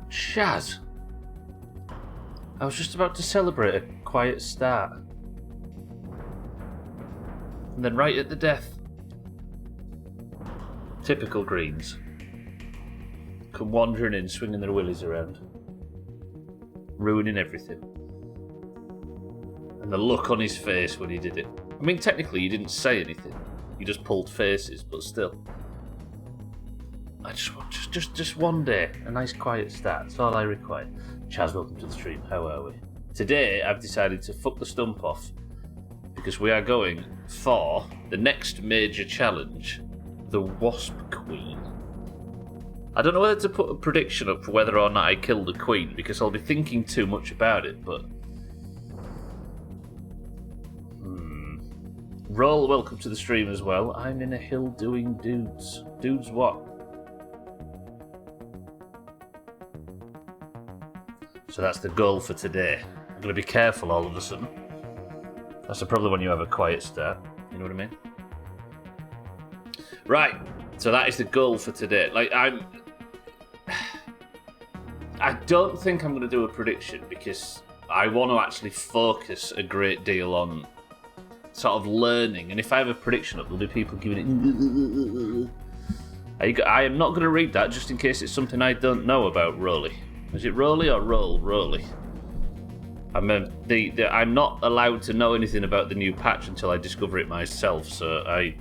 Shaz! I was just about to celebrate a quiet start. And then right at the death. Typical Greens. Come wandering in, swinging their willies around. Ruining everything. And the look on his face when he did it. I mean, technically, he didn't say anything. He just pulled faces, but still. I just one day, a nice quiet start. That's all I require. Chaz, welcome to the stream. How are we? Today, I've decided to fuck the stump off because we are going for the next major challenge, the Wasp Queen. I don't know whether to put a prediction up for whether or not I kill the Queen because I'll be thinking too much about it, but... Roll, welcome to the stream as well. I'm in a hill doing dudes. Dudes what? So that's the goal for today. I'm going to be careful all of a sudden. That's the problem when you have a quiet start. You know what I mean? Right. So that is the goal for today. I don't think I'm going to do a prediction because I want to actually focus a great deal on sort of learning. And if I have a prediction up, there'll be people giving it... I am not going to read that just in case it's something I don't know about Rolly. Is it Rolly or Rolly? I'm not allowed to know anything about the new patch until I discover it myself, so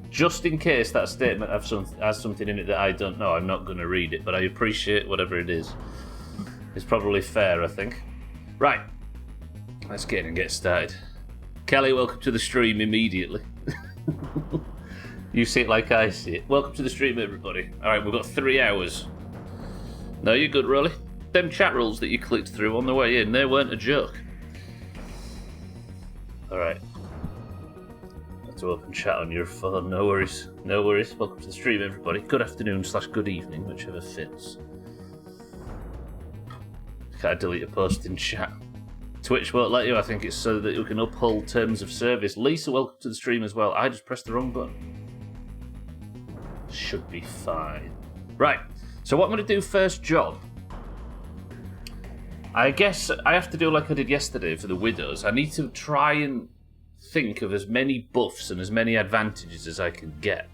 just in case that statement has something in it that I don't know, I'm not going to read it, but I appreciate whatever it is. It's probably fair, I think. Right, let's get in and get started. Kelly, welcome to the stream immediately. You see it like I see it. Welcome to the stream, everybody. Alright, we've got 3 hours. No, you're good, Rolly. Them chat rules that you clicked through on the way in, they weren't a joke. Alright. Have to open chat on your phone, no worries. No worries. Welcome to the stream, everybody. Good afternoon / good evening, whichever fits. Can't delete a post in chat. Twitch won't let you, I think it's so that you can uphold terms of service. Lisa, welcome to the stream as well. I just pressed the wrong button. Should be fine. Right, so what I'm going to do first job, I guess I have to do like I did yesterday for the Widows. I need to try and think of as many buffs and as many advantages as I can get.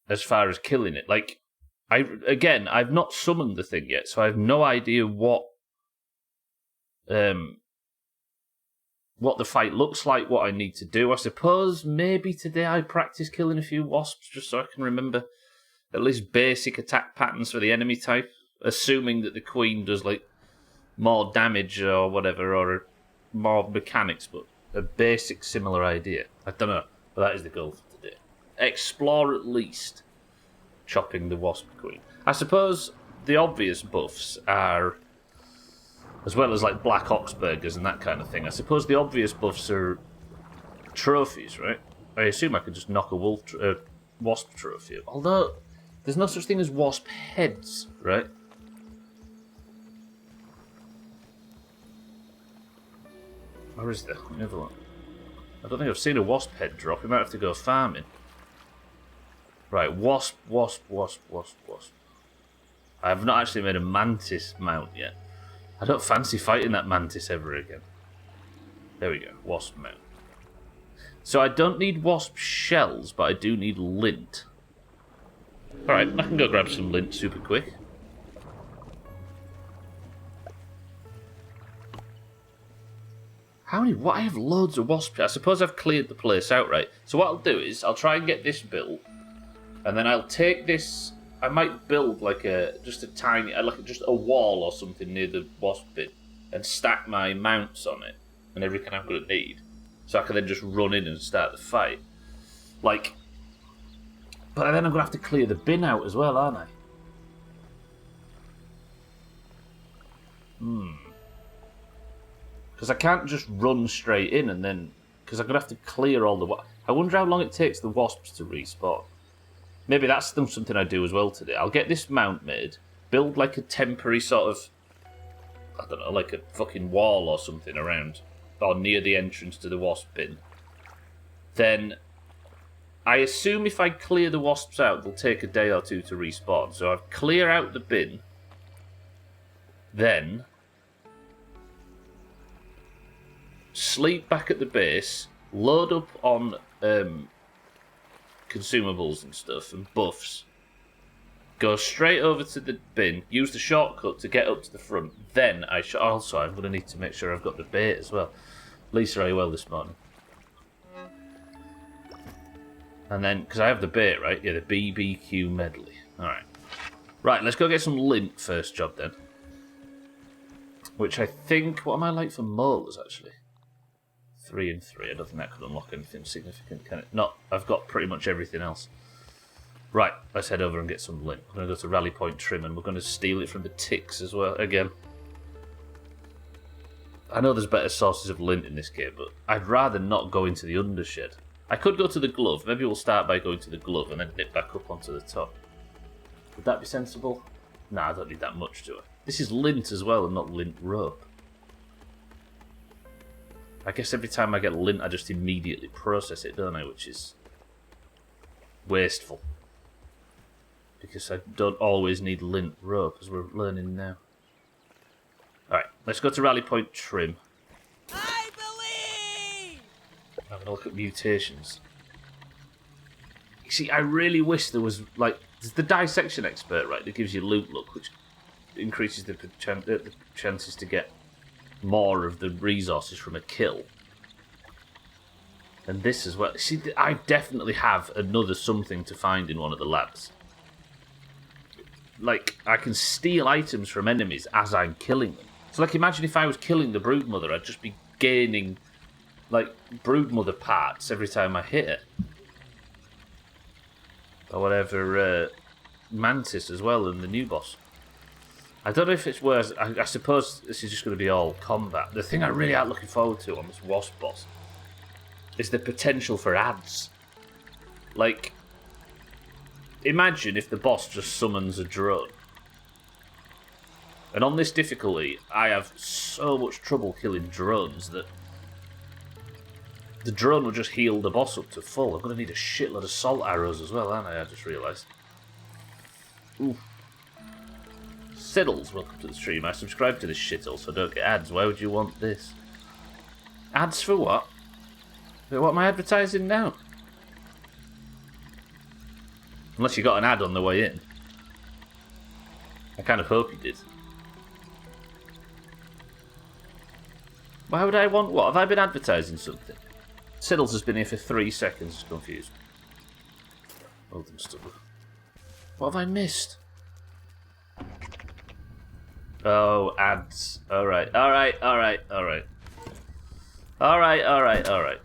As far as killing it. Like, I've not summoned the thing yet, so I have no idea what the fight looks like, what I need to do. I suppose maybe today I practice killing a few wasps just so I can remember at least basic attack patterns for the enemy type, assuming that the Queen does like more damage or whatever, or more mechanics, but a basic similar idea. I don't know, but that is the goal for today. Explore at least chopping the Wasp Queen. I suppose the obvious buffs are, as well as like Black Oxburgers and that kind of thing, I suppose the obvious buffs are trophies, right? I assume I could just knock a wasp trophy up. Although, there's no such thing as wasp heads, right? Where is there? Let me have a look. I don't think I've seen a wasp head drop. We might have to go farming. Right, wasp. I have not actually made a mantis mount yet. I don't fancy fighting that mantis ever again. There we go, wasp mount. So I don't need wasp shells, but I do need lint. Alright, I can go grab some lint super quick. What? I have loads of wasp. I suppose I've cleared the place out, right? So what I'll do is, I'll try and get this built, and then I'll take this. I might build like just a wall or something near the wasp bin, and stack my mounts on it and everything I'm going to need, so I can then just run in and start the fight. Like, but then I'm going to have to clear the bin out as well, aren't I? Because I can't just run straight in and then, because I'm going to have to clear all the. I wonder how long it takes the wasps to respawn. Maybe that's something I do as well today. I'll get this mount made, build like a temporary sort of, I don't know, like a fucking wall or something around, or near the entrance to the wasp bin. Then I assume if I clear the wasps out, they'll take a day or two to respawn. So I've clear out the bin. Then sleep back at the base, load up on consumables and stuff and buffs, go straight over to the bin, use the shortcut to get up to the front. Then I'm going to need to make sure I've got the bait as well. Lisa, are you well this morning? And then, because I have the bait, right? Yeah, the BBQ medley. Alright. Right, let's go get some lint first job then. Which I think... What am I like for molars, actually? 3 and 3. I don't think that could unlock anything significant, can it? No, I've got pretty much everything else. Right, let's head over and get some lint. We're going to go to Rally Point Trim and we're going to steal it from the ticks as well, again. I know there's better sources of lint in this game, but I'd rather not go into the undershed. I could go to the glove. Maybe we'll start by going to the glove and then nip back up onto the top. Would that be sensible? Nah, I don't need that much to it. This is lint as well and not lint rope. I guess every time I get lint, I just immediately process it, don't I? Which is wasteful. Because I don't always need lint rope, as we're learning now. Alright, let's go to Rally Point Trim. I believe! I'm going to look at mutations. You see, I really wish there was, like, there's the dissection expert, right, that gives you loot luck, which increases the chances to get more of the resources from a kill. And this as well. See, I definitely have another something to find in one of the labs. Like, I can steal items from enemies as I'm killing them. So, like, imagine if I was killing the broodmother, I'd just be gaining, like, broodmother parts every time I hit it. Or whatever, Mantis as well, and the new boss. I don't know if it's worse. I suppose this is just going to be all combat. The thing I really am looking forward to on this wasp boss is the potential for ads. Like, imagine if the boss just summons a drone. And on this difficulty, I have so much trouble killing drones that the drone will just heal the boss up to full. I'm going to need a shitload of salt arrows as well, aren't I? I just realised. Ooh. Siddles, welcome to the stream. I subscribe to this shittle, so don't get ads. Why would you want this? Ads for what? What am I advertising now? Unless you got an ad on the way in. I kind of hope you did. Why would I want what? Have I been advertising something? Siddles has been here for 3 seconds, just confused. Well done, Stubbler. What have I missed? Oh, ads. Alright, alright, alright, alright. Alright, alright, alright.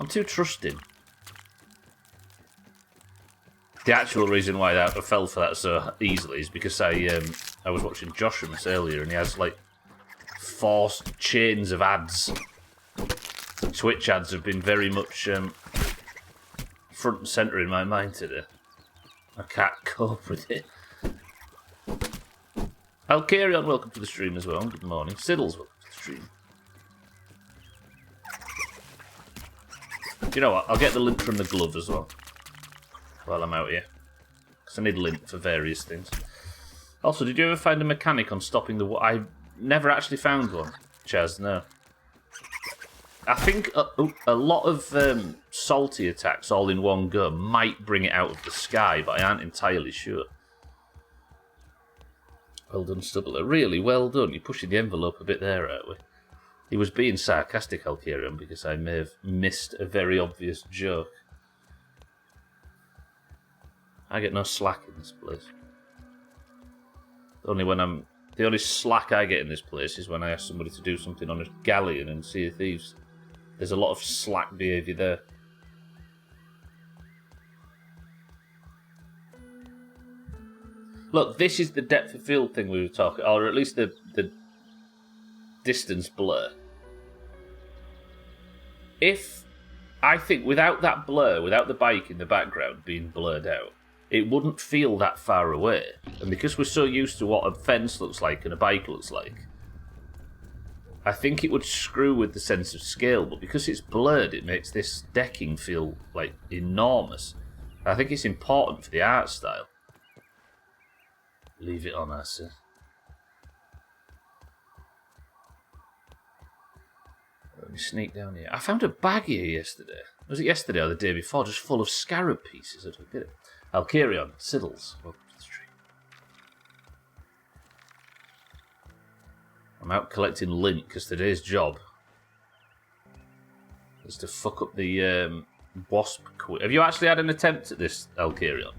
I'm too trusting. The actual reason why I fell for that so easily is because I was watching Joshumus earlier and he has like 4 chains of ads. Twitch ads have been very much front and centre in my mind today. I can't cope with it. Alcarion, welcome to the stream as well. Good morning. Siddles, welcome to the stream. You know what? I'll get the lint from the glove as well while I'm out here. Because I need lint for various things. Also, did you ever find a mechanic on stopping the... I never actually found one, Chaz, no. I think a lot of salty attacks all in one go might bring it out of the sky, but I aren't entirely sure. Well done, Stubbler. Really well done. You're pushing the envelope a bit there, aren't we? He was being sarcastic, Alcarion, because I may have missed a very obvious joke. I get no slack in this place. The only slack I get in this place is when I ask somebody to do something on a galleon in Sea of Thieves. There's a lot of slack behaviour there. Look, this is the depth of field thing we were talking, or at least the distance blur. I think without that blur, without the bike in the background being blurred out, it wouldn't feel that far away. And because we're so used to what a fence looks like and a bike looks like, I think it would screw with the sense of scale, but because it's blurred, it makes this decking feel, like, enormous. I think it's important for the art style. Leave it on, I say. Let me sneak down here. I found a bag here yesterday. Was it yesterday or the day before? Just full of scarab pieces. I don't get it. Alkerion, Siddles. Welcome to the stream. I'm out collecting lint because today's job is to fuck up the wasp queen. Have you actually had an attempt at this, Alkerion?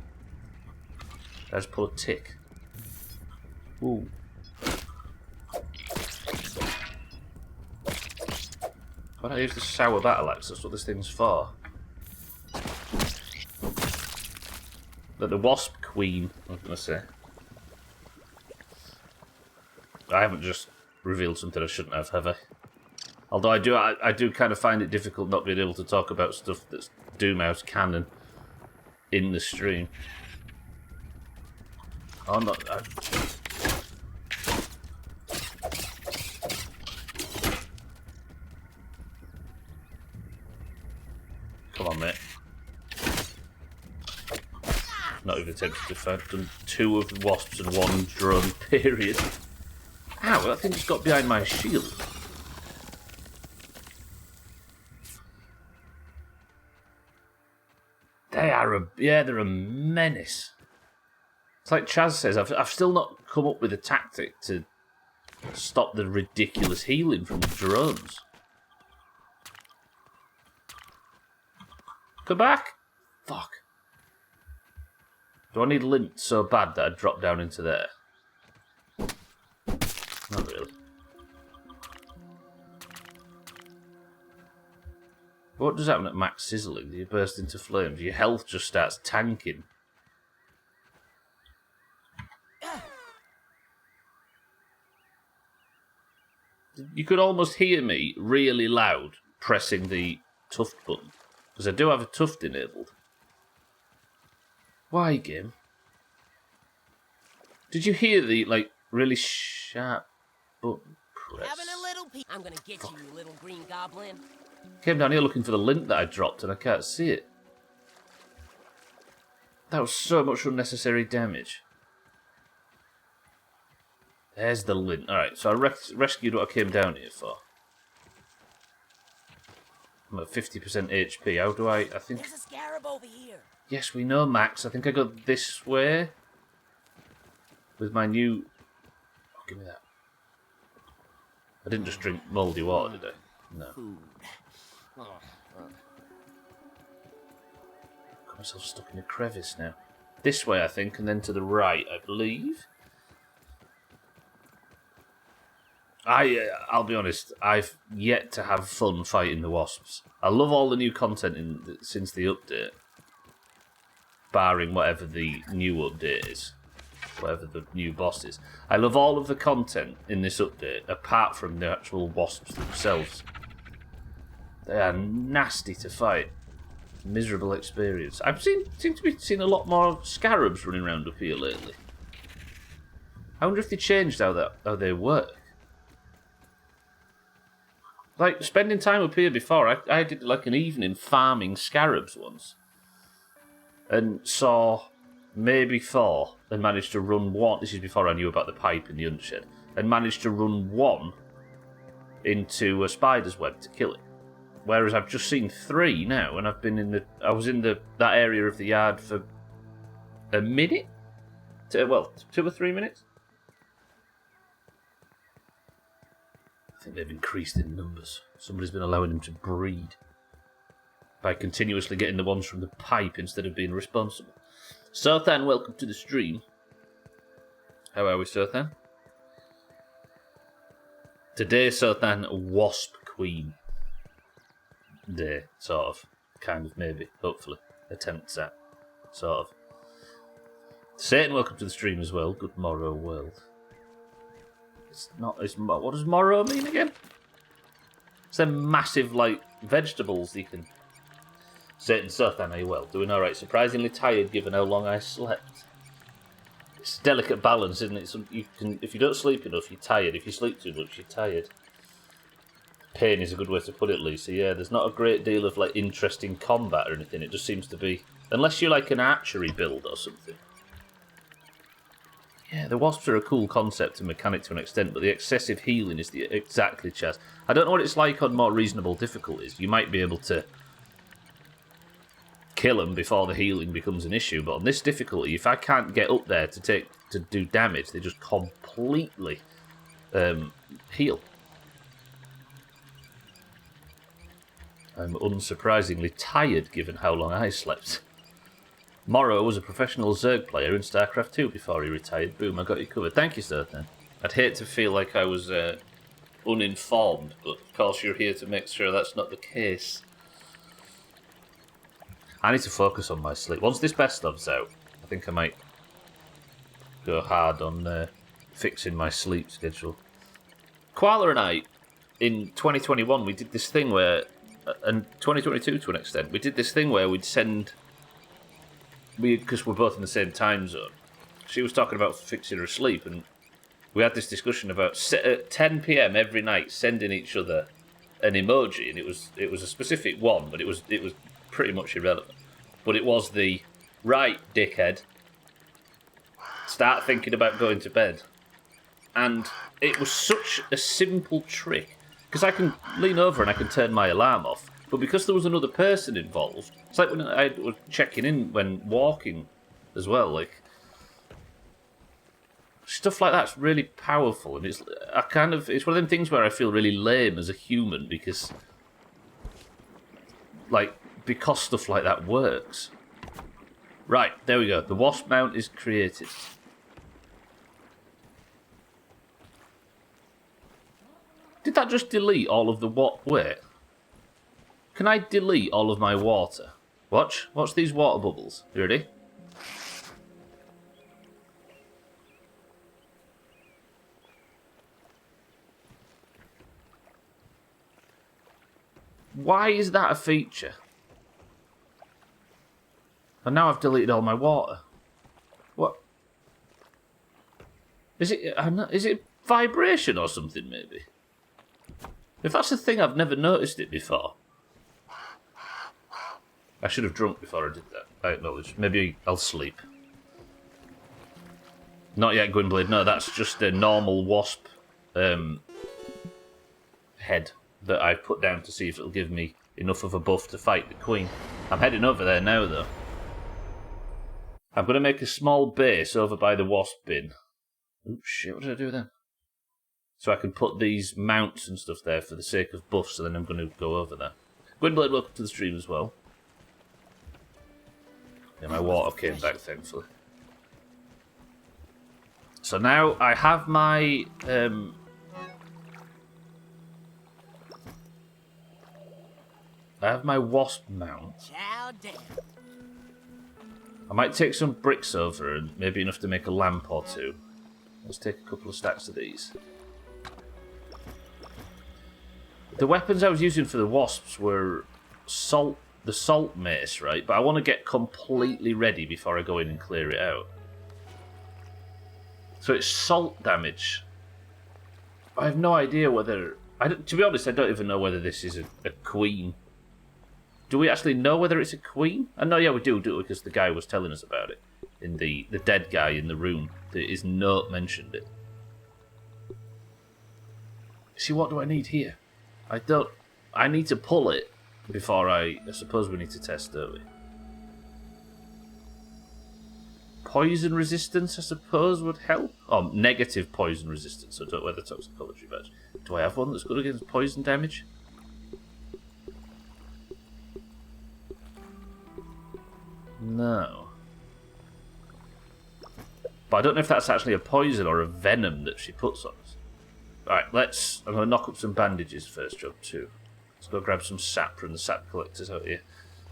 I just pull a tick. Ooh. Why don't I use the sour battle axe? That's what this thing's for. The wasp queen, I was going to say. I haven't just revealed something I shouldn't have I? Although I do kind of find it difficult not being able to talk about stuff that's Doomhaus canon in the stream. I'm not... Come on, mate. Not even attempted to find. Done 2 of the wasps and 1 drone, period. Ow, that thing just got behind my shield. They're a menace. It's like Chaz says, I've still not come up with a tactic to stop the ridiculous healing from the drones. Come back! Fuck. Do I need lint so bad that I drop down into there? Not really. What does happen at max sizzling? Do you burst into flames? Your health just starts tanking. You could almost hear me really loud pressing the tuft button. Because I do have a tuft enabled. Why, game? Did you hear the, like, really sharp button press? Having a little I'm gonna get you, you little green goblin. Came down here looking for the lint that I dropped and I can't see it. That was so much unnecessary damage. There's the lint. Alright, so I rescued what I came down here for. I'm at 50% HP. How do I think... There's a scarab over here. Yes, we know, Max. I think I go this way. With my new... Oh, give me that. I didn't just drink mouldy water, did I? No. Food. Got myself stuck in a crevice now. This way, I think, and then to the right, I believe. I'll be honest, I've yet to have fun fighting the wasps. I love all the new content since the update. Barring whatever the new update is. Whatever the new boss is. I love all of the content in this update, apart from the actual wasps themselves. They are nasty to fight. Miserable experience. Seem to be seeing a lot more scarabs running around up here lately. I wonder if they changed how they work. Like, spending time up here before, I did like an evening farming scarabs once. And saw maybe 4 and managed to run 1. This is before I knew about the pipe in the undershed. And managed to run 1 into a spider's web to kill it. Whereas I've just seen 3 now, and I was in that area of the yard for a minute? 2 or 3 minutes? I think they've increased in numbers. Somebody's been allowing them to breed by continuously getting the ones from the pipe instead of being responsible. Sothan, welcome to the stream. How are we, Sothan? Today, Sothan, Wasp Queen Day, sort of. Kind of, maybe. Hopefully. Attempts at. Sort of. Satan, welcome to the stream as well. Good morrow, world. What does morrow mean again? It's them massive, like, vegetables you can... Satan, Sothan, are you well? Doing alright. Surprisingly tired given how long I slept. It's a delicate balance, isn't it? If you don't sleep enough, you're tired. If you sleep too much, you're tired. Pain is a good way to put it, Lisa. Yeah, there's not a great deal of like interesting combat or anything. It just seems to be, unless you're like an archery build or something. Yeah, the wasps are a cool concept and mechanic to an extent, but the excessive healing is exactly Chaz. I don't know what it's like on more reasonable difficulties. You might be able to kill them before the healing becomes an issue, but on this difficulty, if I can't get up there to do damage, they just completely heal. I'm unsurprisingly tired given how long I slept. Morrow was a professional Zerg player in StarCraft 2 before he retired. Boom, I got you covered. Thank you, sir, then. I'd hate to feel like I was uninformed, but of course you're here to make sure that's not the case. I need to focus on my sleep. Once this best of's out, I think I might go hard on fixing my sleep schedule. Koala and I, in 2021, we did this thing where, and 2022 to an extent, we did this thing where we'd send... Because we're both in the same time zone. She was talking about fixing her sleep, and we had this discussion about at 10 PM every night sending each other an emoji, and it was a specific one, but it was pretty much irrelevant. But it was the right, dickhead. Start thinking about going to bed, and it was such a simple trick because I can lean over and I can turn my alarm off. But because there was another person involved, it's like when I was checking in when walking as well. Like stuff like that's really powerful, and it's one of them things where I feel really lame as a human because stuff like that works. Right, there we go. The wasp mount is created. Did that just delete all of the what? Wait. Can I delete all of my water? Watch these water bubbles. You ready? Why is that a feature? And now I've deleted all my water. What? Is it vibration or something, maybe? If that's a thing, I've never noticed it before. I should have drunk before I did that. I acknowledge. Maybe I'll sleep. Not yet, Gwynblade. No, that's just a normal wasp head that I've put down to see if it'll give me enough of a buff to fight the queen. I'm heading over there now, though. I'm going to make a small base over by the wasp bin. Oh, shit, what did I do then? So I can put these mounts and stuff there for the sake of buffs, so then I'm going to go over there. Gwynblade, welcome to the stream as well. Yeah, my water came back, thankfully. So now I have my... I have my wasp mount. I might take some bricks over and maybe enough to make a lamp or two. Let's take a couple of stacks of these. The weapons I was using for the wasps were the salt mace, right? But I want to get completely ready before I go in and clear it out. So it's salt damage. I have no idea whether... to be honest, I don't even know whether this is a queen. Do we actually know whether it's a queen? I know, yeah, we do it because the guy was telling us about it. In the dead guy in the room. His note mentioned it. See, what do I need here? I need to pull it before I suppose we need to test, don't we? Poison resistance, I suppose, would help. Oh, negative poison resistance. So I don't know whether toxicology badge. Do I have one that's good against poison damage? No. But I don't know if that's actually a poison or a venom that she puts on us. Alright, I'm going to knock up some bandages first, job 2. Let's go grab some sap from the sap collectors out here.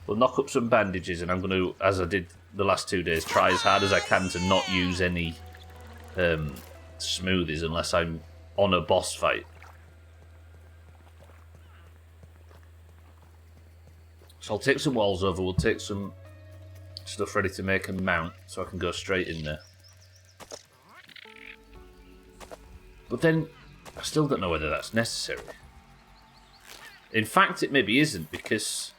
We'll knock up some bandages, and I'm going to, as I did the last 2 days, try as hard as I can to not use any smoothies unless I'm on a boss fight. So I'll take some walls over, we'll take some stuff ready to make a mount so I can go straight in there. But then, I still don't know whether that's necessary. In fact, it maybe isn't, because...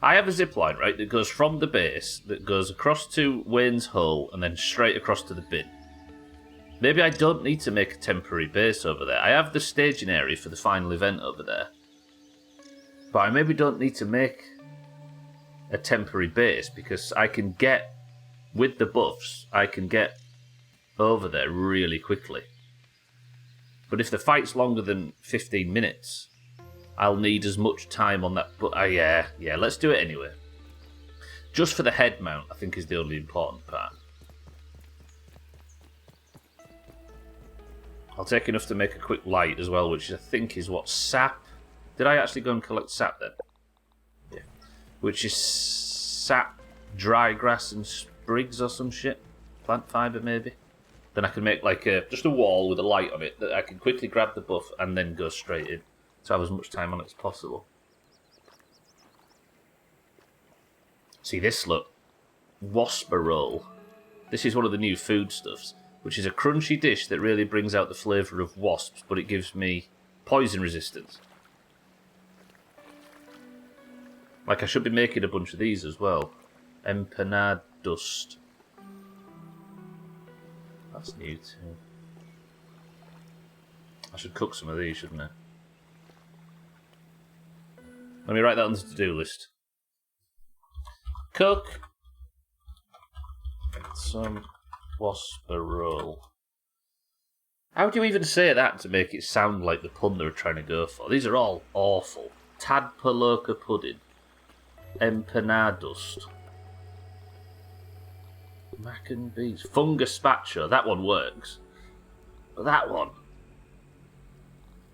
I have a zipline, right, that goes from the base, that goes across to Wayne's Hole, and then straight across to the bin. Maybe I don't need to make a temporary base over there. I have the staging area for the final event over there. But I maybe don't need to make a temporary base, because I can get, with the buffs, I can get over there really quickly. But if the fight's longer than 15 minutes... I'll need as much time on that, but yeah, let's do it anyway. Just for the head mount, I think, is the only important part. I'll take enough to make a quick light as well, which I think is what, sap? Did I actually go and collect sap then? Yeah. Which is sap, dry grass and sprigs or some shit. Plant fibre maybe. Then I can make like just a wall with a light on it that I can quickly grab the buff and then go straight in. To have as much time on it as possible. See this, look. Wasper roll. This is one of the new foodstuffs, which is a crunchy dish that really brings out the flavour of wasps, but it gives me poison resistance. Like, I should be making a bunch of these as well. Empanada dust. That's new too. I should cook some of these, shouldn't I? Let me write that on the to-do list. Cook some wasper roll. How do you even say that to make it sound like the pun they were trying to go for? These are all awful. Tadpoloka pudding. Empanadust. Mac and beans. Fungaspacho. That one works. But that one.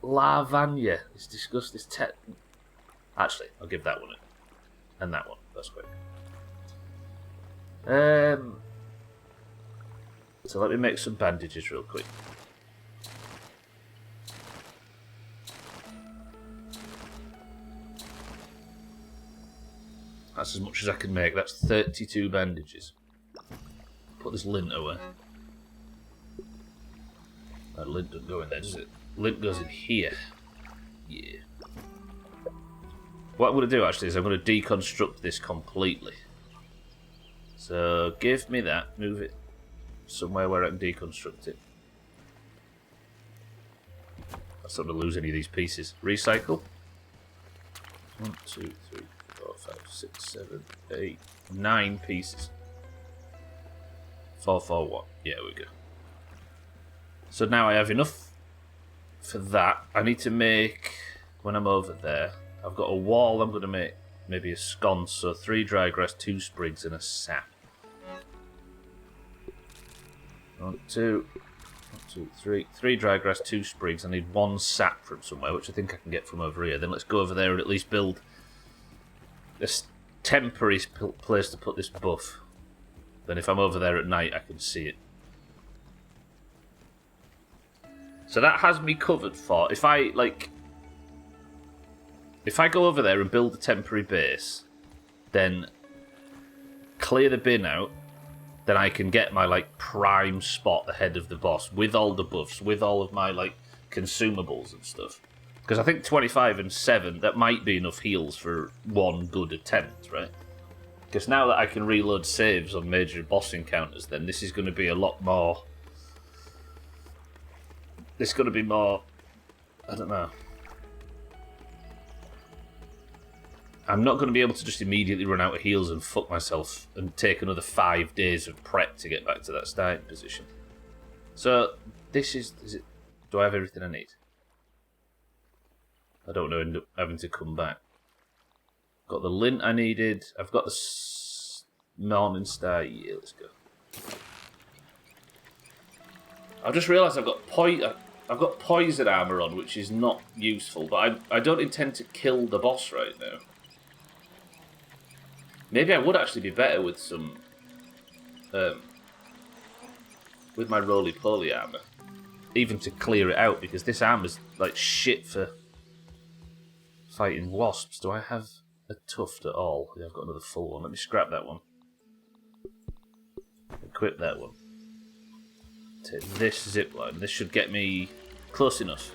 Lavagna. It's disgusting. Actually, I'll give that one in. And that one. That's quick. So let me make some bandages real quick. That's as much as I can make. That's 32 bandages. Put this lint away. That lint doesn't go in there, does it? Lint goes in here. Yeah. What I'm going to do, actually, is I'm going to deconstruct this completely. So, give me that. Move it somewhere where I can deconstruct it. I'm not going to lose any of these pieces. Recycle. 1, 2, 3, 4, 5, 6, 7, 8, 9 pieces. 4, 4, 1. Yeah, we go. So now I have enough for that. I need to make, when I'm over there, I've got a wall. I'm going to make maybe a sconce. So 3 dry grass, 2 sprigs, and a sap. 1, 2, 3. 3 dry grass, 2 sprigs. I need 1 sap from somewhere, which I think I can get from over here. Then let's go over there and at least build a temporary place to put this buff. Then if I'm over there at night, I can see it. So that has me covered for if I go over there and build a temporary base, then clear the bin out, then I can get my prime spot ahead of the boss with all the buffs, with all of my consumables and stuff. Because I think 25 and 7, that might be enough heals for 1 good attempt, right? Because now that I can reload saves on major boss encounters, then this is going to be a lot more. It's going to be more. I don't know. I'm not going to be able to just immediately run out of heals and fuck myself and take another 5 days of prep to get back to that starting position. So, this is it? Do I have everything I need? I don't know, end up having to come back. Got the lint I needed. I've got the Morning Star. Yeah, let's go. I've just realised I've got poison armour on, which is not useful, but I don't intend to kill the boss right now. Maybe I would actually be better with some, with my roly-poly armour, even to clear it out, because this armour's shit for fighting wasps. Do I have a tuft at all? Yeah, I've got another full one. Let me scrap that one. Equip that one. Take this zip line. This should get me close enough.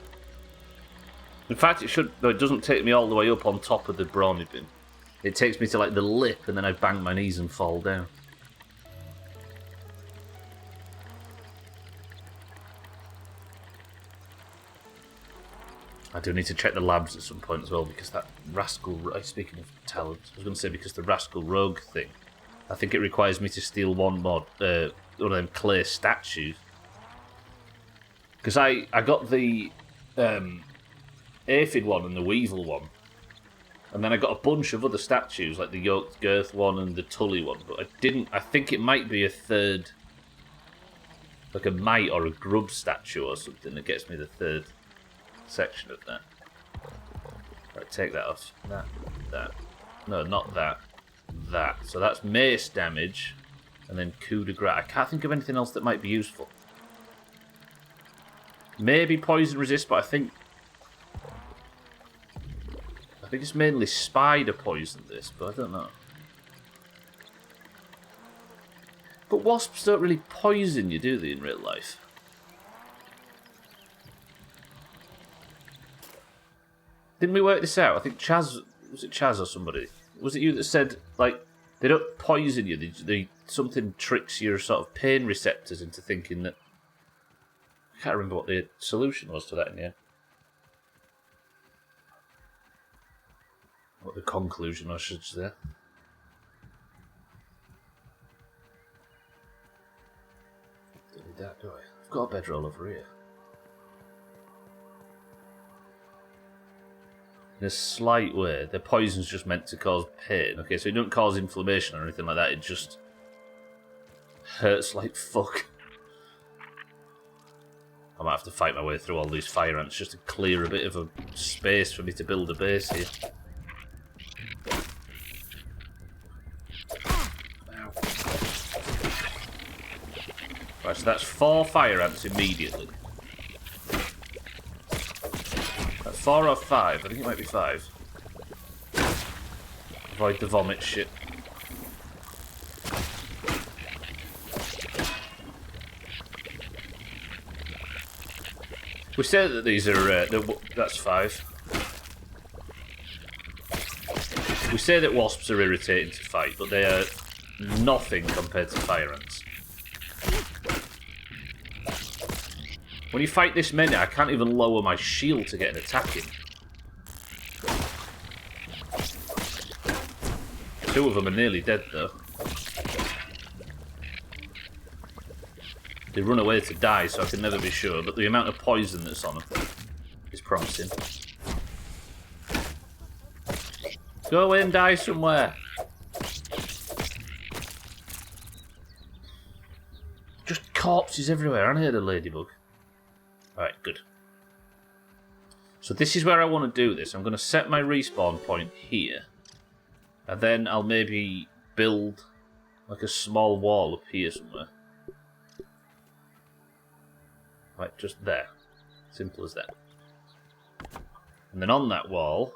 In fact, it should. No, it doesn't take me all the way up on top of the brawny bin. It takes me to like the lip, and then I bang my knees and fall down. I do need to check the labs at some point as well, because that rascal... Speaking of talent, I was going to say because the rascal rogue thing, I think it requires me to steal one of them clay statues. Because I got the aphid one and the weevil one, and then I got a bunch of other statues, like the yoked girth one and the tully one, but I think it might be a third, like a mite or a grub statue or something that gets me the third section of that. Right, take that off. That. No, not that. That. So that's mace damage, and then coup de grace. I can't think of anything else that might be useful. Maybe poison resist, but I think it's mainly spider poison this, but I don't know. But wasps don't really poison you, do they, in real life? Didn't we work this out? I think Chaz... Was it Chaz or somebody? Was it you that said, like, they don't poison you, they something tricks your sort of pain receptors into thinking that... I can't remember what the solution was to that in the end. What the conclusion, I should say. Don't need that, do I? I've got a bedroll over here. In a slight way, the poison's just meant to cause pain. Okay, so it don't cause inflammation or anything like that, it just hurts like fuck. I might have to fight my way through all these fire ants just to clear a bit of a space for me to build a base here. Ow. Right, so that's 4 fire ants immediately. 4 or 5? I think it might be 5. Avoid the vomit shit. We say that these are... that's 5. We say that wasps are irritating to fight, but they are nothing compared to fire ants. When you fight this many, I can't even lower my shield to get an attack in. 2 of them are nearly dead, though. They run away to die, so I can never be sure, but the amount of poison that's on them is promising. Go away and die somewhere. Just corpses everywhere. I heard a ladybug. Alright, good. So this is where I want to do this. I'm going to set my respawn point here. And then I'll maybe build like a small wall up here somewhere. Right, just there. Simple as that. And then on that wall...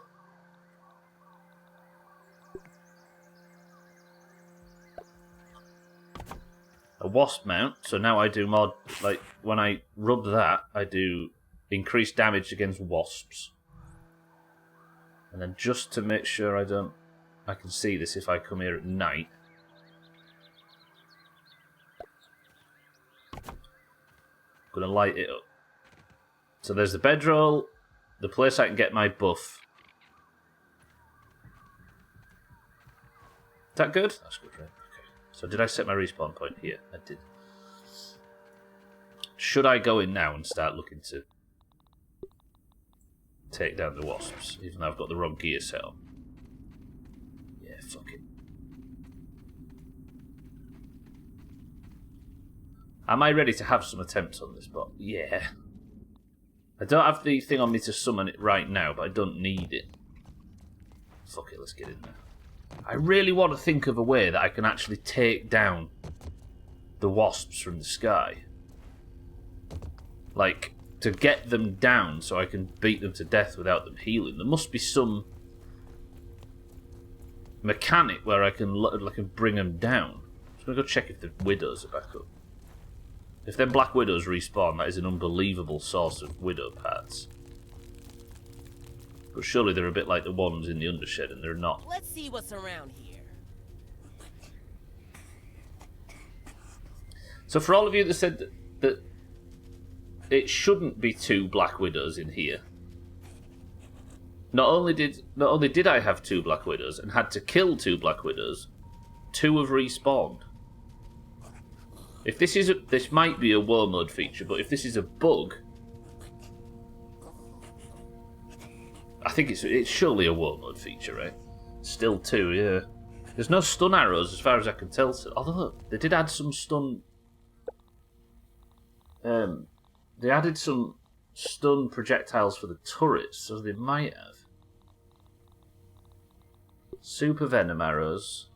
a wasp mount, so now I do more, like, when I rub that, I do increased damage against wasps. And then just to make sure I can see this if I come here at night. I'm going to light it up. So there's the bedroll, the place I can get my buff. Is that good? That's good, right? So did I set my respawn point here? I did. Should I go in now and start looking to take down the wasps, even though I've got the wrong gear set on? Yeah, fuck it. Am I ready to have some attempts on this bot? Yeah. I don't have the thing on me to summon it right now, but I don't need it. Fuck it, let's get in there. I really want to think of a way that I can actually take down the wasps from the sky. Like, to get them down so I can beat them to death without them healing. There must be some mechanic where I can bring them down. I'm just going to go check if the widows are back up. If them Black Widows respawn, that is an unbelievable source of Widow parts. But surely they're a bit like the ones in the Undershed, and they're not. Let's see what's around here. So for all of you that said that it shouldn't be 2 Black Widows in here, not only did I have 2 Black Widows and had to kill 2 Black Widows, 2 have respawned. If this might be a war mode feature, but if this is a bug, I think it's surely a war mode feature, right? Still 2, yeah. There's no stun arrows as far as I can tell. Although they did add some stun. They added some stun projectiles for the turrets, so they might have. Super venom arrows,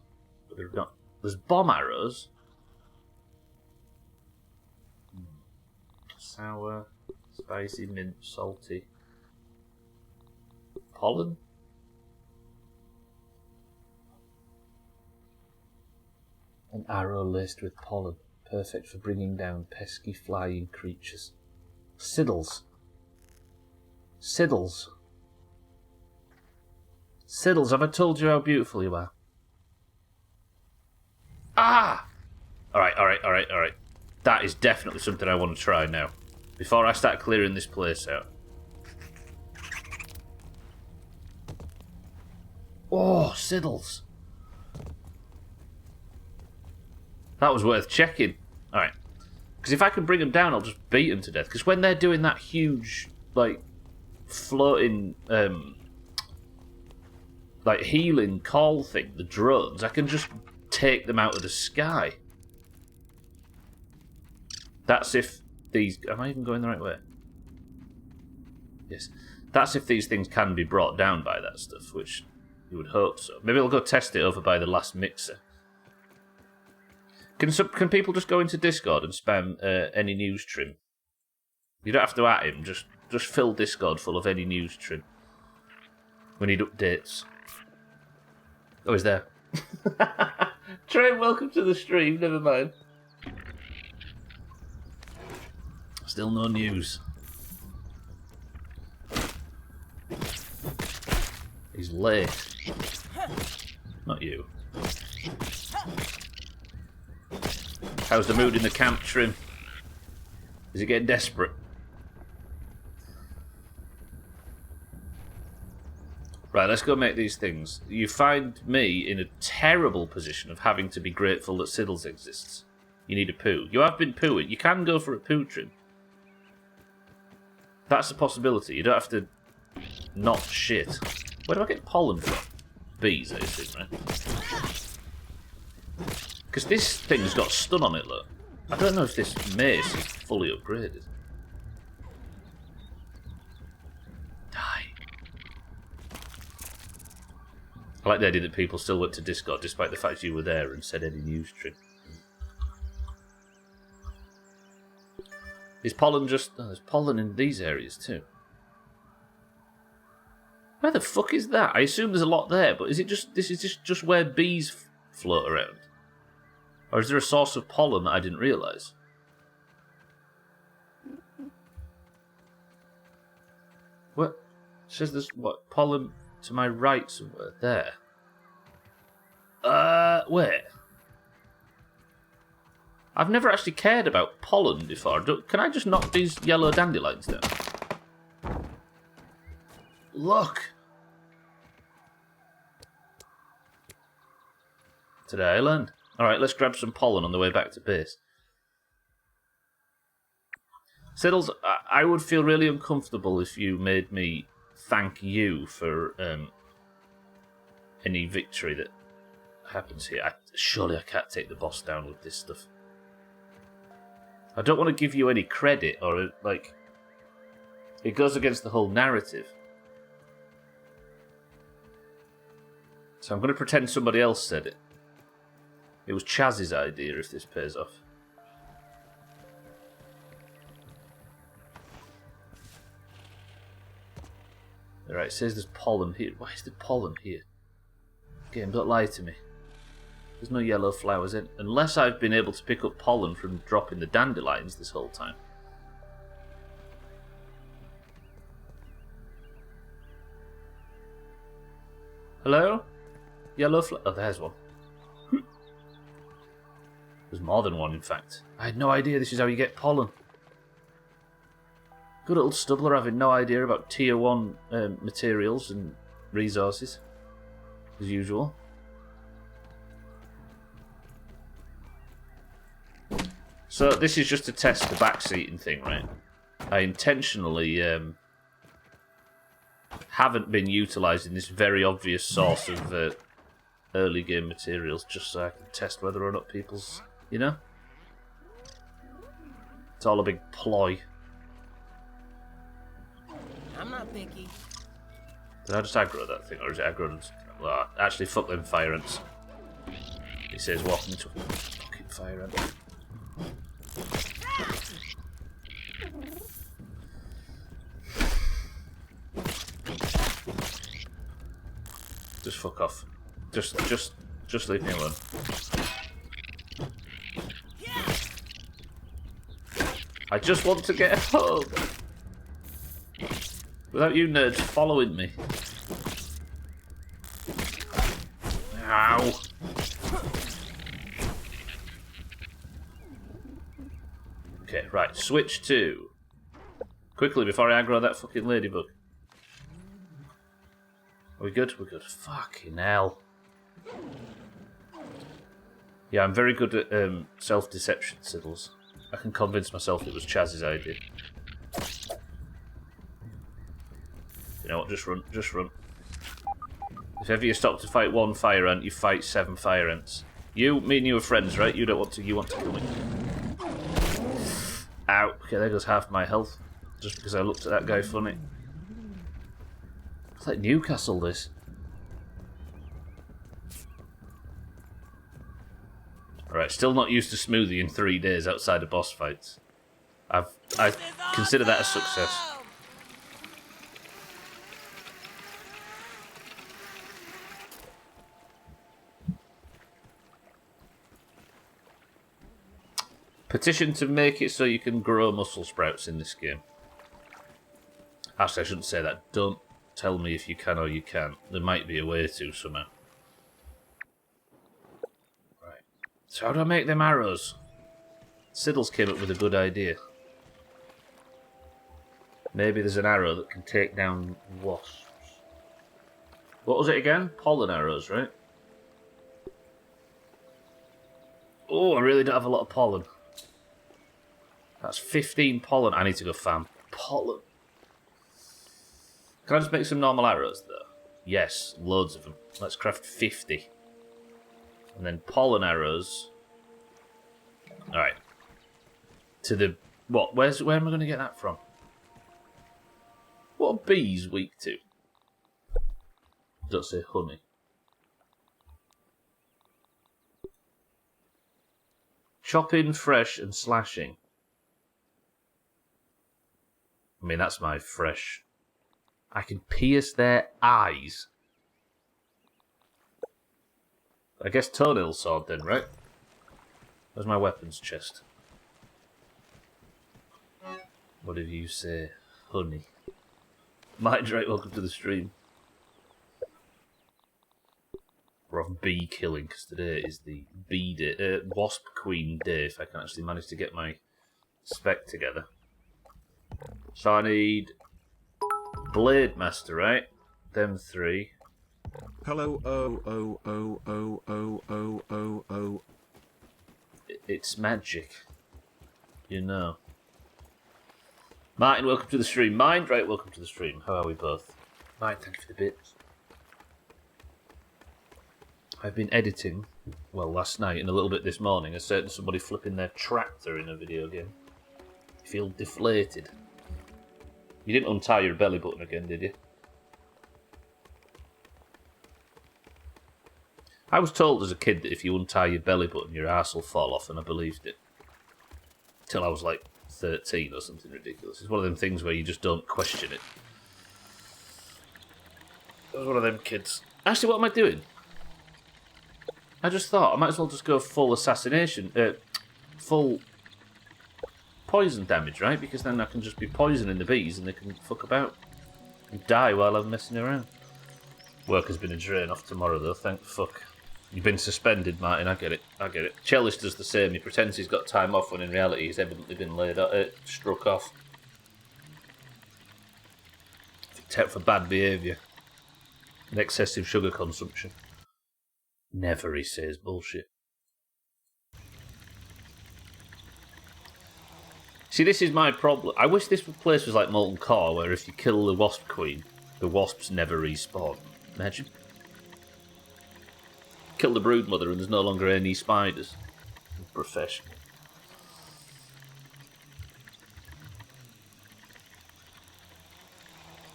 but they're not. There's bomb arrows. Sour, spicy, mint, salty. Pollen? An arrow laced with pollen, perfect for bringing down pesky flying creatures. Siddles. Siddles. Siddles, have I told you how beautiful you are? Ah! Alright. That is definitely something I want to try now. Before I start clearing this place out. Oh, Siddles. That was worth checking. Alright. Because if I can bring them down, I'll just beat them to death. Because when they're doing that huge, like, floating, like, healing call thing, the drones, I can just take them out of the sky. That's if these... Am I even going the right way? Yes. That's if these things can be brought down by that stuff, which you would hope so. Maybe I'll go test it over by the last mixer. Can people just go into Discord and spam any news trim? You don't have to at him, just fill Discord full of any news trim. We need updates. Oh, he's there. Trey, welcome to the stream, never mind. Still no news. He's late. Not you. How's the mood in the camp, Trim? Is it getting desperate? Right, let's go make these things. You find me in a terrible position of having to be grateful that Siddles exists. You need a poo. You have been pooing. You can go for a poo, Trim. That's a possibility. You don't have to not shit. Where do I get pollen from? Bees, I assume, right? Because this thing's got stun on it, look. I don't know if this mace is fully upgraded. Die. I like the idea that people still went to Discord despite the fact you were there and said any news trim. Is pollen just... Oh, there's pollen in these areas too. Where the fuck is that? I assume there's a lot there, but is it just... This is just where bees float around? Or is there a source of pollen that I didn't realise? What? It says there's, what, pollen to my right somewhere. There. Wait. I've never actually cared about pollen before. Can I just knock these yellow dandelions down? Look! Today I learned. Alright, let's grab some pollen on the way back to base. Siddles, I would feel really uncomfortable if you made me thank you for any victory that happens here. Surely I can't take the boss down with this stuff. I don't want to give you any credit, or, like... It goes against the whole narrative. So I'm going to pretend somebody else said it. It was Chaz's idea, if this pays off. Alright, it says there's pollen here. Why is there pollen here? Game, don't lie to me. There's no yellow flowers in. Unless I've been able to pick up pollen from dropping the dandelions this whole time. Hello? Yellow flower. Oh, there's one. There's more than one, in fact. I had no idea this is how you get pollen. Good old Stubbler having no idea about tier 1 materials and resources. As usual. So this is just to test the backseating thing, right? I intentionally haven't been utilising this very obvious source of early game materials just so I can test whether or not people's, you know? It's all a big ploy. I'm not picky. Did I just aggro that thing, or is it aggroed? Well, actually, fuck them fire ants. He says walking to a fucking fire ant. Just fuck off. Just leave me alone. I just want to get home. Without you nerds following me. Ow. Okay, right. Switch to... Quickly, before I aggro that fucking ladybug. Are we good? We're good. Fucking hell. Yeah, I'm very good at self-deception, Siddles. I can convince myself it was Chaz's idea. You know what? Just run. Just run. If ever you stop to fight one fire ant, you fight 7 fire ants. Me and you are friends, right? You don't want to. You want to kill me. Ow. Okay, there goes half my health. Just because I looked at that guy funny. It's like Newcastle, this. Alright, still not used to smoothie in 3 days outside of boss fights. I consider that a success. Petition to make it so you can grow muscle sprouts in this game. Actually, I shouldn't say that. Don't tell me if you can or you can't. There might be a way to somehow. Right. So how do I make them arrows? Siddles came up with a good idea. Maybe there's an arrow that can take down wasps. What was it again? Pollen arrows, right? Oh, I really don't have a lot of pollen. That's 15 pollen. I need to go farm pollen. Can I just make some normal arrows, though? Yes, loads of them. Let's craft 50. And then pollen arrows. Alright. To the... What? Where am I going to get that from? What are bees weak to? Don't say honey. Chopping, fresh, and slashing. I mean, that's my fresh... I can pierce their eyes. I guess toenail sword then, right? Where's my weapons chest? What did you say? Honey. Mind right, welcome to the stream. We're off bee killing, because today is the bee day, wasp queen day, if I can actually manage to get my spec together. So I need Blade Master, right? Them 3. Hello, oh. It's magic. You know. Martin, welcome to the stream. Mind, right, welcome to the stream. How are we both? Mind, thank you for the bits. I've been editing, well, last night and a little bit this morning, a certain somebody flipping their tractor in a video game. You feel deflated. You didn't untie your belly button again, did you? I was told as a kid that if you untie your belly button, your arse will fall off, and I believed it. Till I was like 13 or something ridiculous. It's one of them things where you just don't question it. I was one of them kids. Actually, what am I doing? I just thought I might as well just go full assassination, full poison damage, right? Because then I can just be poisoning the bees and they can fuck about and die while I'm messing around. Work has been a drain off tomorrow though, thank fuck. You've been suspended, Martin, I get it. Cellist does the same, he pretends he's got time off when in reality he's evidently been struck off. Except for bad behaviour and excessive sugar consumption. Never, he says, bullshit. See, this is my problem. I wish this place was like Molten Core, where if you kill the Wasp Queen, the wasps never respawn. Imagine. Kill the broodmother and there's no longer any spiders. Professional.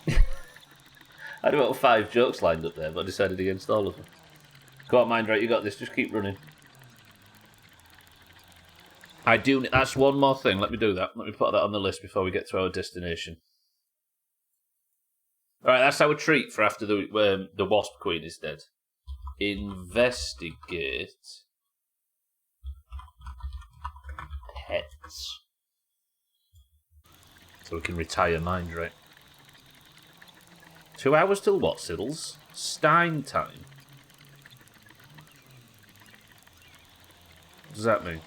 I had about 5 jokes lined up there, but I decided against all of them. Go on, Mindray, you got this. Just keep running. I do. That's one more thing. Let me do that. Let me put that on the list before we get to our destination. All right, that's our treat for after the Wasp Queen is dead. Investigate pets, so we can retire Mindray. 2 hours till what, Siddles? Stein time. What does that mean?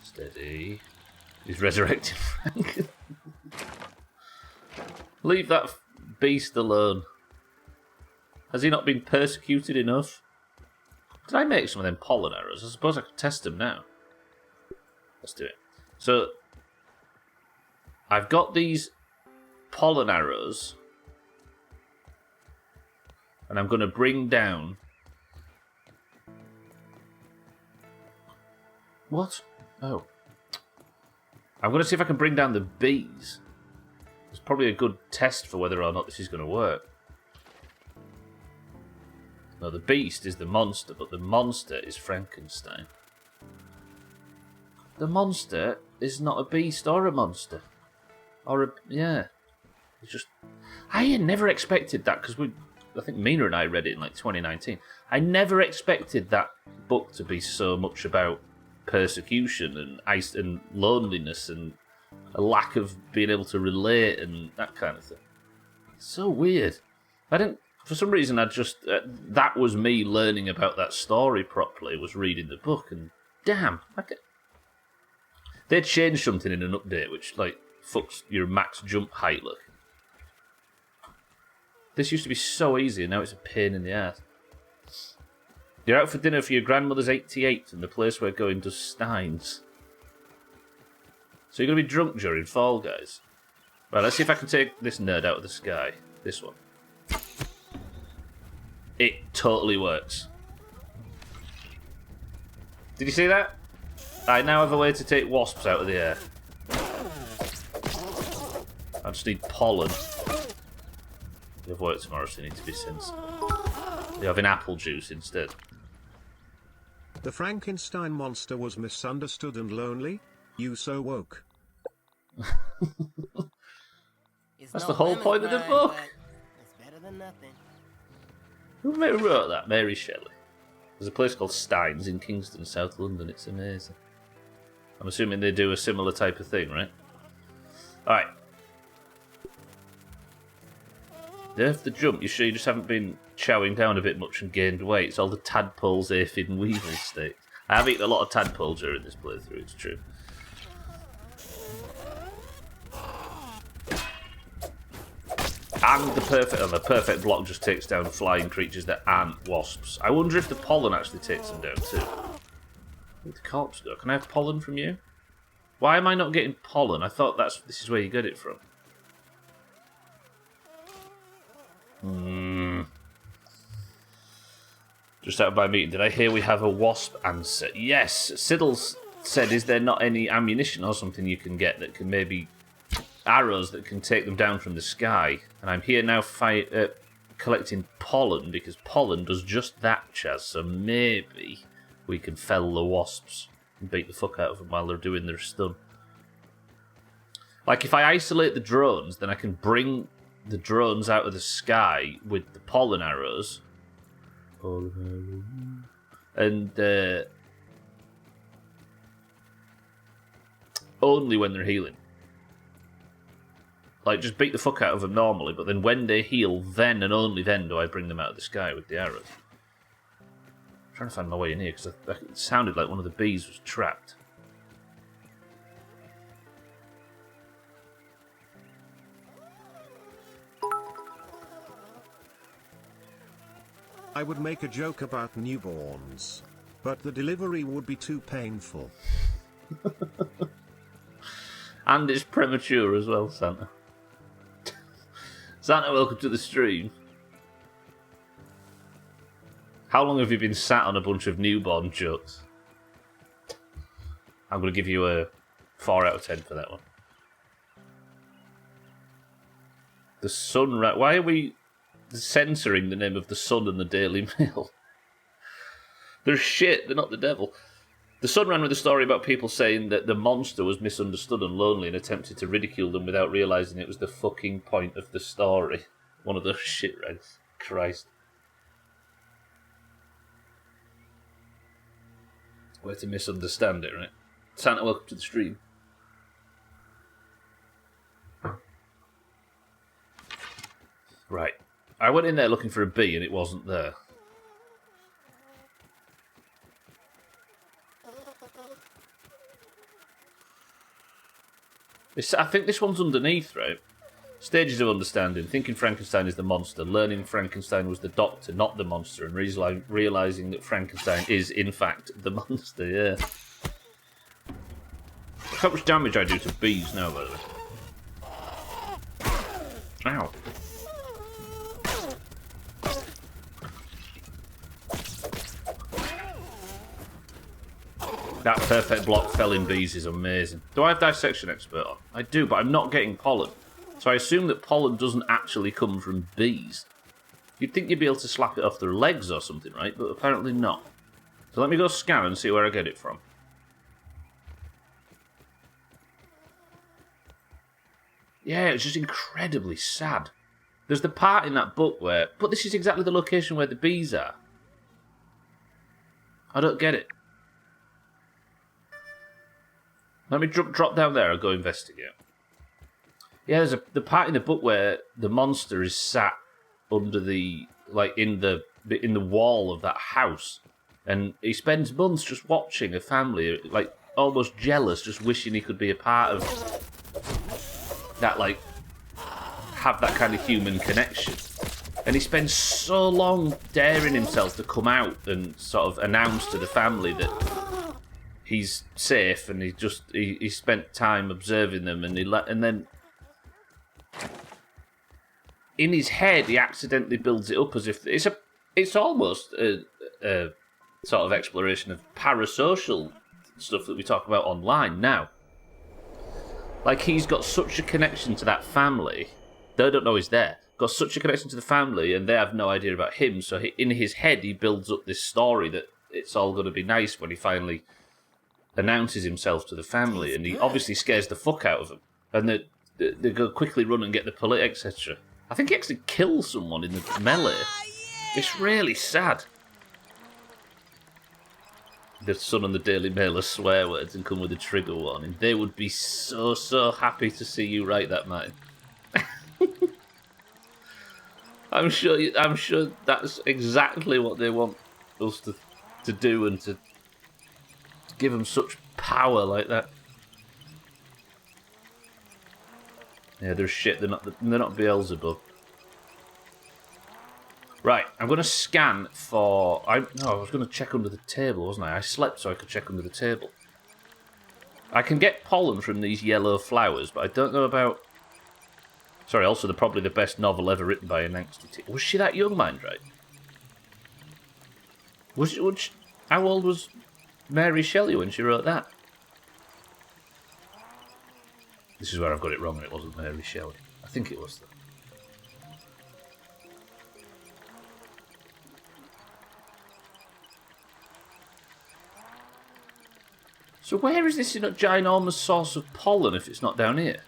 Steady. He's resurrecting Frank. Leave that beast alone. Has he not been persecuted enough? Did I make some of them pollen arrows? I suppose I could test them now. Let's do it. So, I've got these pollen arrows, and I'm going to bring down... What? Oh. I'm going to see if I can bring down the bees. It's probably a good test for whether or not this is going to work. No, the beast is the monster, but the monster is Frankenstein. The monster is not a beast or a monster. Or a... yeah. It's just... I never expected that, because I think Mina and I read it in like 2019. I never expected that book to be so much about persecution and loneliness and a lack of being able to relate and that kind of thing. It's so weird. I didn't... For some reason, I just... that was me learning about that story properly, was reading the book, and damn, they changed something in an update which, like, fucks your max jump height look. This used to be so easy, and now it's a pain in the ass. You're out for dinner for your grandmother's 88th, and the place we're going does Steins. So you're going to be drunk during Fall Guys. Right, let's see if I can take this nerd out of the sky. This one. It totally works. Did you see that? I now have a way to take wasps out of the air. I just need pollen. They have work tomorrow, so they need to be sensible. They're having apple juice instead. The Frankenstein monster was misunderstood and lonely. You so woke. That's the whole point of the book. It's better than nothing. Who wrote that? Mary Shelley. There's a place called Steins in Kingston, South London. It's amazing. I'm assuming they do a similar type of thing, right? Alright. There's the jump. You sure you just haven't been chowing down a bit much and gained weight? It's all the tadpoles, aphid and weevil steak. I have eaten a lot of tadpole during this playthrough, it's true. And the perfect block just takes down flying creatures that aren't wasps. I wonder if the pollen actually takes them down too. Where'd the corpse go? Can I have pollen from you? Why am I not getting pollen? I thought this is where you get it from. Just out of my meeting, did I hear we have a wasp answer? Yes, Siddles said, is there not any ammunition or something you can get that can maybe... arrows that can take them down from the sky? And I'm here now collecting pollen, because pollen does just that, Chaz, so maybe we can fell the wasps and beat the fuck out of them while they're doing their stun. Like, if I isolate the drones, then I can bring the drones out of the sky with the pollen arrows. And only when they're healing. Like, just beat the fuck out of them normally, but then when they heal, then and only then do I bring them out of the sky with the arrows. I'm trying to find my way in here, because it sounded like one of the bees was trapped. I would make a joke about newborns, but the delivery would be too painful. And it's premature as well, Santa. Santa, welcome to the stream. How long have you been sat on a bunch of newborn jokes? I'm going to give you a 4 out of 10 for that one. The Sun... Why are we censoring the name of the Sun and the Daily Mail? They're shit, they're not the devil. The Sun ran with a story about people saying that the monster was misunderstood and lonely and attempted to ridicule them without realising it was the fucking point of the story. One of those shit rags. Christ. Way to misunderstand it, right? Santa, welcome to the stream. Right. I went in there looking for a bee and it wasn't there. I think this one's underneath, right? Stages of understanding. Thinking Frankenstein is the monster. Learning Frankenstein was the doctor, not the monster. And realising that Frankenstein is, in fact, the monster, yeah. Look how much damage I do to bees now, by the way. Ow. That perfect block felling bees is amazing. Do I have Dissection Expert on? I do, but I'm not getting pollen. So I assume that pollen doesn't actually come from bees. You'd think you'd be able to slap it off their legs or something, right? But apparently not. So let me go scan and see where I get it from. Yeah, it's just incredibly sad. There's the part in that book where... But this is exactly the location where the bees are. I don't get it. Let me drop down there and go investigate. Yeah, there's the part in the book where the monster is sat under the... Like, in the wall of that house. And he spends months just watching a family, like, almost jealous, just wishing he could be a part of that, like, have that kind of human connection. And he spends so long daring himself to come out and sort of announce to the family that he's safe, and he spent time observing them, and then in his head he accidentally builds it up as if it's almost a sort of exploration of parasocial stuff that we talk about online now. Like, he's got such a connection to that family, they don't know he's there. Got such a connection to the family, and they have no idea about him. So in his head, he builds up this story that it's all going to be nice when he finally announces himself to the family, and he obviously scares the fuck out of them. And they go quickly run and get the police, etc. I think he actually kills someone in the melee. It's really sad. The Sun and the Daily Mail are swear words and come with a trigger warning. They would be so happy to see you write that, Martin. I'm sure that's exactly what they want us to do, and to give them such power like that. Yeah, they're shit. They're not Beelzebub. Right, I'm going to scan for... I was going to check under the table, wasn't I? I slept so I could check under the table. I can get pollen from these yellow flowers, but I don't know about... Sorry, also probably the best novel ever written by an angsty... Was she that young, mind right? How old was Mary Shelley when she wrote that? This is where I've got it wrong, and it wasn't Mary Shelley. I think it was, though. So where is this ginormous source of pollen if it's not down here?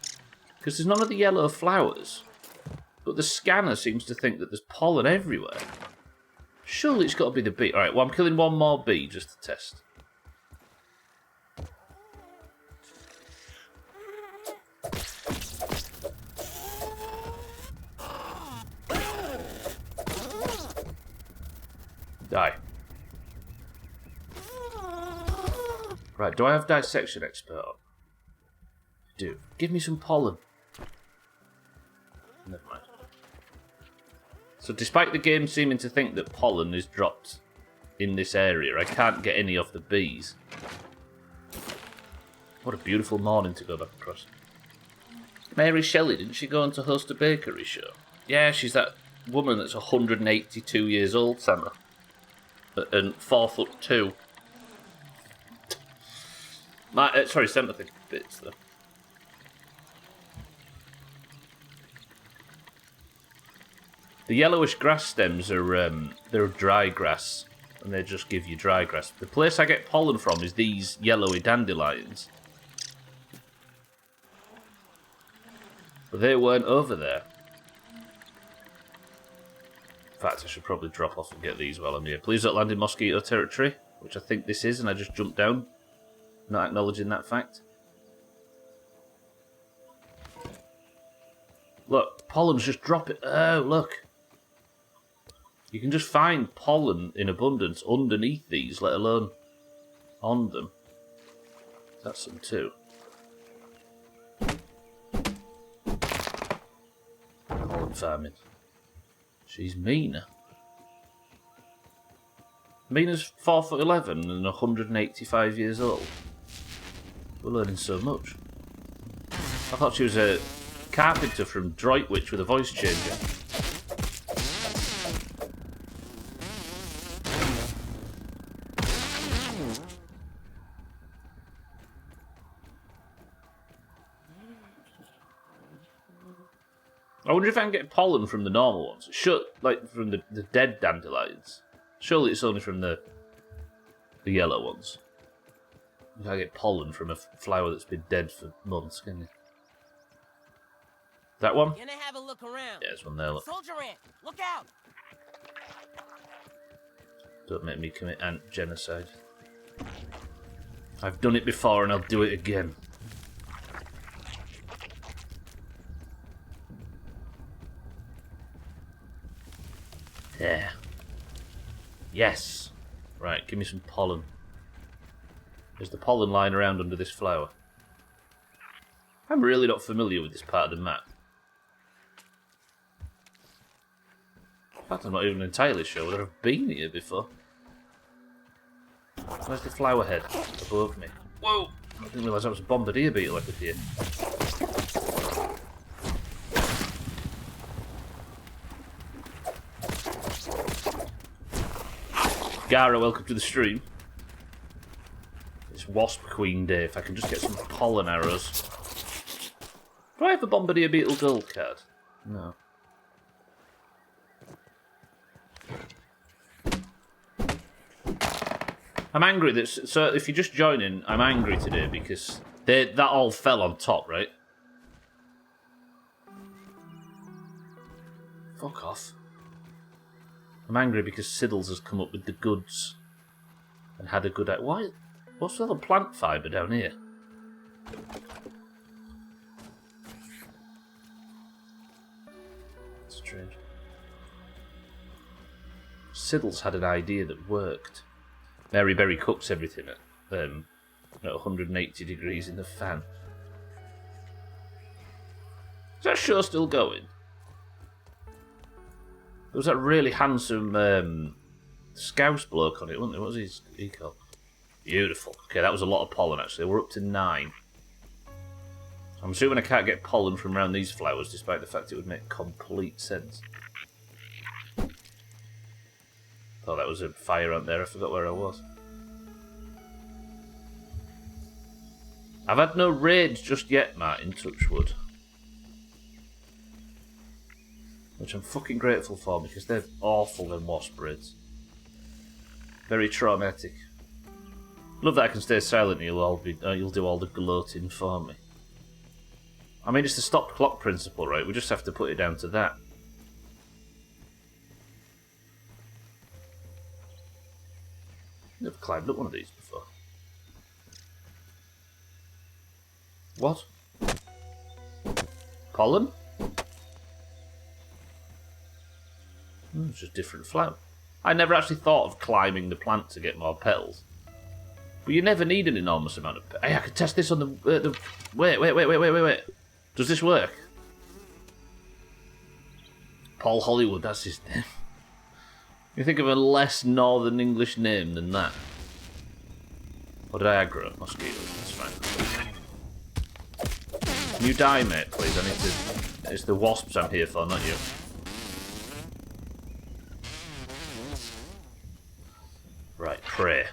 Because there's none of the yellow flowers. But the scanner seems to think that there's pollen everywhere. Surely it's got to be the bee. Alright, well, I'm killing one more bee just to test. Die. Right, do I have dissection expert on? I do. Give me some pollen. Never mind. So despite the game seeming to think that pollen is dropped in this area, I can't get any off the bees. What a beautiful morning to go back across. Mary Shelley, didn't she go on to host a bakery show? Yeah, she's that woman that's 182 years old, Santa. And 4'2". Sorry, sympathy bits though. The yellowish grass stems are they're dry grass, and they just give you dry grass. The place I get pollen from is these yellowy dandelions, but they weren't over there. In fact, I should probably drop off and get these while I'm here. Please don't land in mosquito territory, which I think this is, and I just jumped down, not acknowledging that fact. Look, pollen's just dropping. Oh, look. You can just find pollen in abundance underneath these, let alone on them. That's some too. Pollen farming. She's Mina. Mina's 4'11" and 185 years old. We're learning so much. I thought she was a carpenter from Droitwich with a voice changer. I wonder if I can get pollen from the normal ones. Like from the dead dandelions. Surely it's only from the yellow ones. You can't get pollen from a flower that's been dead for months, can you? That one? Gonna have a look around. Yeah, there's one there. Look. Soldier ant, look out! Don't make me commit ant genocide. I've done it before and I'll do it again. There. Yes. Right, give me some pollen. There's the pollen lying around under this flower. I'm really not familiar with this part of the map. In fact, I'm not even entirely sure whether I've been here before. Where's the flower head above me? Whoa! I didn't realise that was a bombardier beetle I could hear. Gara, welcome to the stream. It's Wasp Queen Day. If I can just get some pollen arrows. Do I have a Bombardier Beetle gold card? No. I'm angry that... So if you're just joining, I'm angry today because that all fell on top, right? Fuck off. I'm angry because Siddles has come up with the goods and had a good... Why? What's the other plant fibre down here? Strange. Siddles had an idea that worked. Mary Berry cooks everything at 180 degrees in the fan. Is that show still going? There was that really handsome Scouse bloke on it, wasn't there? What was he called? Beautiful. Okay, that was a lot of pollen, actually. We're up to 9. I'm assuming I can't get pollen from around these flowers, despite the fact it would make complete sense. Thought that was a fire out there. I forgot where I was. I've had no raids just yet, Matt, in Touchwood. Which I'm fucking grateful for, because they're awful, them wasp raids. Very traumatic. Love that I can stay silent and you'll do all the gloating for me. I mean, it's the stop clock principle, right? We just have to put it down to that. Never climbed up one of these before. What? Pollen? It's just different flower. I never actually thought of climbing the plant to get more petals. But you never need an enormous amount of... Hey, I could test this on the... Wait. Does this work? Paul Hollywood, that's his name. You think of a less Northern English name than that. Or did I aggro? Mosquitoes, that's fine. Can you die, mate, please? I need to... It's the wasps I'm here for, not you. Right, pray.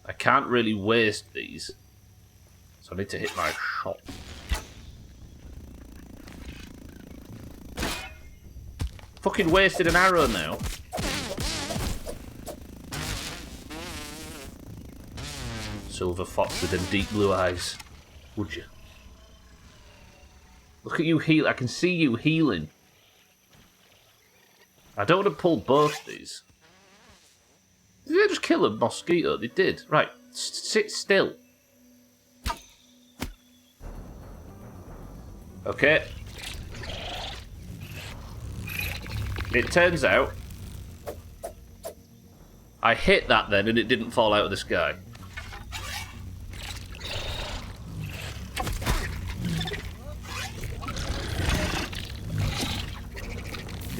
I can't really waste these. So I need to hit my shot. Fucking wasted an arrow now. Silver fox with them deep blue eyes. Would you? Look at you heal. I can see you healing. I don't want to pull both these. Did they just kill a mosquito? They did. Right. Sit still. Okay. It turns out I hit that then and it didn't fall out of the sky.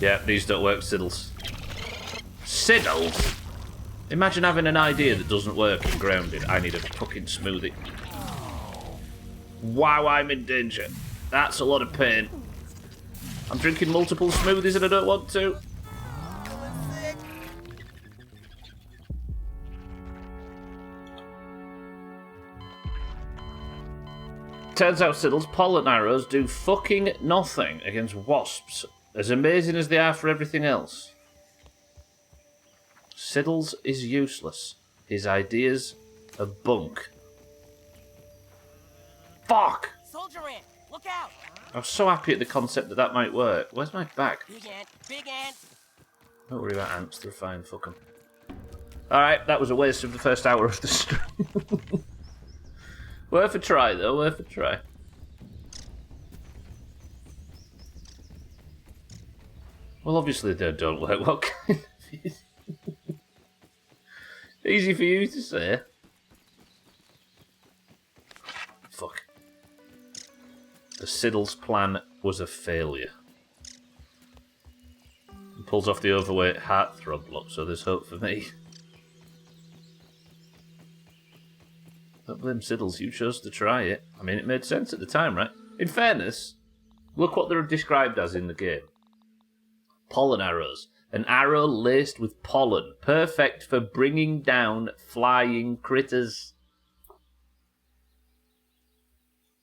Yeah, these don't work, Siddles. Siddles? Imagine having an idea that doesn't work and grounded. I need a fucking smoothie. Wow, I'm in danger. That's a lot of pain. I'm drinking multiple smoothies and I don't want to. Turns out Siddle's pollen arrows do fucking nothing against wasps, as amazing as they are for everything else. Siddles is useless. His ideas are bunk. Fuck! Soldier ant, look out! I was so happy at the concept that that might work. Where's my bag? Big ant. Don't worry about ants, they're fine, fuck them. Alright, that was a waste of the first hour of the stream. Worth a try, though, worth a try. Well, obviously they don't work. What kind of... Easy for you to say. Fuck. The Siddle's plan was a failure. He pulls off the overweight heartthrob look, so there's hope for me. Don't blame Siddles, you chose to try it. I mean, it made sense at the time, right? In fairness, look what they're described as in the game. Pollen arrows. An arrow laced with pollen. Perfect for bringing down flying critters.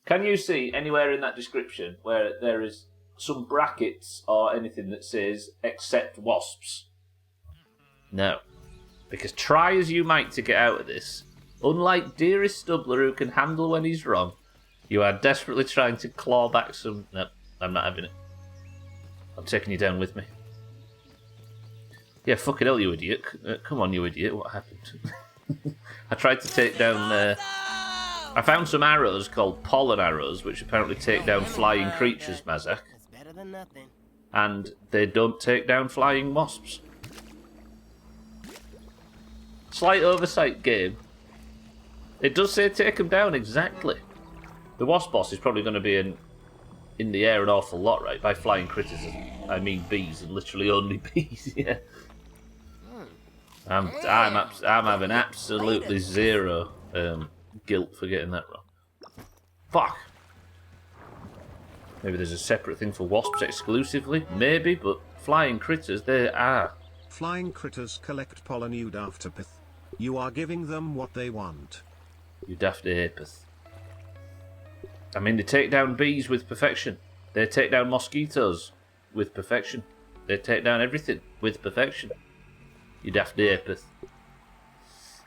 Can you see anywhere in that description where there is some brackets or anything that says, except wasps? No. Because try as you might to get out of this, unlike dearest Stubbler who can handle when he's wrong, you are desperately trying to claw back some... No, I'm not having it. I'm taking you down with me. Yeah, fucking hell, you idiot. Come on, you idiot. What happened? I tried to take down... I found some arrows called pollen arrows, which apparently take down flying creatures, Mazak. That's better than nothing. And they don't take down flying wasps. Slight oversight, game. It does say take them down, exactly. The wasp boss is probably going to be in the air an awful lot, right? By flying critters, I mean bees, and literally only bees, yeah. I'm having absolutely zero guilt for getting that wrong. Fuck. Maybe there's a separate thing for wasps exclusively, maybe, but flying critters, they are. Flying critters collect pollen, you daftapith. You are giving them what they want. You daft apeth. I mean, they take down bees with perfection. They take down mosquitoes with perfection. They take down everything with perfection. You daft apeth.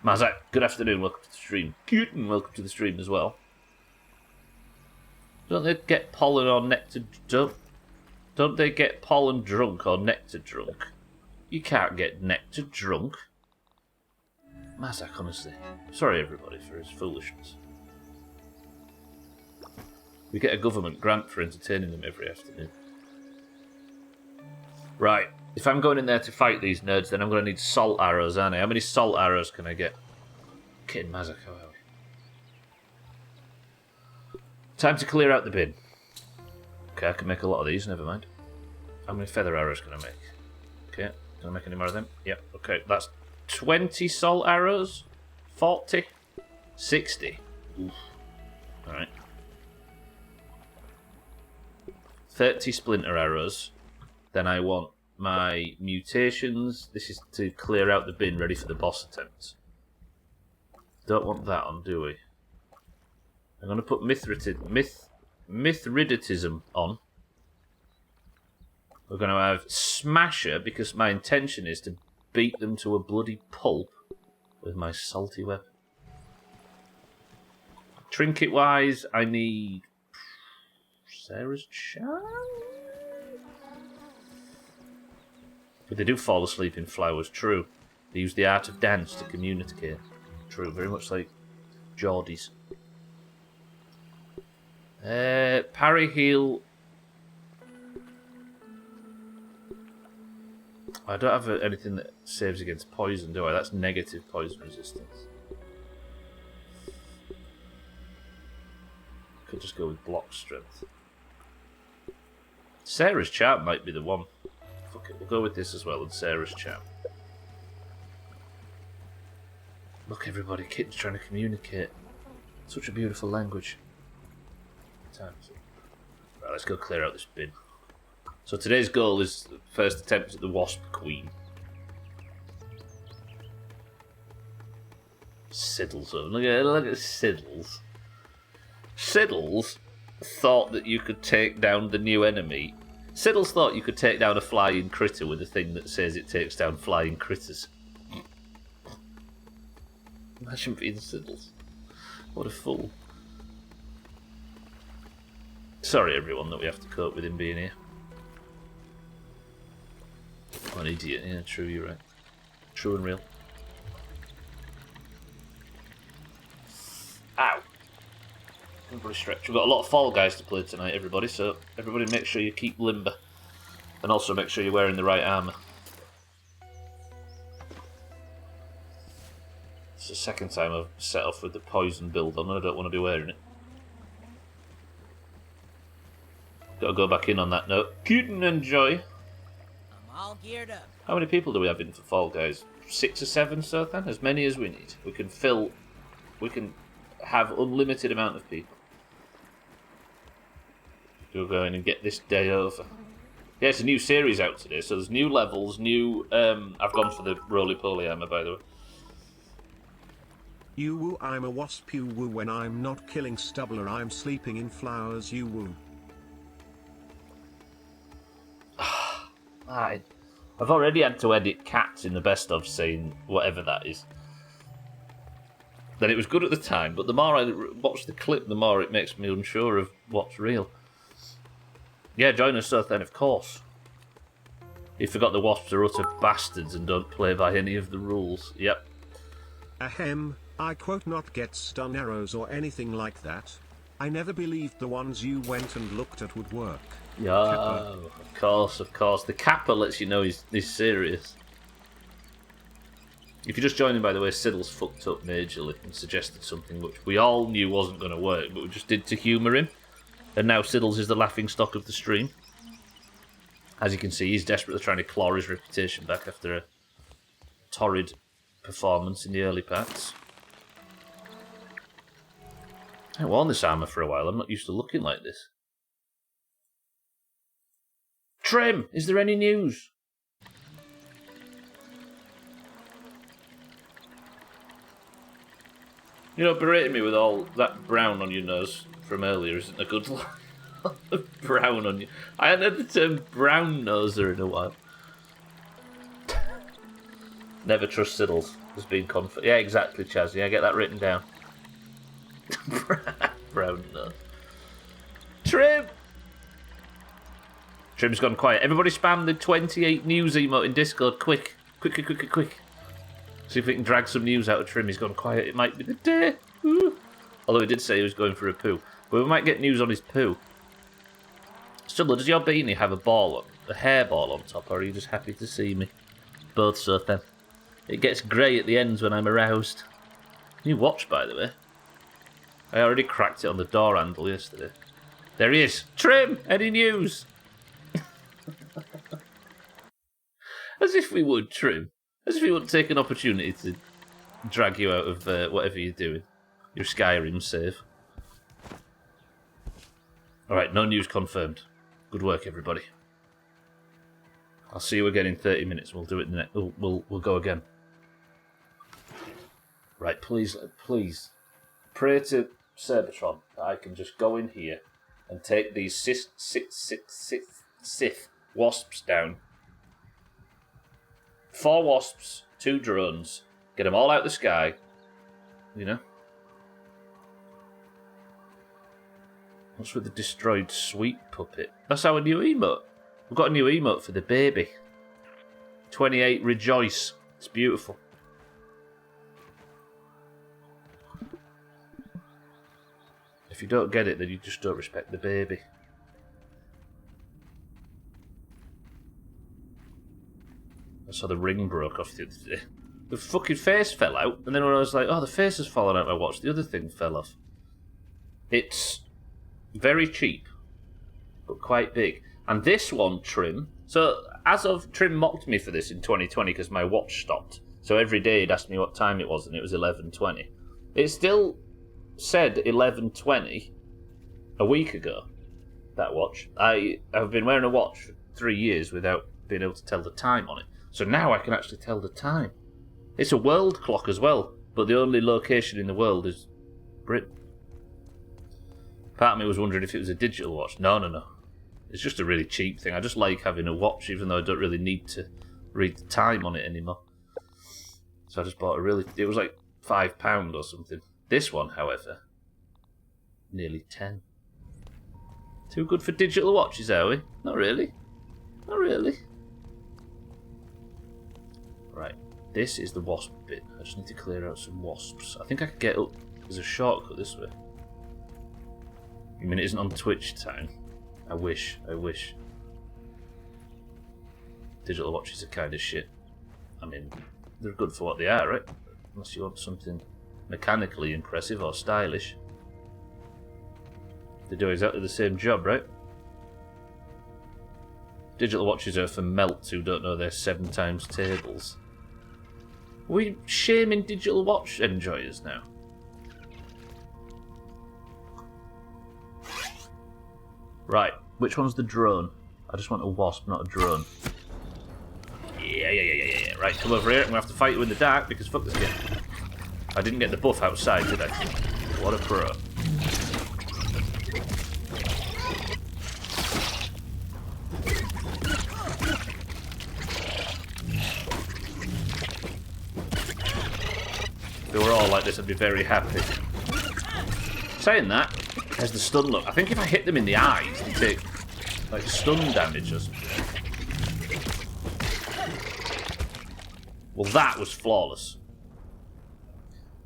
Mazak, good afternoon, welcome to the stream. Cute, and welcome to the stream as well. Don't they get pollen or nectar... Don't they get pollen drunk or nectar drunk? You can't get nectar drunk. Mazak, honestly. Sorry, everybody, for his foolishness. We get a government grant for entertaining them every afternoon. Right. If I'm going in there to fight these nerds, then I'm going to need salt arrows, aren't I? How many salt arrows can I get? Kidding Mazak, how are we? Time to clear out the bin. Okay, I can make a lot of these, never mind. How many feather arrows can I make? Okay, can I make any more of them? Yep, okay, that's 20 salt arrows. 40. 60. Oof. Alright. 30 splinter arrows. Then I want my mutations. This is to clear out the bin ready for the boss attempts. Don't want that on, do we? I'm going to put Mithridatism on. We're going to have Smasher, because my intention is to beat them to a bloody pulp with my salty weapon. Trinket-wise, I need Sarah's charm? But they do fall asleep in flowers, true. They use the art of dance to communicate. True, very much like Geordies. Parry heal. I don't have anything that saves against poison, do I? That's negative poison resistance. Could just go with block strength. Sarah's charm might be the one. Fuck it, we'll go with this as well, and Sarah's charm. Look, everybody, Kitten's trying to communicate. Such a beautiful language. Times. Right, let's go clear out this bin. So today's goal is the first attempt at the Wasp Queen. Siddles. Look at Siddles. Siddles thought that you could take down the new enemy. Siddles thought you could take down a flying critter with a thing that says it takes down flying critters. Imagine being Siddles. What a fool. Sorry, everyone, that we have to cope with him being here. What an idiot. Yeah, true, you're right. True and real. Ow. Everybody stretch. We've got a lot of Fall Guys to play tonight, everybody, so everybody make sure you keep limber. And also make sure you're wearing the right armour. It's the second time I've set off with the poison build on and I don't want to be wearing it. Gotta go back in on that note. Kitten and Joy. I'm all geared up. How many people do we have in for Fall Guys? 6 or 7, so then? As many as we need. We can have unlimited amount of people. We'll go in and get this day over. Yeah, it's a new series out today, so there's new levels, new... I've gone for the roly-poly armor, by the way. You woo, I'm a wasp, you woo. When I'm not killing Stubbler, I'm sleeping in flowers, you woo. I've already had to edit cats in the best of saying whatever that is. Then it was good at the time, but the more I watch the clip, the more it makes me unsure of what's real. Yeah, join us, Sir, then, of course. You forgot the wasps are utter bastards and don't play by any of the rules. Yep. Ahem, I quote not get stun arrows or anything like that. I never believed the ones you went and looked at would work. Yeah, of course, of course. The Kappa lets you know he's serious. If you're just joining, by the way, Siddle's fucked up majorly and suggested something which we all knew wasn't going to work, but we just did to humour him. And now Siddles is the laughing stock of the stream. As you can see, he's desperately trying to claw his reputation back after a torrid performance in the early parts. I haven't worn this armour for a while. I'm not used to looking like this. Trim, is there any news? You know, berating me with all that brown on your nose from earlier isn't a good line. Brown on you. I hadn't heard the term brown noser in a while. Never trust Siddles. Has been confident. Yeah, exactly, Chaz. Yeah, get that written down. Brown nose. Trim! Trim's gone quiet. Everybody spam the 28 news emote in Discord. Quick. Quick. See if we can drag some news out of Trim. He's gone quiet. It might be the day. Ooh. Although he did say he was going for a poo. But we might get news on his poo. Stubbler, does your beanie have a ball on, a hair ball on top, or are you just happy to see me? Both so then. It gets grey at the ends when I'm aroused. New watch, by the way. I already cracked it on the door handle yesterday. There he is. Trim! Any news? As if we would, Trim. As if we wouldn't take an opportunity to drag you out of whatever you're doing. Your Skyrim save. Alright, no news confirmed. Good work, everybody. I'll see you again in 30 minutes. We'll do it next. We'll go again. Right, please pray to Cybertron that I can just go in here and take these Sith wasps down. 4 wasps, 2 drones, get them all out of the sky, you know? What's with the destroyed sweet puppet? That's our new emote. We've got a new emote for the baby. 28 Rejoice. It's beautiful. If you don't get it, then you just don't respect the baby. I saw the ring broke off the other day. The fucking face fell out, and then when I was like, oh, the face has fallen out, I watched, the other thing fell off. It's very cheap, but quite big. And this one, Trim, so as of Trim mocked me for this in 2020 because my watch stopped. So every day he'd ask me what time it was, and it was 11:20. It still said 11:20 a week ago, that watch. I've been wearing a watch for 3 years without being able to tell the time on it. So now I can actually tell the time. It's a world clock as well, but the only location in the world is Britain. Part of me was wondering if it was a digital watch. No. It's just a really cheap thing. I just like having a watch, even though I don't really need to read the time on it anymore. So I just bought it was like £5 or something. This one, however, nearly 10. Too good for digital watches, are we? Not really. Not really. Right, this is the wasp bit. I just need to clear out some wasps. I think I could get up. There's a shortcut this way. I mean, it isn't on Twitch town. I wish. Digital watches are kind of shit. I mean, they're good for what they are, right? Unless you want something mechanically impressive or stylish. They do exactly the same job, right? Digital watches are for melts who don't know their 7 times tables. Are we shaming digital watch enjoyers now? Right, which one's the drone? I just want a wasp, not a drone. Yeah. Right, come over here. I'm going to have to fight you in the dark because fuck this game. I didn't get the buff outside, did I? What a pro. If they were all like this, I'd be very happy. Saying that, there's the stun look. I think if I hit them in the eyes, they take like stun damage or something. Well, that was flawless.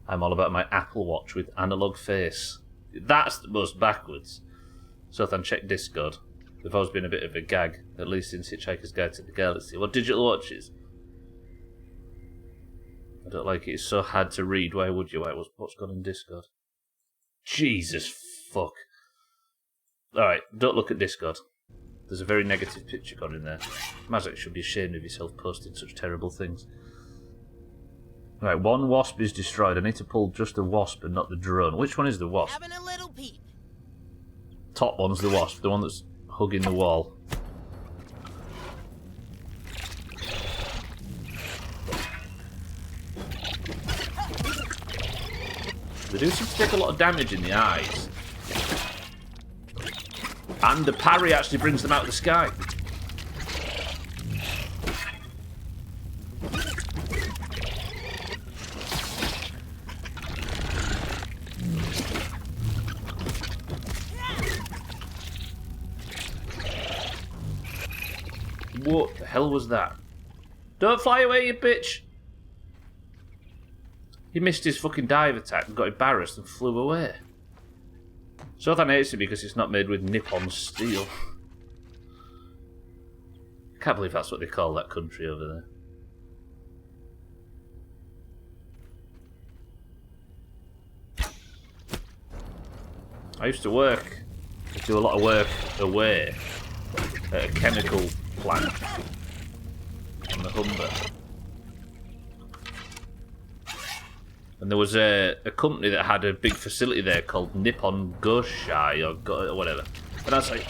I'm all about my Apple Watch with analog face. That's the most backwards. Sothan, check Discord. They've always been a bit of a gag, at least since Hitchhiker's Guide to the Galaxy. What digital watches? I don't like it. It's so hard to read. Why would you? What's gone in Discord? Jesus fuck. Alright, don't look at Discord. There's a very negative picture gone in there. Mazak should be ashamed of yourself posting such terrible things. Right, 1 wasp is destroyed. I need to pull just the wasp and not the drone. Which one is the wasp? Having a little peep. Top one's the wasp, the one that's hugging the wall. They do seem to take a lot of damage in the eyes. And the parry actually brings them out of the sky. What the hell was that? Don't fly away, you bitch! He missed his fucking dive attack and got embarrassed and flew away. Southern hates it because it's not made with Nippon steel. I can't believe that's what they call that country over there. I used to do a lot of work away at a chemical plant on the Humber. And there was a company that had a big facility there called Nippon Goshai or whatever. And I was like,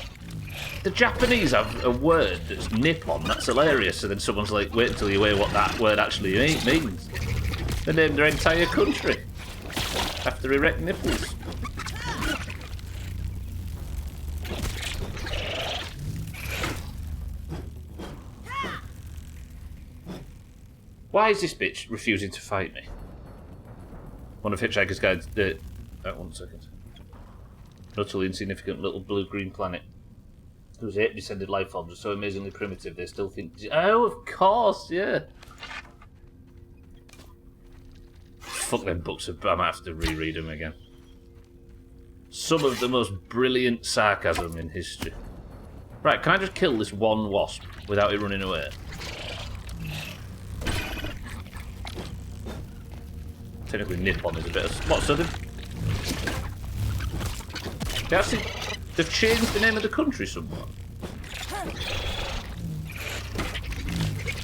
the Japanese have a word that's Nippon, that's hilarious. And then someone's like, wait until you hear what that word actually means. They named their entire country after erect nipples. Why is this bitch refusing to fight me? One of Hitchhiker's Guides. 1 second. An utterly insignificant little blue-green planet whose ape-descended life forms are so amazingly primitive they still think. Oh, of course, yeah. Fuck them books. I might have to reread them again. Some of the most brilliant sarcasm in history. Right, can I just kill this one wasp without it running away? Technically, Nippon is a bit of... What, so they've changed the name of the country somewhat.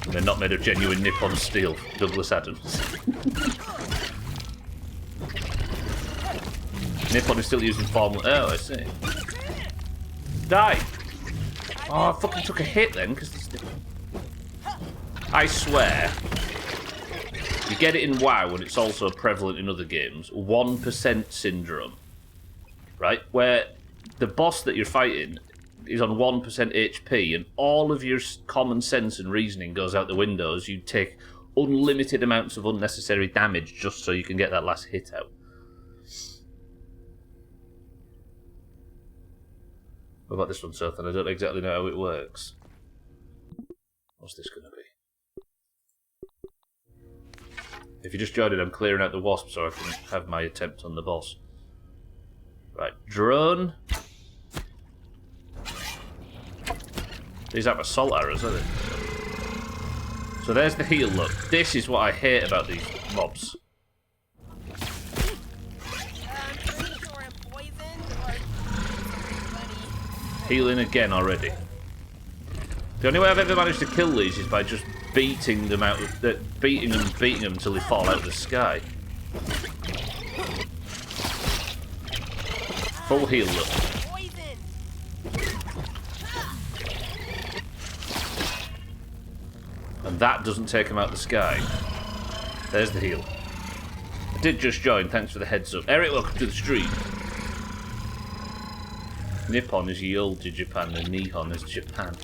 And they're not made of genuine Nippon steel, Douglas Adams. Nippon is still using Formula... Oh, I see. Die! Oh, I fucking took a hit then, because... I swear... You get it in WoW, and it's also prevalent in other games. 1% syndrome. Right? Where the boss that you're fighting is on 1% HP, and all of your common sense and reasoning goes out the window as you take unlimited amounts of unnecessary damage just so you can get that last hit out. What about this one, Sothan? I don't exactly know how it works. What's this going to be? If you just joined it, I'm clearing out the wasp so I can have my attempt on the boss. Right, drone. These aren't assault arrows, are they? So there's the heal look. This is what I hate about these mobs. Healing again already. The only way I've ever managed to kill these is by just beating them out of beating them until they fall out of the sky. Full heal look. And that doesn't take them out of the sky. There's the heal. I did just join, thanks for the heads up. Eric, welcome to the stream. Nippon is ye olde Japan and Nihon is Japan.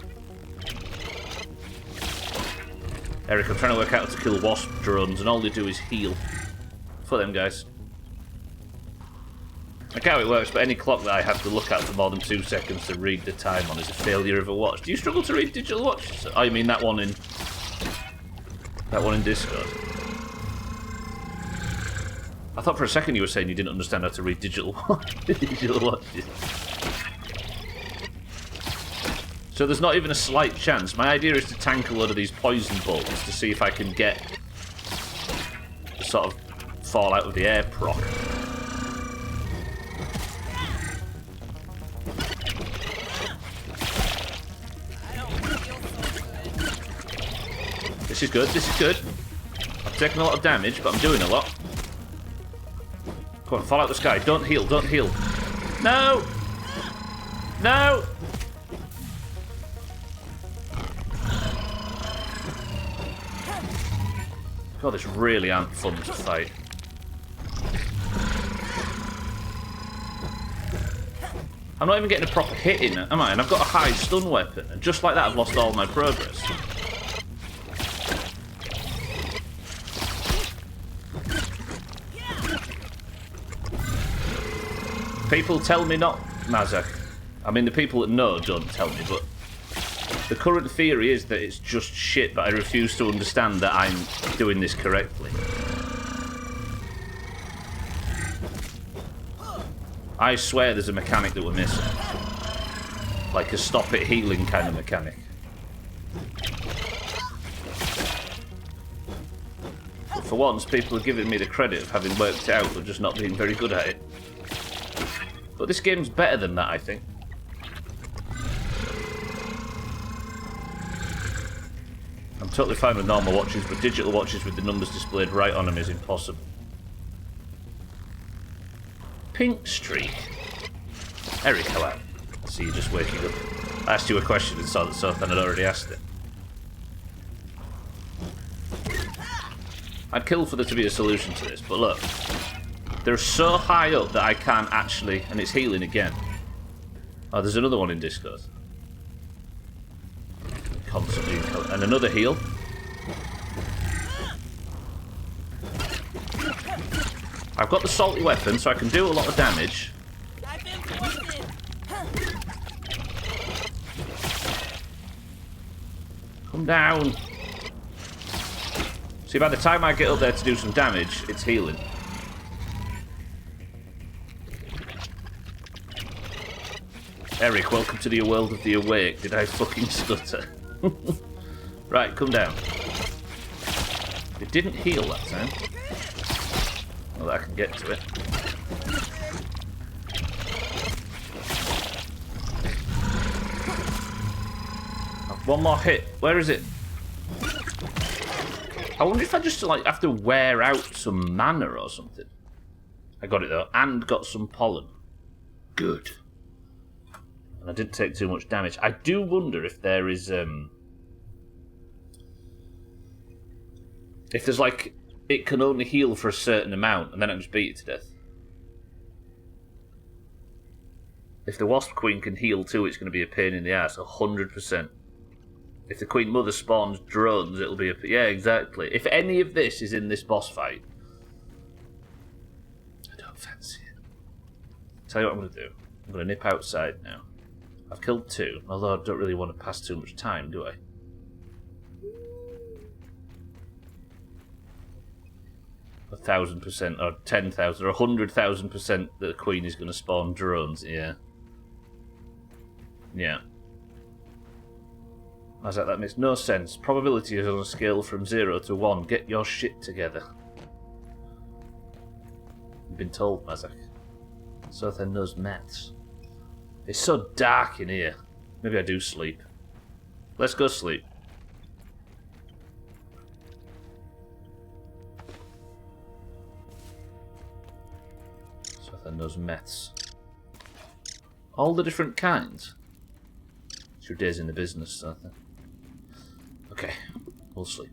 Eric, I'm trying to work out how to kill wasp drones, and all they do is heal. For them, guys. I get how it works, but any clock that I have to look at for more than 2 seconds to read the time on is a failure of a watch. Do you struggle to read digital watches? Oh, you mean that one in... That one in Discord? I thought for a second you were saying you didn't understand how to read digital watches. So there's not even a slight chance. My idea is to tank a load of these poison bolts to see if I can get the sort of fall out of the air proc. This is good, this is good. I'm taking a lot of damage, but I'm doing a lot. Come on, fall out the sky. Don't heal, don't heal. No! No! God, this really aren't fun to fight. I'm not even getting a proper hit in it, am I? And I've got a high stun weapon, and just like that I've lost all my progress. People tell me not, Mazak. I mean, the people that know don't tell me, but... The current theory is that it's just shit, but I refuse to understand that I'm doing this correctly. I swear there's a mechanic that we're missing. Like a stop it healing kind of mechanic. For once, people are giving me the credit of having worked it out, but just not being very good at it. But this game's better than that, I think. I'm totally fine with normal watches, but digital watches with the numbers displayed right on them is impossible. Pink streak. Eric, hello. I see you just waking up. I asked you a question and saw that Sothan had already asked it. I'd kill for there to be a solution to this, but look. They're so high up that I can't actually... And it's healing again. Oh, there's another one in Discord. Constantly... And another heal. I've got the salty weapon, so I can do a lot of damage. I've been poisoned. Come down. See, by the time I get up there to do some damage, it's healing. Eric, welcome to the world of the awake. Did I fucking stutter? Right, come down. It didn't heal that time. Well, I can get to it. One more hit. Where is it? I wonder if I just like have to wear out some mana or something. I got it though, and got some pollen. Good. And I didn't take too much damage. I do wonder if there is if there's like it can only heal for a certain amount, and then I can just beat it to death. If the Wasp Queen can heal too, it's going to be a pain in the ass, 100%. If the Queen Mother spawns drones, it'll be a... Yeah, exactly. If any of this is in this boss fight, I don't fancy it. Tell you what I'm going to do. I'm going to nip outside now. I've killed 2, although I don't really want to pass too much time, do I? A 1,000% or 10,000 or 100,000% that the Queen is going to spawn drones. Yeah. Yeah. I was like, that makes no sense. Probability is on a scale from 0 to 1. Get your shit together. You've been told, Mazak. Sothan knows maths. It's so dark in here. Maybe I do sleep. Let's go sleep. Sothan knows maths. All the different kinds. It's your days in the business, Sothan. Okay, we'll sleep.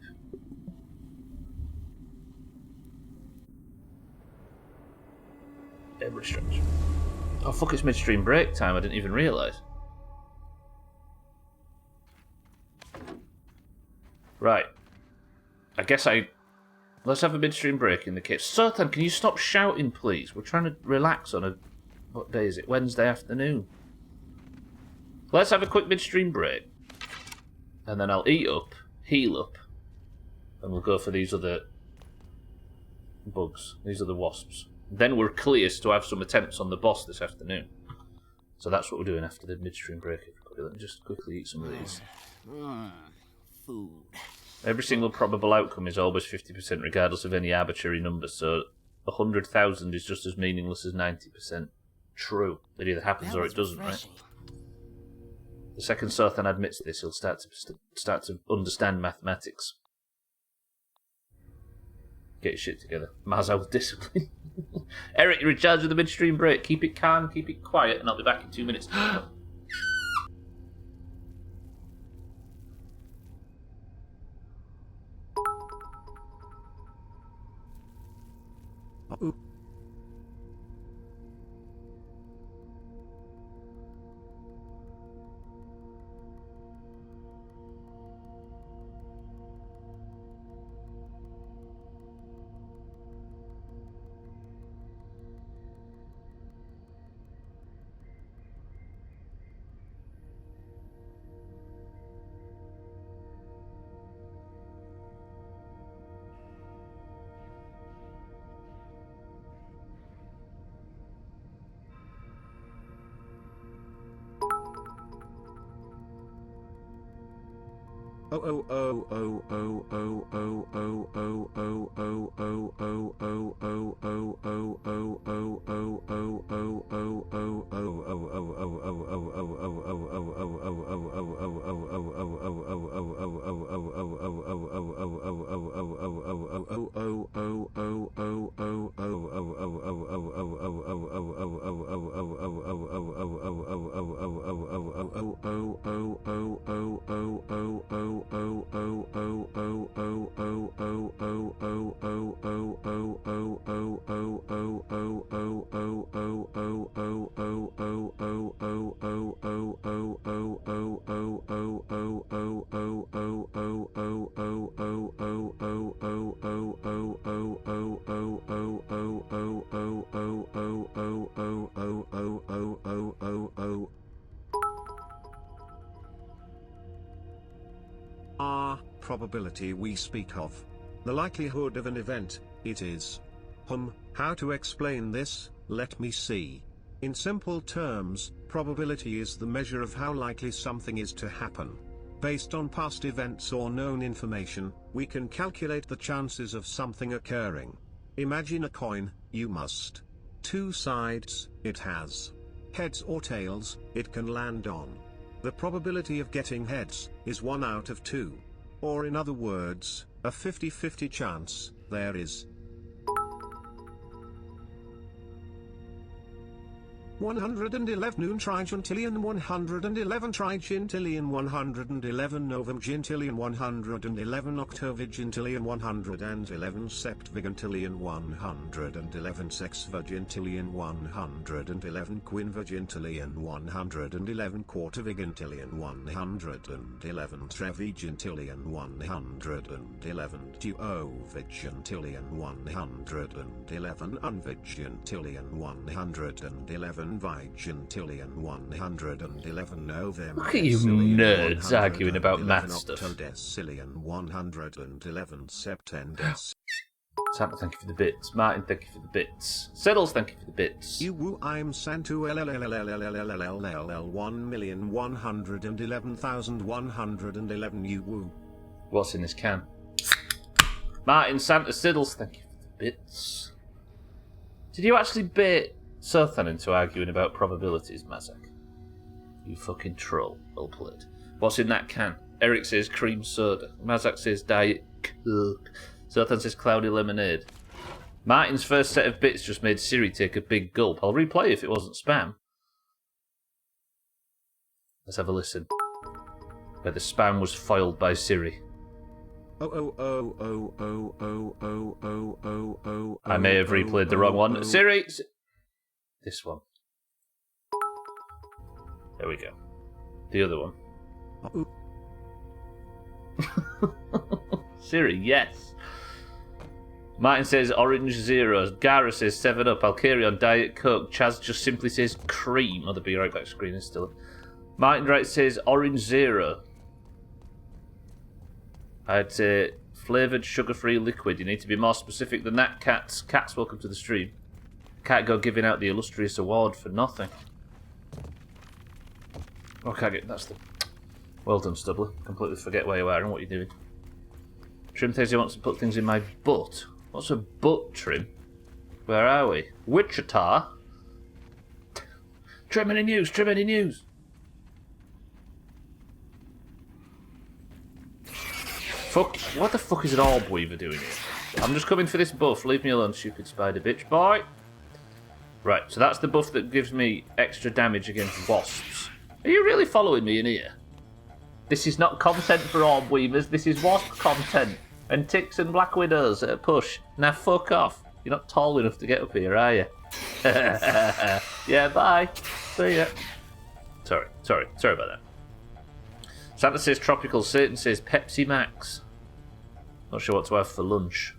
Every stretch. Oh fuck, it's midstream break time, I didn't even realise. Right. I guess let's have a midstream break in the cave. Sothan, can you stop shouting, please? We're trying to relax on a... What day is it? Wednesday afternoon. Let's have a quick midstream break. And then I'll eat up, heal up, and we'll go for these other bugs. These are the wasps. Then we're clear to have some attempts on the boss this afternoon. So that's what we're doing after the midstream break, everybody. Let me just quickly eat some of these. Food. Every single probable outcome is always 50% regardless of any arbitrary number, so 100,000 is just as meaningless as 90% true. It either happens or it doesn't, right? The second Sothan admits this, he'll start to understand mathematics. Get your shit together. Mazal with discipline. Eric, you're in charge of the midstream break. Keep it calm, keep it quiet, and I'll be back in 2 minutes. Probability we speak of. The likelihood of an event, it is. How to explain this? Let me see. In simple terms, probability is the measure of how likely something is to happen. Based on past events or known information, we can calculate the chances of something occurring. Imagine a coin, you must. Two sides, it has. Heads or tails, it can land on. The probability of getting heads is 1 out of 2. Or in other words, a 50-50 chance, there is. 111 trigintillion 111 trigintillion 111 novemgintillion 111 octovigintillion 111 septvigintillion 111 sexvigintillion 111 quinvigintillion 111 quartervigintillion 111 trevigintillion 111 duovigintillion 111 unvigintillion 111 vigintillion 111 november. Look at you nerds arguing about math stuff. Octodecillion 111 septendes. Santa, thank you for the bits. Martin, thank you for the bits. Settles, thank you for the bits. You woo, I'm Santu LLLLLLLLLL 1,111,111 you woo. What's in this can? Martin, Santa, Siddles, thank you for the bits. Did you actually bait Sothan into arguing about probabilities, Mazak? You fucking troll. Well played. What's in that can? Eric says cream soda. Mazak says diet coke. Sothan says cloudy lemonade. Martin's first set of bits just made Siri take a big gulp. I'll replay if it wasn't spam. Let's have a listen. Where the spam was foiled by Siri. I may have replayed the wrong one. Siri! This one. There we go. The other one. Siri, yes. Martin says orange zero. Gara says 7-Up. I'll carry on Diet Coke. Chaz just simply says cream. Oh, the Be Right Back screen is still up. Martin Wright says orange zero. I'd say flavoured sugar-free liquid. You need to be more specific than that, Cats. Cats, welcome to the stream. Can't go giving out the illustrious award for nothing. Oh, can't get... That's the... Well done, Stubbler. Completely forget where you are and what you're doing. Trim says he wants to put things in my butt. What's a butt, Trim? Where are we? Wichita? Trim, any news? Trim, any news? Fuck. What the fuck is an orb weaver doing here? I'm just coming for this buff. Leave me alone, stupid spider bitch boy. Right, so that's the buff that gives me extra damage against wasps. Are you really following me in here? This is not content for orb weavers, this is wasp content. And ticks and black widows at a push. Now fuck off. You're not tall enough to get up here, are you? Yeah, bye. See ya. Sorry about that. Santa says tropical, Satan says Pepsi Max. Not sure what to have for lunch.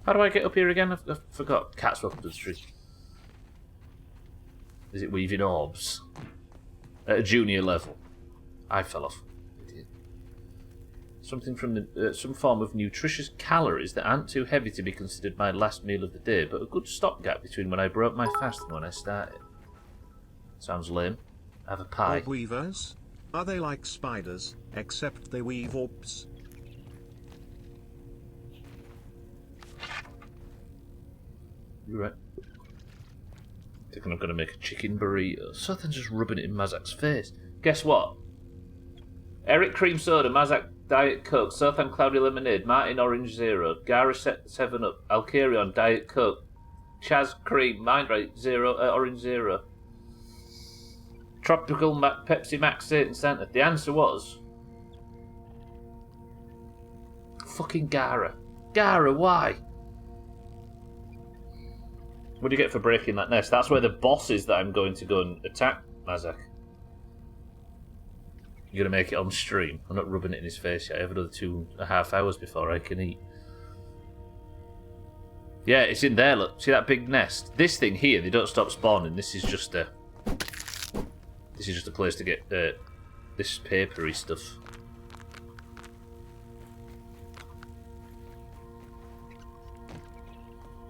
How do I get up here again? I forgot. Cats, welcome to the street. Is it weaving orbs? At a junior level. I fell off. Idiot. Something from the, some form of nutritious calories that aren't too heavy to be considered my last meal of the day, but a good stopgap between when I broke my fast and when I started. Sounds lame. Have a pie. Orb weavers? Are they like spiders, except they weave orbs? You're right. Thinking I'm going to make a chicken burrito. Something's just rubbing it in Mazak's face. Guess what? Eric Cream Soda, Mazak Diet Coke, Southern Cloudy Lemonade, Martin Orange Zero, Gara 7 Up, Alkerion Diet Coke, Chaz Cream, Mindright Zero, Orange Zero, Tropical Pepsi Max Satan Santa. The answer was fucking Gara. Gara, why? What do you get for breaking that nest? That's where the boss is that I'm going to go and attack Mazak. You're going to make it on stream. I'm not rubbing it in his face yet. I have another 2.5 hours before I can eat. Yeah, it's in there, look. See that big nest? This thing here, they don't stop spawning. This is just a place to get this papery stuff.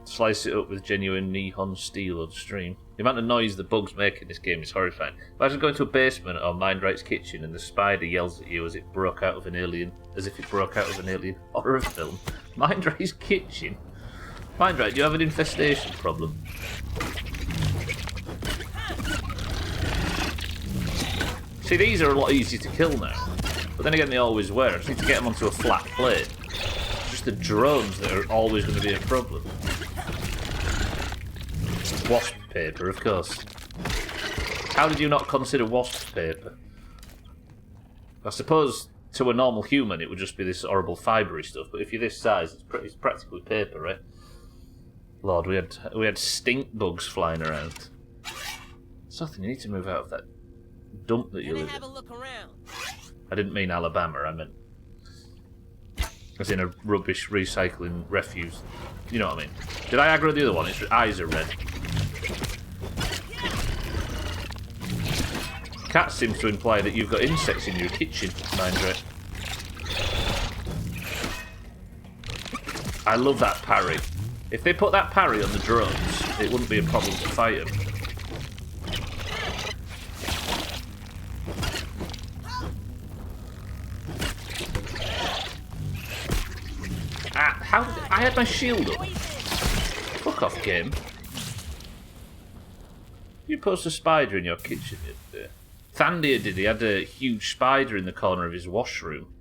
Slice it up with genuine Nihon steel on stream. The amount of noise the bugs make in this game is horrifying. Imagine going to a basement or Mindright's kitchen and the spider yells at you as if it broke out of an alien horror film. Mindright's kitchen? Mindright, do you have an infestation problem? See, these are a lot easier to kill now. But then again, they always were. I just need to get them onto a flat plate. It's just the drones that are always going to be a problem. Wasp paper, of course. How did you not consider wasp paper? I suppose to a normal human it would just be this horrible fibery stuff, but if you're this size, it's practically paper, right? Lord, we had stink bugs flying around. Something, you need to move out of that dump that you live in. I didn't mean Alabama, I meant as in a rubbish recycling refuse. You know what I mean? Did I aggro the other one? Its eyes are red. Cat seems to imply that you've got insects in your kitchen, Mindret. I love that parry. If they put that parry on the drones, it wouldn't be a problem to fight them. How did I had my shield up? Fuck off, game. You post a spider in your kitchen the other day. Thandia did. He had a huge spider in the corner of his washroom.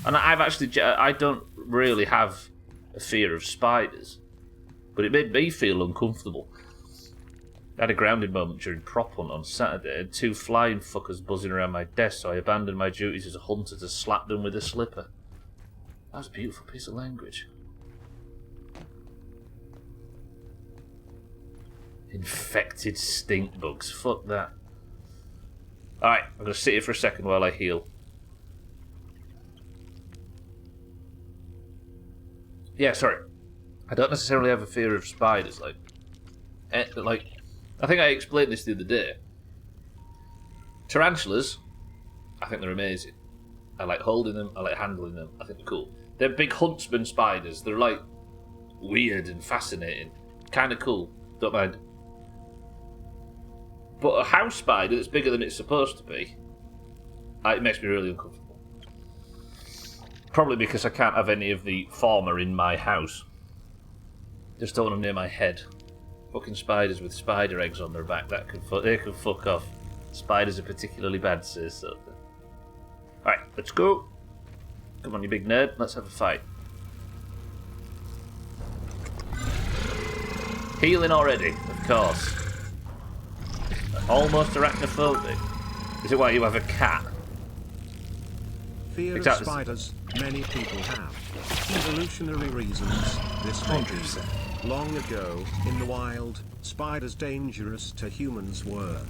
And I don't really have a fear of spiders. But it made me feel uncomfortable. I had a grounded moment during prop hunt on Saturday. I had 2 flying fuckers buzzing around my desk, so I abandoned my duties as a hunter to slap them with a slipper. That was a beautiful piece of language. Infected stink bugs. Fuck that. Alright, I'm going to sit here for a second while I heal. Yeah, sorry. I don't necessarily have a fear of spiders, like, I think I explained this the other day. Tarantulas, I think they're amazing. I like holding them, I like handling them, I think they're cool. They're big huntsman spiders, they're like weird and fascinating. Kinda cool, don't mind. But a house spider that's bigger than it's supposed to be, it makes me really uncomfortable. Probably because I can't have any of the former in my house. Just don't want them near my head. Fucking spiders with spider eggs on their back, they can fuck off. Spiders are particularly bad, says something. Alright, let's go. Come on, you big nerd, let's have a fight. Healing already, of course. Almost arachnophobic. Is it why you have a cat? Fear of spiders, many people have. Evolutionary reasons, this may be. Long ago, in the wild, spiders dangerous to humans were.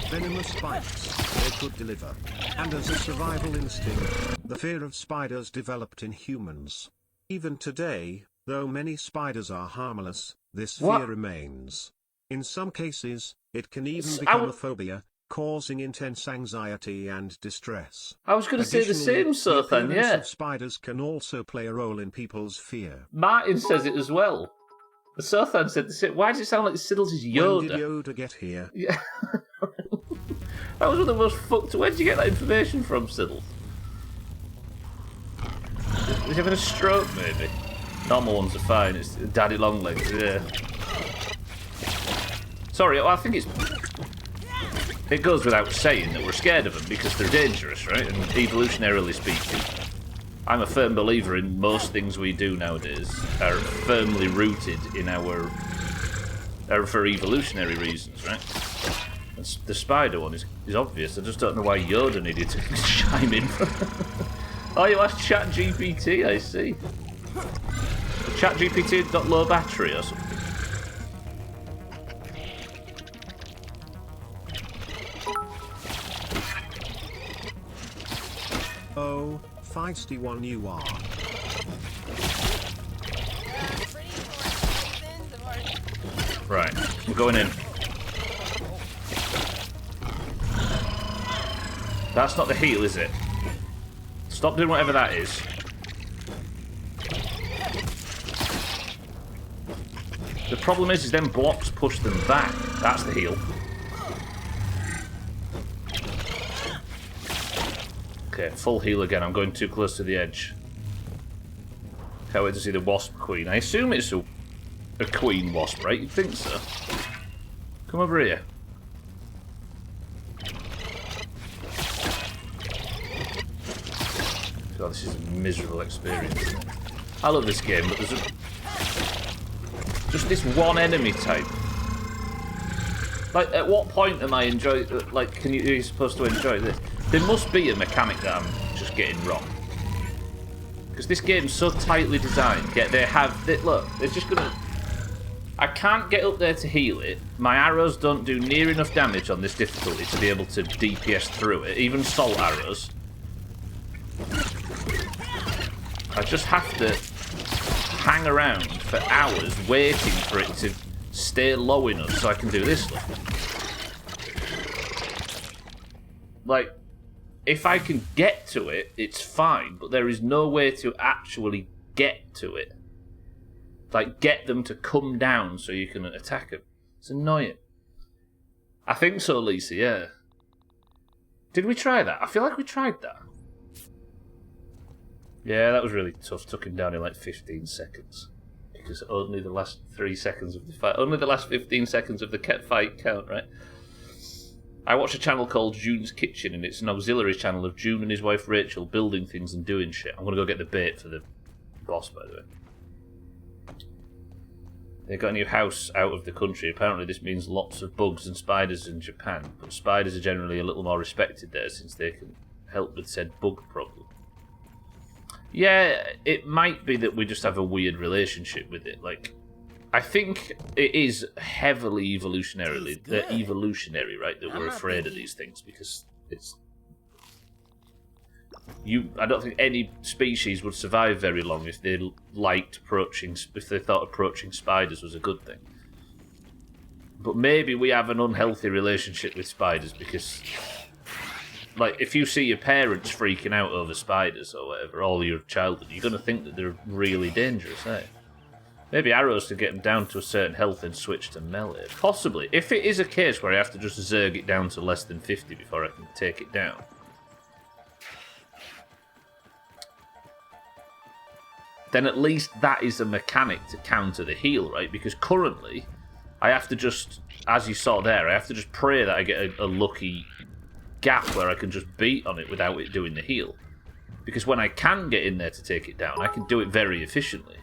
Venomous bites they could deliver. And as a survival instinct, the fear of spiders developed in humans. Even today, though many spiders are harmless, this fear remains. In some cases, it can even become a phobia, causing intense anxiety and distress. I was going to say the same, Sothan, yeah. Of spiders can also play a role in people's fear. Martin says it as well. The Sothan said the same. Why does it sound like Siddles is Yoda? When did Yoda get here? Yeah. That was one of the most fucked. Where'd you get that information from, Siddle? Is he having a stroke, maybe? Normal ones are fine. It's daddy long legs. Yeah. Sorry, I think it goes without saying that we're scared of them because they're dangerous, right? And evolutionarily speaking, I'm a firm believer in most things we do nowadays are firmly rooted in our for evolutionary reasons, right? And the spider one is obvious. I just don't know why Yoda needed to chime in. Oh, you asked ChatGPT, I see. ChatGPT got low battery or something. Oh, feisty one you are. Right, we're going in. That's not the heal, is it? Stop doing whatever that is. The problem is them blocks push them back. That's the heal. Okay, full heal again. I'm going too close to the edge. Can't wait to see the wasp queen. I assume it's a queen wasp, right? You'd think so. Come over here. God, this is a miserable experience. I love this game, but there's just this one enemy type. Like, at what point am I enjoying? Like, are you supposed to enjoy this? There must be a mechanic that I'm just getting wrong. Because this game's so tightly designed. Yet look, they're just gonna. I can't get up there to heal it. My arrows don't do near enough damage on this difficulty to be able to DPS through it. Even salt arrows. I just have to hang around for hours waiting for it to stay low enough so I can do this stuff. Like, if I can get to it, it's fine, but there is no way to actually get to it. Like, get them to come down so you can attack them. It's annoying. I think so, Lisa, yeah. Did we try that? I feel like we tried that. Yeah, that was really tough. Took him down in like 15 seconds. Because only the last 3 seconds of the fight... Only the last 15 seconds of the fight count, right? I watch a channel called June's Kitchen, and it's an auxiliary channel of June and his wife Rachel building things and doing shit. I'm going to go get the bait for the boss, by the way. They got a new house out of the country. Apparently this means lots of bugs and spiders in Japan. But spiders are generally a little more respected there since they can help with said bug problem. Yeah, it might be that we just have a weird relationship with it. Like, I think it is heavily evolutionary, right? That we're afraid of these things because it's. I don't think any species would survive very long if they thought approaching spiders was a good thing. But maybe we have an unhealthy relationship with spiders because. Like, if you see your parents freaking out over spiders or whatever all your childhood, you're going to think that they're really dangerous, eh? Maybe arrows to get them down to a certain health and switch to melee. Possibly. If it is a case where I have to just zerg it down to less than 50 before I can take it down. Then at least that is a mechanic to counter the heal, right? Because currently, I have to just, as you saw there, I have to just pray that I get a lucky gap where I can just beat on it without it doing the heal. Because when I can get in there to take it down, I can do it very efficiently.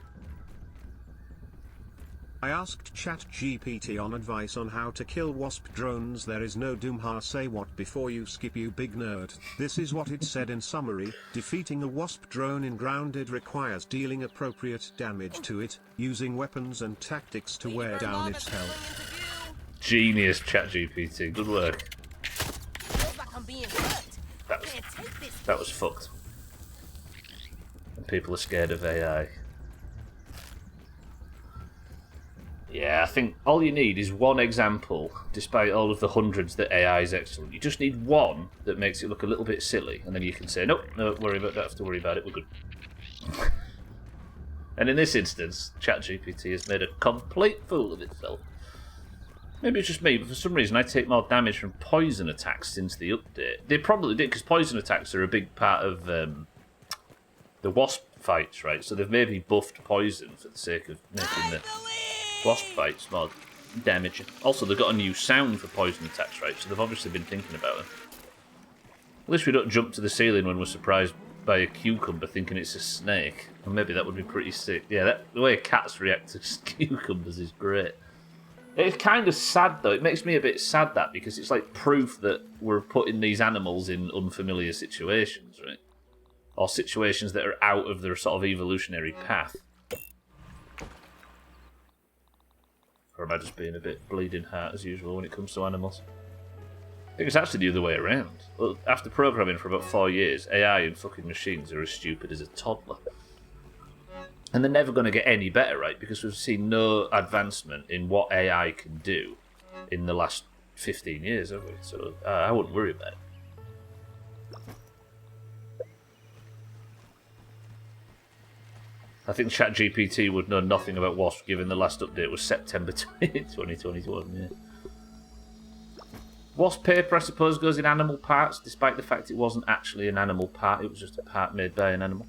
I asked ChatGPT on advice on how to kill wasp drones. There is no Doomhaus. Say what before you skip, you big nerd. This is what it said in summary. Defeating a wasp drone in grounded requires dealing appropriate damage to it, using weapons and tactics to wear down its health. Genius, ChatGPT. Good work. That was fucked. And people are scared of AI. Yeah, I think all you need is one example, despite all of the hundreds that AI is excellent. You just need one that makes it look a little bit silly, and then you can say, nope, don't have to worry about it, we're good. And in this instance, ChatGPT has made a complete fool of itself. Maybe it's just me, but for some reason I take more damage from poison attacks since the update. They probably did, because poison attacks are a big part of the wasp fights, right? So they've maybe buffed poison for the sake of making the wasp fights more damaging. Also, they've got a new sound for poison attacks, right? So they've obviously been thinking about it. At least we don't jump to the ceiling when we're surprised by a cucumber thinking it's a snake. Or maybe that would be pretty sick. Yeah, the way cats react to cucumbers is great. It's kind of sad, though. It makes me a bit sad, that, because it's like proof that we're putting these animals in unfamiliar situations, right? Or situations that are out of their sort of evolutionary path. Or am I just being a bit bleeding heart as usual when it comes to animals? I think it's actually the other way around. Well, after programming for about 4 years, AI and fucking machines are as stupid as a toddler. And they're never going to get any better, right? Because we've seen no advancement in what AI can do in the last 15 years, have we? So I wouldn't worry about it. I think ChatGPT would know nothing about Wasp, given the last update was September 2021, yeah. Wasp paper, I suppose, goes in animal parts, despite the fact it wasn't actually an animal part, it was just a part made by an animal.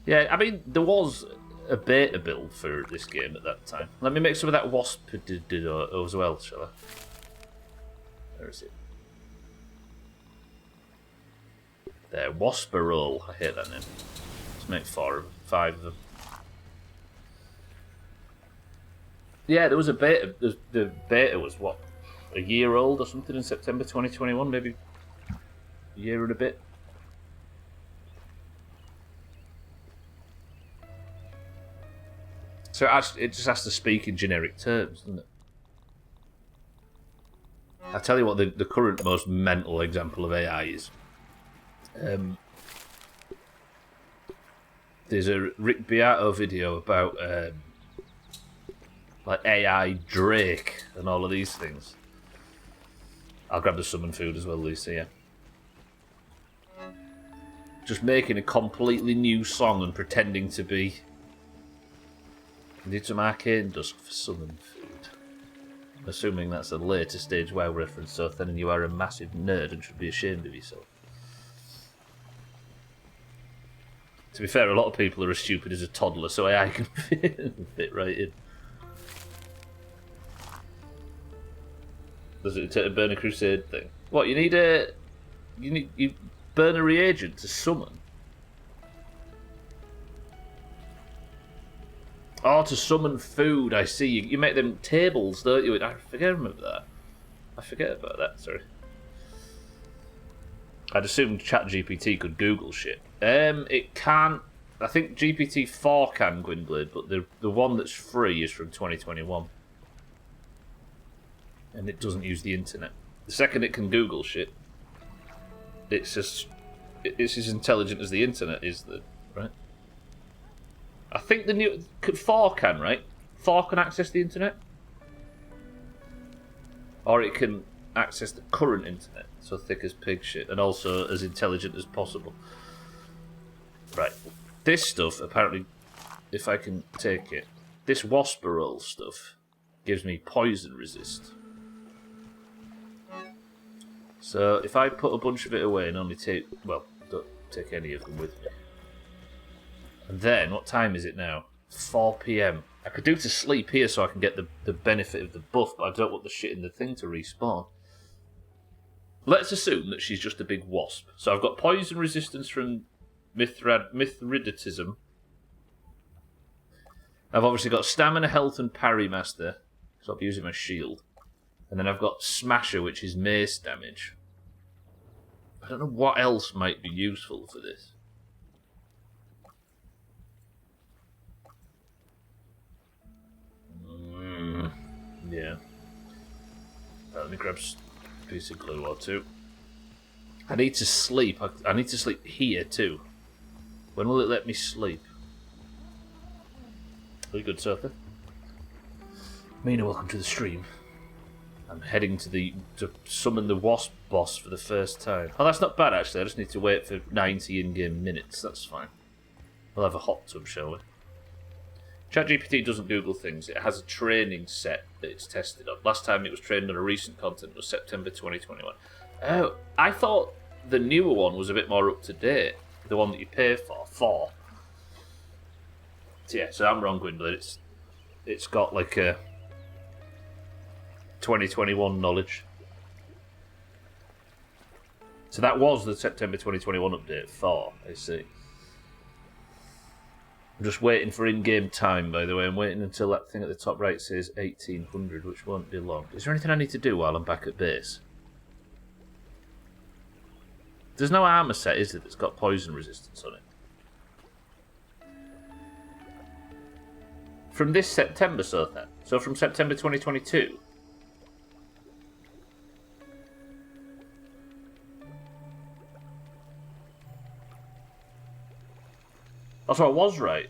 Yeah, I mean, there was a beta build for this game at that time. Let me make some of that wasp as well, shall I? Where is it? There, Wasperole. I hate that name. Let's make 5 of them. Yeah, there was a beta. The beta was, what, a year old or something in September 2021? Maybe a year and a bit. So it just has to speak in generic terms, doesn't it? I'll tell you what the current most mental example of AI is. There's a Rick Beato video about like AI Drake and all of these things. I'll grab the summon food as well, Lisa, yeah. Just making a completely new song and pretending to be... Need some arcane dusk for summon food. Assuming that's a later stage WoW reference, so then you are a massive nerd and should be ashamed of yourself. To be fair, a lot of people are as stupid as a toddler, so AI can fit right in. Does it take a burn a crusade thing? What, you burn a reagent to summon? Oh, to summon food, I see. You make them tables, don't you? I remember that. I forget about that, sorry. I'd assumed ChatGPT could Google shit. It can't. I think GPT-4 can, Gwynblade, but the one that's free is from 2021. And it doesn't use the internet. The second it can Google shit, it's as intelligent as the internet is, right? I think the new... 4 can, right? 4 can access the internet? Or it can access the current internet, so thick as pig shit, and also as intelligent as possible. Right. This stuff, apparently, if I can take it, this Wasperole stuff gives me poison resist. So if I put a bunch of it away and only take... Well, don't take any of them with me. And then, what time is it now? 4 PM. I could do to sleep here so I can get the benefit of the buff, but I don't want the shit in the thing to respawn. Let's assume that she's just a big wasp. So I've got poison resistance from Mithridatism. I've obviously got stamina, health, and parry master, because I'll be using my shield. And then I've got smasher, which is mace damage. I don't know what else might be useful for this. Yeah. Right, let me grab a piece of glue or two. I need to sleep. I need to sleep here too. When will it let me sleep? Very good, Sophie. Mina, welcome to the stream. I'm heading to summon the wasp boss for the first time. Oh, that's not bad actually. I just need to wait for 90 in-game minutes. That's fine. We'll have a hot tub, shall we? ChatGPT doesn't Google things. It has a training set that it's tested on. Last time it was trained on a recent content was September 2021. Oh, I thought the newer one was a bit more up to date. The one that you pay for. So yeah, so I'm wrong, Gwendolyn. It's got like a 2021 knowledge. So that was the September 2021 update 4, I see. I'm just waiting for in-game time, by the way. I'm waiting until that thing at the top right says 1800, which won't be long. Is there anything I need to do while I'm back at base? There's no armour set, is there, that's got poison resistance on it? From this September, so from September 2022? Oh, so I was right.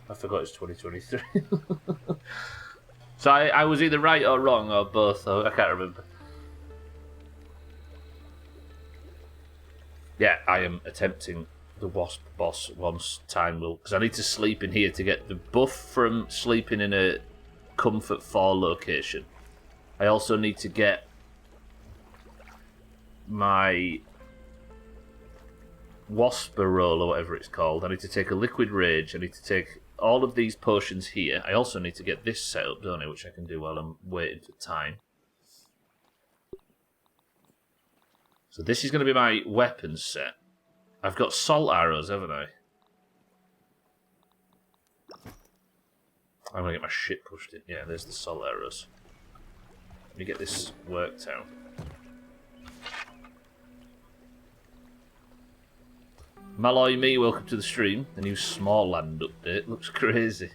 I forgot it's 2023. So I was either right or wrong, or both, I can't remember. Yeah, I am attempting the Wasp boss once time will, because I need to sleep in here to get the buff from sleeping in a Comfort 4 location. I also need to get my Wasper roll, or whatever it's called. I need to take a liquid rage. I need to take all of these potions here. I also need to get this set up, don't I, which I can do while I'm waiting for time. So this is going to be my weapons set. I've got salt arrows, haven't I? I'm going to get my shit pushed in. Yeah, there's the salt arrows. Let me get this worked out. Malloy me, welcome to the stream. The new Small Land update looks crazy.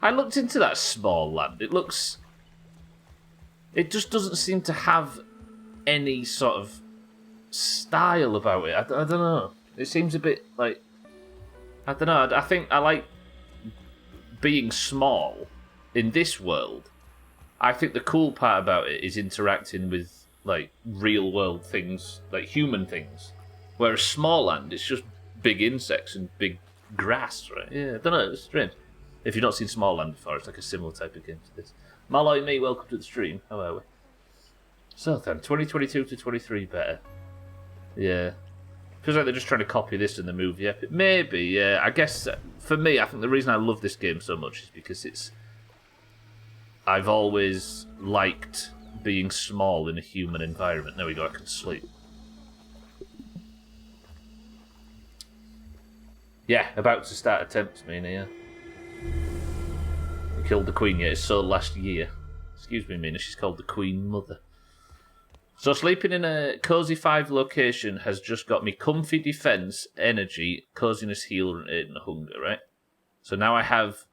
I looked into that Small Land. It just doesn't seem to have any sort of style about it. I don't know. It seems a bit like, I don't know. I think I like being small in this world. I think the cool part about it is interacting with like real world things, like human things. Whereas Small Land, it's just big insects and big grass, right? Yeah, I don't know. It's strange. If you've not seen Small Land before, it's like a similar type of game to this. Malloy me, welcome to the stream. How are we? So then, 2022 to 23 better. Yeah. Feels like they're just trying to copy this in the movie epic. Maybe, yeah. I guess, for me, I think the reason I love this game so much is because I've always liked being small in a human environment. There we go, I can sleep. Yeah, about to start attempts, Mina, yeah. We killed the Queen, yeah, it's so last year. Excuse me, Mina, she's called the Queen Mother. So sleeping in a Cozy 5 location has just got me comfy defense, energy, coziness, heal, and hunger, right? So now I have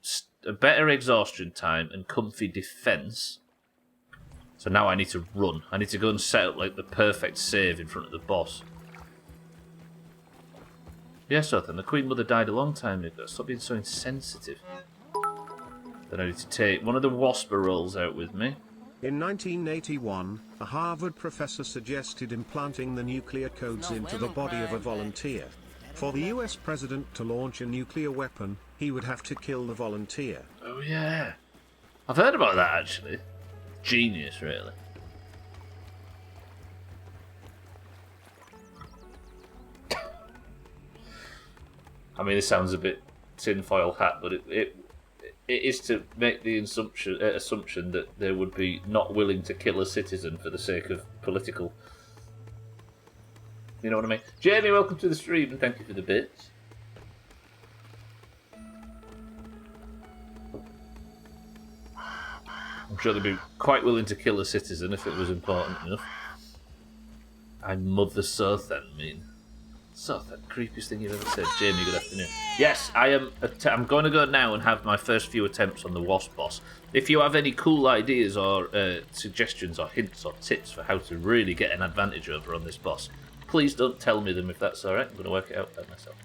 a better exhaustion time and comfy defense. So now I need to run. I need to go and set up like the perfect save in front of the boss. Yes, Othan, the Queen Mother died a long time ago. Stop being so insensitive. Then I need to take one of the Wasper rolls out with me. In 1981, a Harvard professor suggested implanting the nuclear codes into the body of a volunteer. For the US president to launch a nuclear weapon, he would have to kill the volunteer. Oh yeah. I've heard about that actually. Genius, really. I mean, this sounds a bit tinfoil hat, but it is to make the assumption that they would be not willing to kill a citizen for the sake of political. You know what I mean? Jamie, welcome to the stream and thank you for the bits. I'm sure they'd be quite willing to kill a citizen if it was important enough. I'm Mother Sothan, mean. Sothan, creepiest thing you've ever said. Jamie, good afternoon. Yes, I am. I'm going to go now and have my first few attempts on the Wasp boss. If you have any cool ideas or suggestions or hints or tips for how to really get an advantage over on this boss, please don't tell me them if that's alright. I'm going to work it out by myself.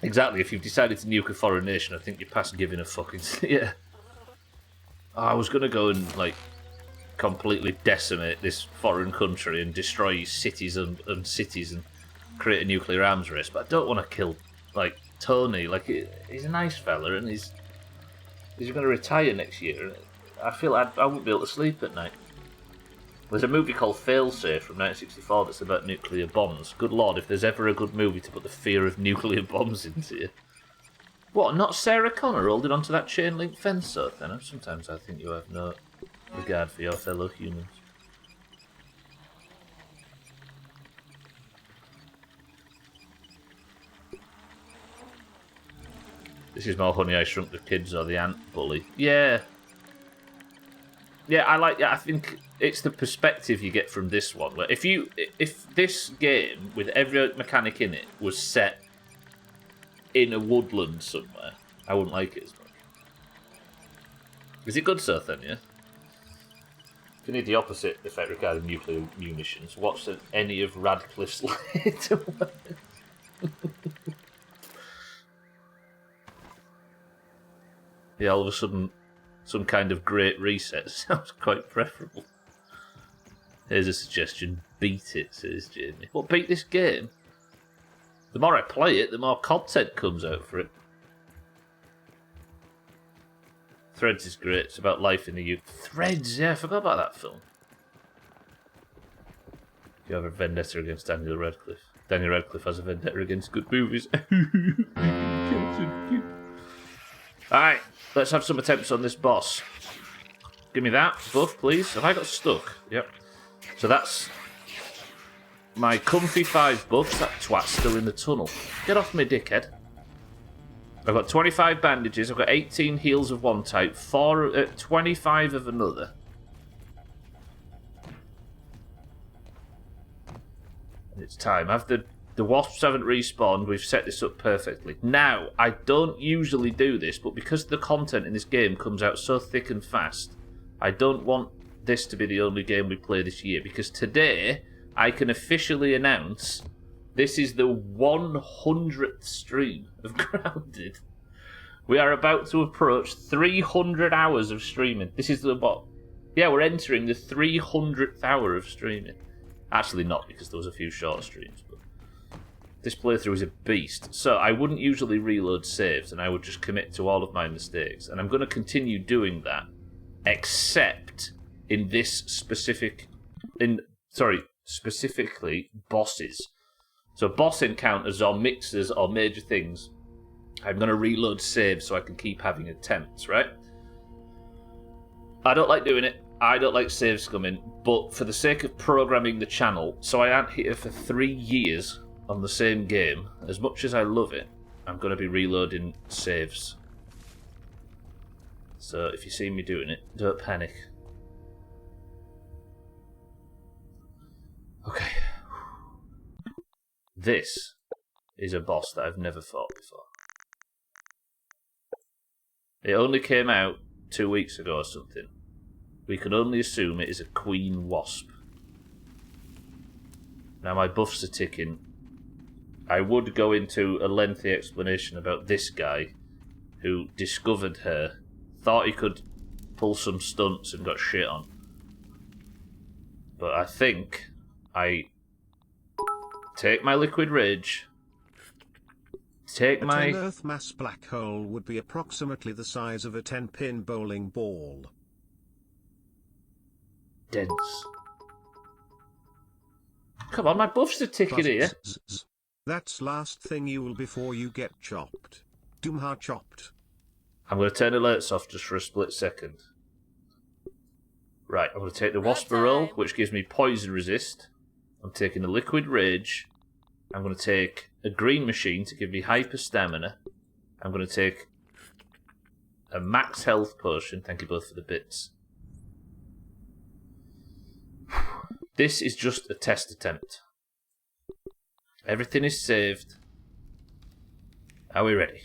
Exactly, if you've decided to nuke a foreign nation, I think you're past giving a fucking... yeah. I was going to go and, like, completely decimate this foreign country and destroy cities and cities and create a nuclear arms race, but I don't want to kill, like, Tony, like, he's a nice fella, and he's going to retire next year. I feel I wouldn't be able to sleep at night. There's a movie called Failsafe from 1964 that's about nuclear bombs. Good lord, if there's ever a good movie to put the fear of nuclear bombs into you. What, not Sarah Connor holding onto that chain-link fence sort of thing? Sometimes I think you have no regard for your fellow humans. This is more Honey, I Shrunk the Kids or the Ant Bully. Yeah. Yeah, I think it's the perspective you get from this one. Where if this game, with every mechanic in it, was set in a woodland somewhere, I wouldn't like it as much. Is it good, Sir, then, yeah? If you need the opposite effect regarding nuclear munitions, watch any of Radcliffe's later work. Yeah, all of a sudden, some kind of great reset sounds quite preferable. Here's a suggestion. Beat it, says Jamie. What, beat this game? The more I play it, the more content comes out for it. Threads is great. It's about life in the UK. Threads, yeah, I forgot about that film. You have a vendetta against Daniel Radcliffe. Daniel Radcliffe has a vendetta against good movies. Alright, let's have some attempts on this boss. Give me that buff, please. Have I got stuck? Yep. So that's my comfy 5 buffs. That twat's still in the tunnel. Get off me, dickhead. I've got 25 bandages. I've got 18 heals of one type. 25 of another. It's time. The wasps haven't respawned. We've set this up perfectly. Now, I don't usually do this, but because the content in this game comes out so thick and fast, I don't want this to be the only game we play this year, because today I can officially announce this is the 100th stream of Grounded. We are about to approach 300 hours of streaming. This is the what? Yeah, we're entering the 300th hour of streaming. Actually not, because there was a few short streams, but this playthrough is a beast. So I wouldn't usually reload saves, and I would just commit to all of my mistakes. And I'm going to continue doing that, except in this specifically bosses. So boss encounters or mixers or major things, I'm going to reload saves so I can keep having attempts, right? I don't like doing it. I don't like save scumming, but for the sake of programming the channel, so I aren't here for 3 years on the same game, as much as I love it, I'm going to be reloading saves. So if you see me doing it, don't panic. Okay. This is a boss that I've never fought before. It only came out 2 weeks ago or something. We can only assume it is a queen wasp. Now my buffs are ticking. I would go into a lengthy explanation about this guy who discovered her, thought he could pull some stunts and got shit on. But I think I take my liquid rage, take my... A 10 Earth mass black hole would be approximately the size of a 10-pin bowling ball. Dense. Come on, my buffs are ticking here. That's last thing you will before you get chopped. Doomhaus chopped. I'm going to turn alerts off just for a split second. Right, I'm going to take the Wasper roll, which gives me poison resist. I'm taking the liquid rage. I'm going to take a green machine to give me hyper stamina. I'm going to take a max health potion. Thank you both for the bits. This is just a test attempt. Everything is saved. Are we ready?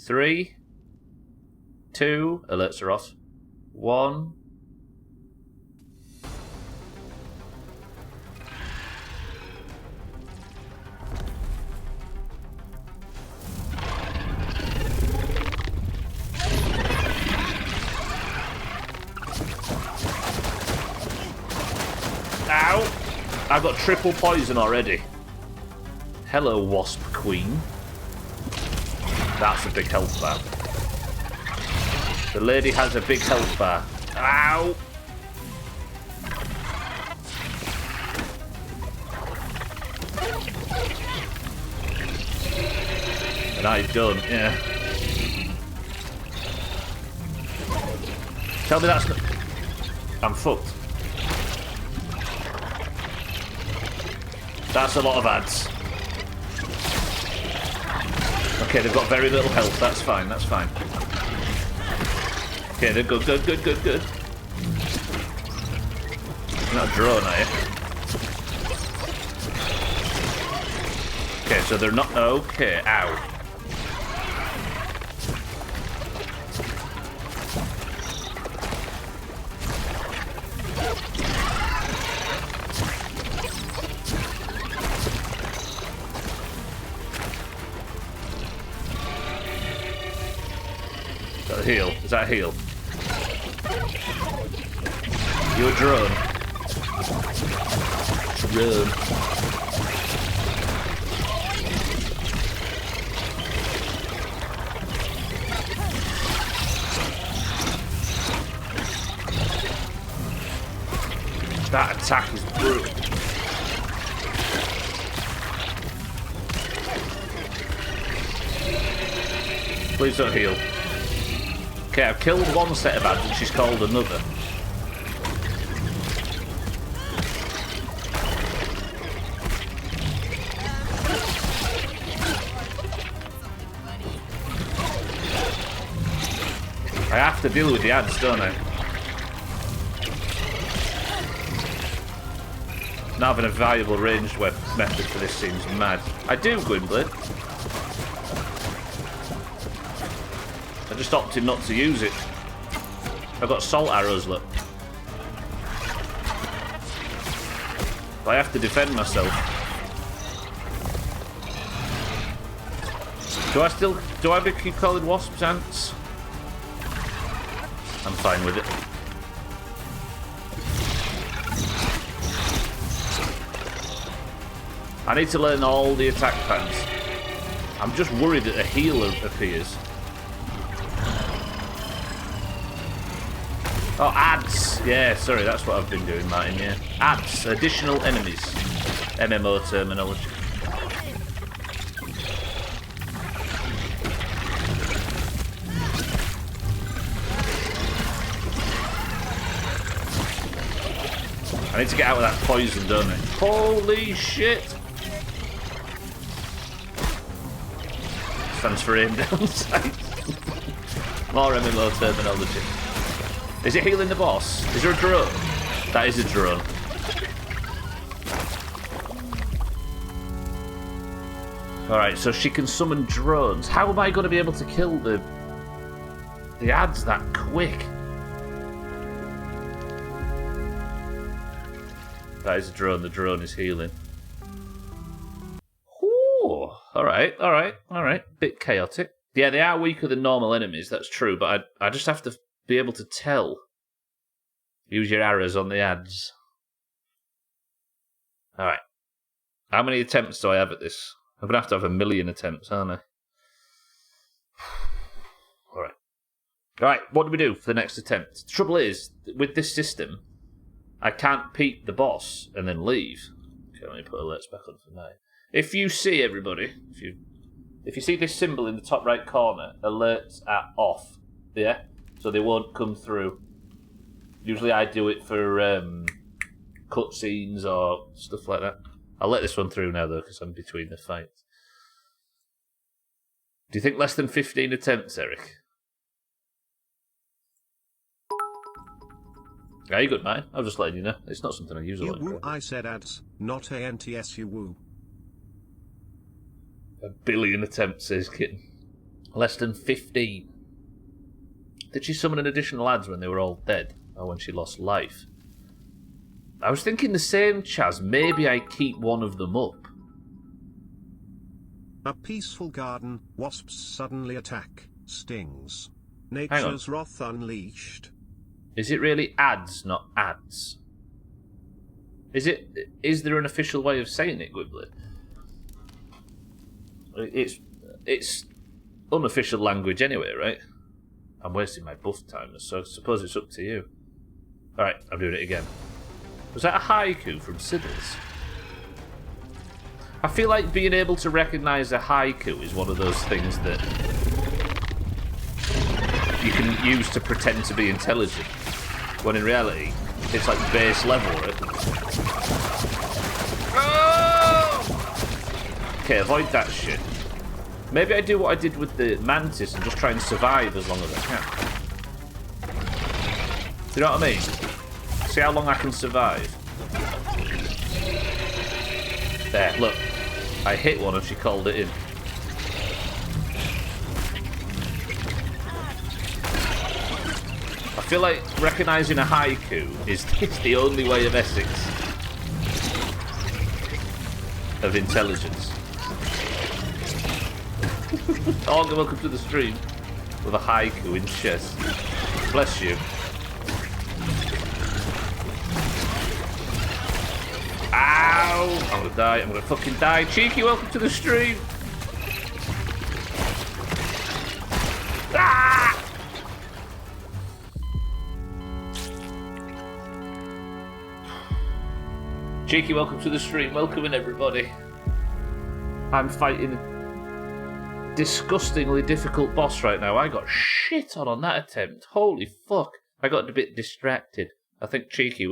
3, 2, alerts are off. 1. Ow! I've got triple poison already. Hello, Wasp Queen. That's a big health bar. The lady has a big health bar. Ow! And I've done, yeah. Tell me that's not... I'm fucked. That's a lot of ads. Okay, they've got very little health. That's fine, that's fine. Okay, they're good. You're not a drone, are you? Okay, so they're not... Okay, ow. Heal. Is that a heal? You a drone? Drone. That attack is brutal. Please don't heal. Okay, I've killed one set of ads and she's called another. I have to deal with the ads, don't I? Not having a valuable ranged method for this seems mad. I do, Gwynblade. I just opted not to use it. I've got salt arrows, look. I have to defend myself. Do I keep calling wasps ants? I'm fine with it. I need to learn all the attack patterns. I'm just worried that a healer appears. Oh, ads! Yeah, sorry, that's what I've been doing, Martin, yeah. Ads, additional enemies. MMO terminology. I need to get out of that poison, don't I? Holy shit! Transfer aim down sight. More MMO terminology. Is it healing the boss? Is there a drone? That is a drone. Alright, so she can summon drones. How am I going to be able to kill the ads that quick? That is a drone. The drone is healing. Ooh, alright. Bit chaotic. Yeah, they are weaker than normal enemies, that's true, but I just have to be able to tell. Use your arrows on the ads. Alright. How many attempts do I have at this? I'm going to have 1 million attempts, aren't I? Alright. Alright, what do we do for the next attempt? The trouble is, with this system, I can't peep the boss and then leave. Okay, let me put alerts back on for now. If you see, everybody, if you see this symbol in the top right corner, alerts are off. Yeah? So they won't come through. Usually I do it for cutscenes or stuff like that. I'll let this one through now, though, because I'm between the fights. Do you think less than 15 attempts, Eric? Yeah, you're good, mate. I'm just letting you know. It's not something I use a lot. Woo, I said ads, not ANTSU woo. 1 billion attempts, says Kitten. Less than 15. Did she summon an additional ads when they were all dead? Or when she lost life? I was thinking the same, Chaz. Maybe I keep one of them up. A peaceful garden, wasps suddenly attack, stings. Nature's wrath unleashed. Is it really ads, not ads? Is there an official way of saying it, Gwiblet? It's unofficial language anyway, right? I'm wasting my buff timer, so I suppose it's up to you. Alright, I'm doing it again. Was that a haiku from Siddles? I feel like being able to recognise a haiku is one of those things that you can use to pretend to be intelligent, when in reality, it's like base level, right? Oh! Okay, avoid that shit. Maybe I do what I did with the mantis and just try and survive as long as I can. Do you know what I mean? See how long I can survive. There, look. I hit one and she called it in. I feel like recognising a haiku is the only way of Essex of intelligence. Olga, welcome to the stream with a haiku in chess. Bless you. Ow! I'm gonna die. I'm gonna fucking die. Cheeky, welcome to the stream. Ah! Cheeky, welcome to the stream. Welcome in, everybody. I'm fighting a disgustingly difficult boss right now. I got shit on that attempt. Holy fuck. I got a bit distracted. I think Cheeky.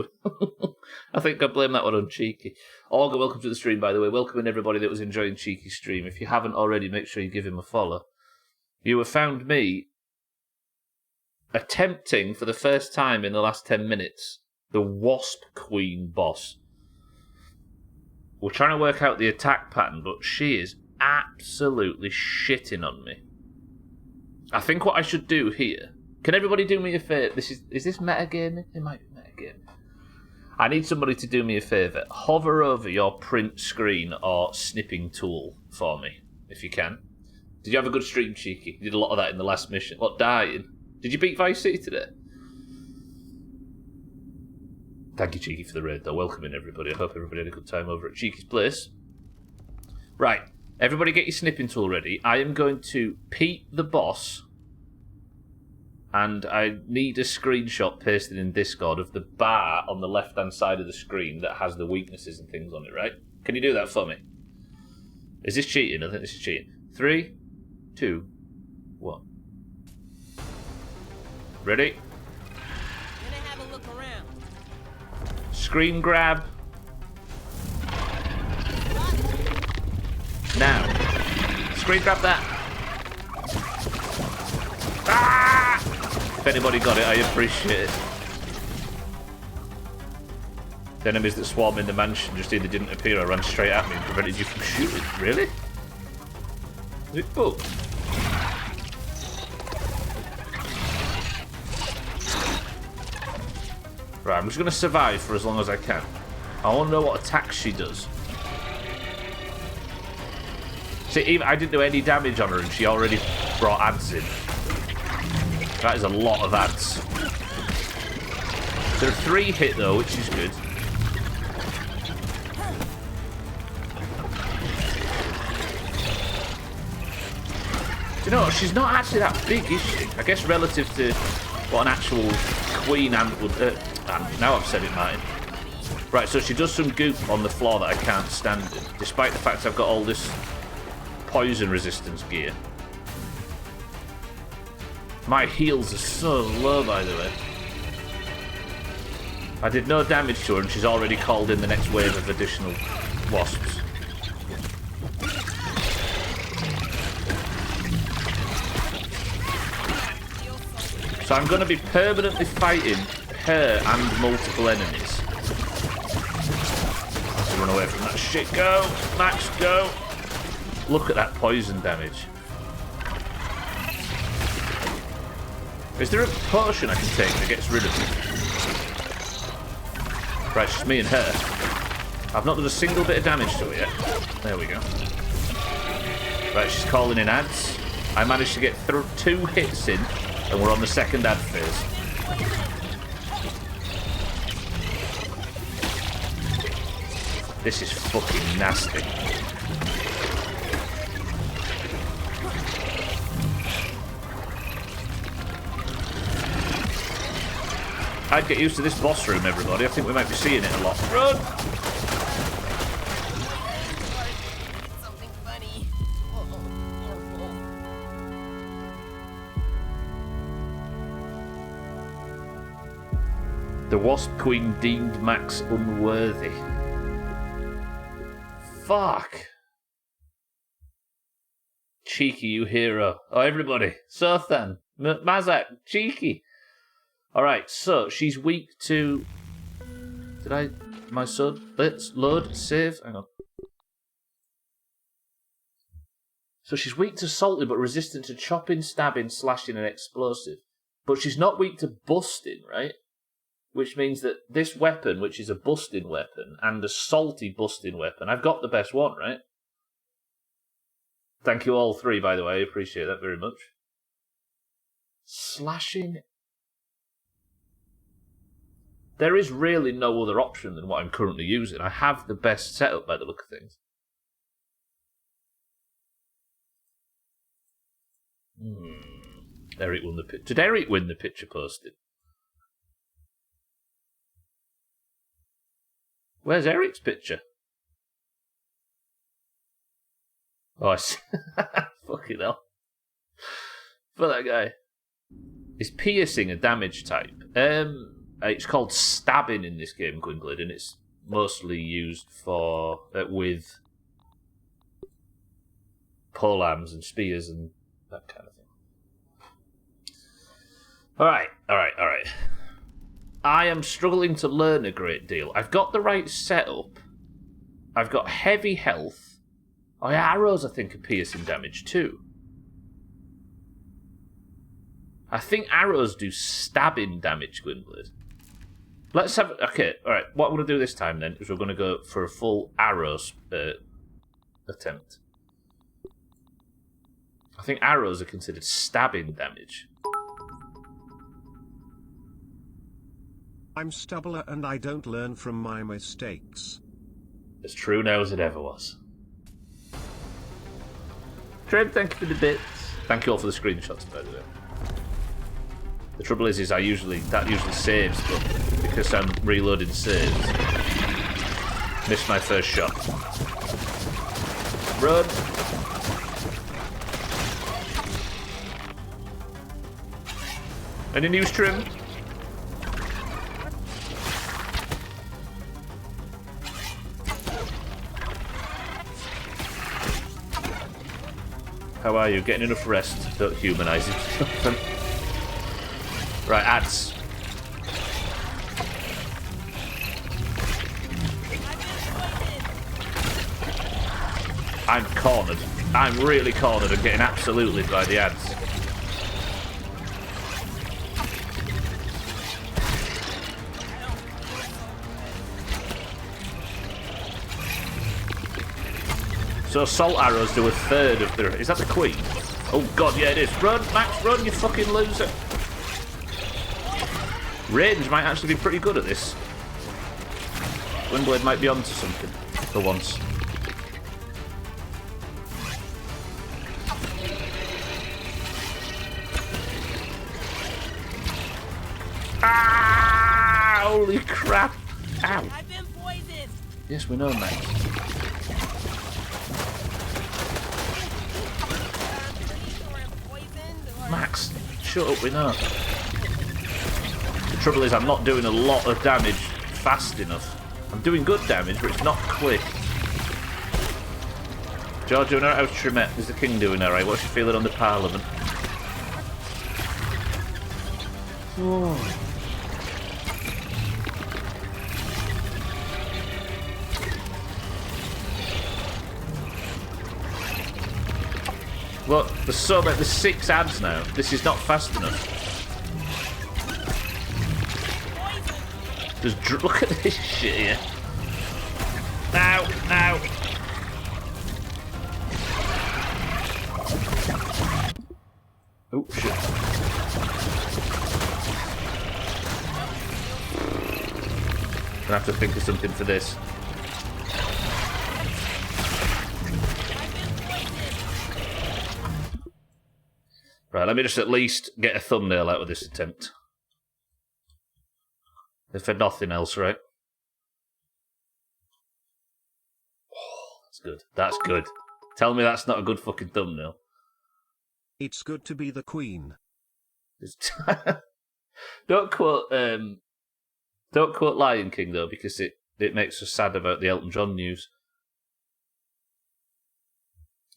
I think I blame that one on Cheeky. Olga, welcome to the stream, by the way. Welcome in everybody that was enjoying Cheeky's stream. If you haven't already, make sure you give him a follow. You have found me attempting for the first time in the last 10 minutes the Wasp Queen boss. We're trying to work out the attack pattern, but she is absolutely shitting on me. I think what I should do here... Can everybody do me a favour? Is this metagaming? It might be metagaming. I need somebody to do me a favour. Hover over your print screen or snipping tool for me, if you can. Did you have a good stream, Cheeky? You did a lot of that in the last mission. What, dying? Did you beat Vice City today? Thank you, Cheeky, for the raid, though. Welcome in, everybody. I hope everybody had a good time over at Cheeky's place. Right. Everybody get your snipping tool ready. I am going to peep the boss... And I need a screenshot pasted in Discord of the bar on the left-hand side of the screen that has the weaknesses and things on it, right? Can you do that for me? Is this cheating? I think this is cheating. 3, 2, 1. Ready? Gonna have a look around. Screen grab. Now. Screen grab that. Ah! If anybody got it, I appreciate it. The enemies that swarm in the mansion just either didn't appear or ran straight at me and prevented you from shooting. Really? Is it bugged? Right, I'm just going to survive for as long as I can. I want to know what attacks she does. See, even I didn't do any damage on her and she already brought ads in. That is a lot of ads. There are 3 hit though, which is good. Do you know what? She's not actually that big, is she? I guess relative to what an actual queen ant would... now I've said it, Martin. Right, so she does some goop on the floor that I can't stand in, despite the fact I've got all this poison resistance gear. My heals are so low, by the way. I did no damage to her and she's already called in the next wave of additional wasps. So I'm going to be permanently fighting her and multiple enemies. I have to run away from that shit. Go! Max, go! Look at that poison damage. Is there a potion I can take that gets rid of it? Right, it's just me and her. I've not done a single bit of damage to her yet. There we go. Right, she's calling in ads. I managed to get 2 hits in, and we're on the second ad phase. This is fucking nasty. I'd get used to this boss room, everybody. I think we might be seeing it a lot. Run! Something funny. Oh, careful. The Wasp Queen deemed Max unworthy. Fuck. Cheeky, you hero. Oh, everybody. Sothan. Mazak. Cheeky. Alright, so she's weak to... My son? Let's load, save. Hang on. So she's weak to salty but resistant to chopping, stabbing, slashing, and explosive. But she's not weak to busting, right? Which means that this weapon, which is a busting weapon, and a salty busting weapon, I've got the best one, right? Thank you all three, by the way. I appreciate that very much. Slashing... There is really no other option than what I'm currently using. I have the best setup by the look of things. Eric won the picture. Did Eric win the picture posted? Where's Eric's picture? Oh, I see. Fucking hell. For that guy. Is piercing a damage type? It's called stabbing in this game, Gwynblade, and it's mostly used for with polearms and spears and that kind of thing. Alright. I am struggling to learn a great deal. I've got the right setup. I've got heavy health. Oh, yeah, arrows, I think, are piercing damage too. I think arrows do stabbing damage, Gwynblade. Let's have... Okay, alright. What I'm going to do this time, then, is we're going to go for a full arrows attempt. I think arrows are considered stabbing damage. I'm Stubbler and I don't learn from my mistakes. As true now as it ever was. Trev, thank you for the bits. Thank you all for the screenshots, by the way. The trouble is that usually saves, but because I'm reloading saves, missed my first shot. Run! Any news, Trim? How are you? Getting enough rest? Don't humanise it. Right, ads. I'm cornered. I'm really cornered and getting absolutely by the ads. So salt arrows do a third of the... Is that the queen? Oh god, yeah it is. Run, Max, run, you fucking loser. Range might actually be pretty good at this. Gwynblade might be onto something for once. Ah! Holy crap! Ow! I've been poisoned. Yes, we know, Max. Max, shut up, we know. The trouble is I'm not doing a lot of damage fast enough. I'm doing good damage, but it's not quick. George, doing alright? How's Trimette? Is the king doing alright? What's your feeling on the Parliament? Oh. Look, there's 6 ads now. This is not fast enough. Just look at this shit here. Ow, ow. Oh, shit. Gonna have to think of something for this. Right, let me just at least get a thumbnail out of this attempt. If for nothing else, right? Oh, that's good. That's good. Tell me that's not a good fucking thumbnail. It's good to be the queen. Don't quote Lion King though, because it makes us sad about the Elton John news.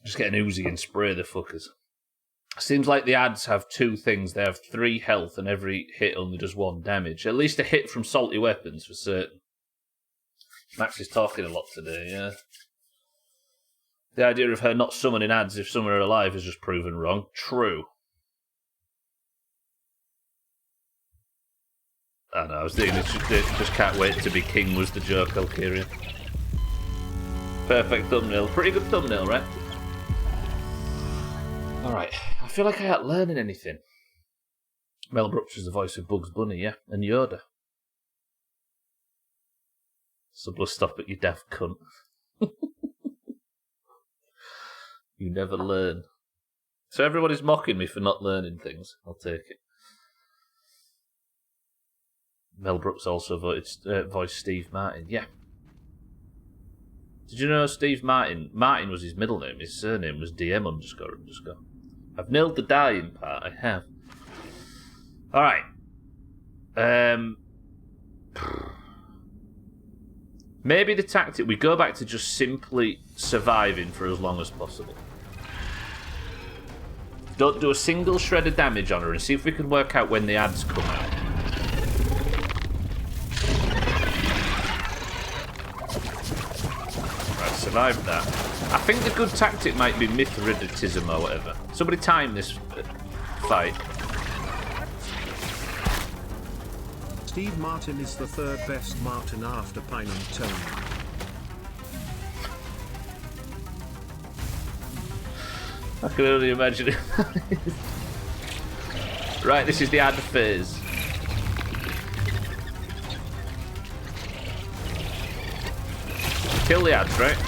Just get an Uzi and spray the fuckers. Seems like the ads have two things. They have 3 health and every hit only does 1 damage. At least a hit from salty weapons for certain. Max is talking a lot today, yeah. The idea of her not summoning ads if some are alive is just proven wrong. True. I know, I was thinking just can't wait to be king was the joke, Alkirian. Perfect thumbnail. Pretty good thumbnail, right? Alright, I feel like I ain't learning anything. Mel Brooks is the voice of Bugs Bunny, yeah? And Yoda. Stubbler, stop it, you daft cunt. You never learn. So everybody's mocking me for not learning things. I'll take it. Mel Brooks also voiced Steve Martin. Yeah. Did you know Steve Martin? Martin was his middle name. His surname was DM__. I've nailed the dying part. I have. Alright. Maybe the tactic, we go back to just simply surviving for as long as possible. Don't do a single shred of damage on her and see if we can work out when the ads come out. Right, survived that. I think the good tactic might be Mithridatism or whatever. Somebody time this fight. Steve Martin is the 3rd best Martin after Pine and Tony. I can only imagine it. Right, this is the ad phase. Kill the ads, right?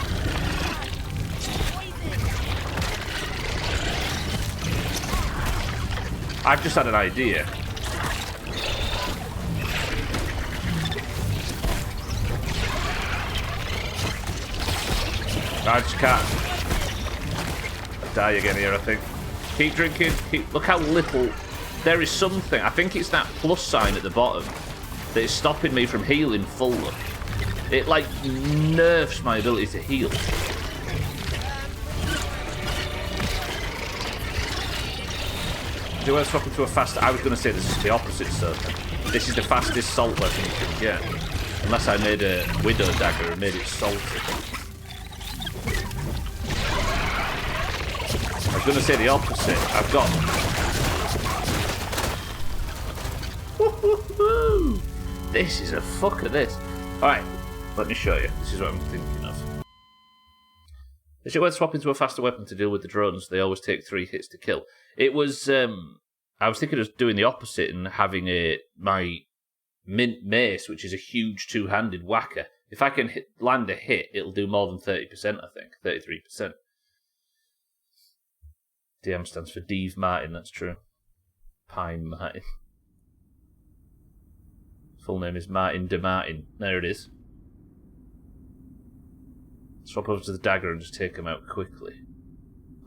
I've just had an idea. I just can't. I'll die again here, I think. Keep drinking. Look how little. There is something. I think it's that plus sign at the bottom that is stopping me from healing full. It, like, nerfs my ability to heal. Do I swap into a faster? I was going to say this is the opposite, so this is the fastest salt weapon you can get. Unless I made a Widow Dagger and made it salty. I was going to say the opposite. I've got... Woo-hoo-hoo! This is a fucker, this. Alright, let me show you. This is what I'm thinking of. They should swap into a faster weapon to deal with the drones. They always take 3 hits to kill. It was... I was thinking of doing the opposite and having my mint mace, which is a huge 2-handed whacker. If I can land a hit, it'll do more than 30%, I think. 33%. DM stands for Dave Martin, that's true. Pine Martin. Full name is Martin de Martin. There it is. Swap over to the dagger and just take him out quickly.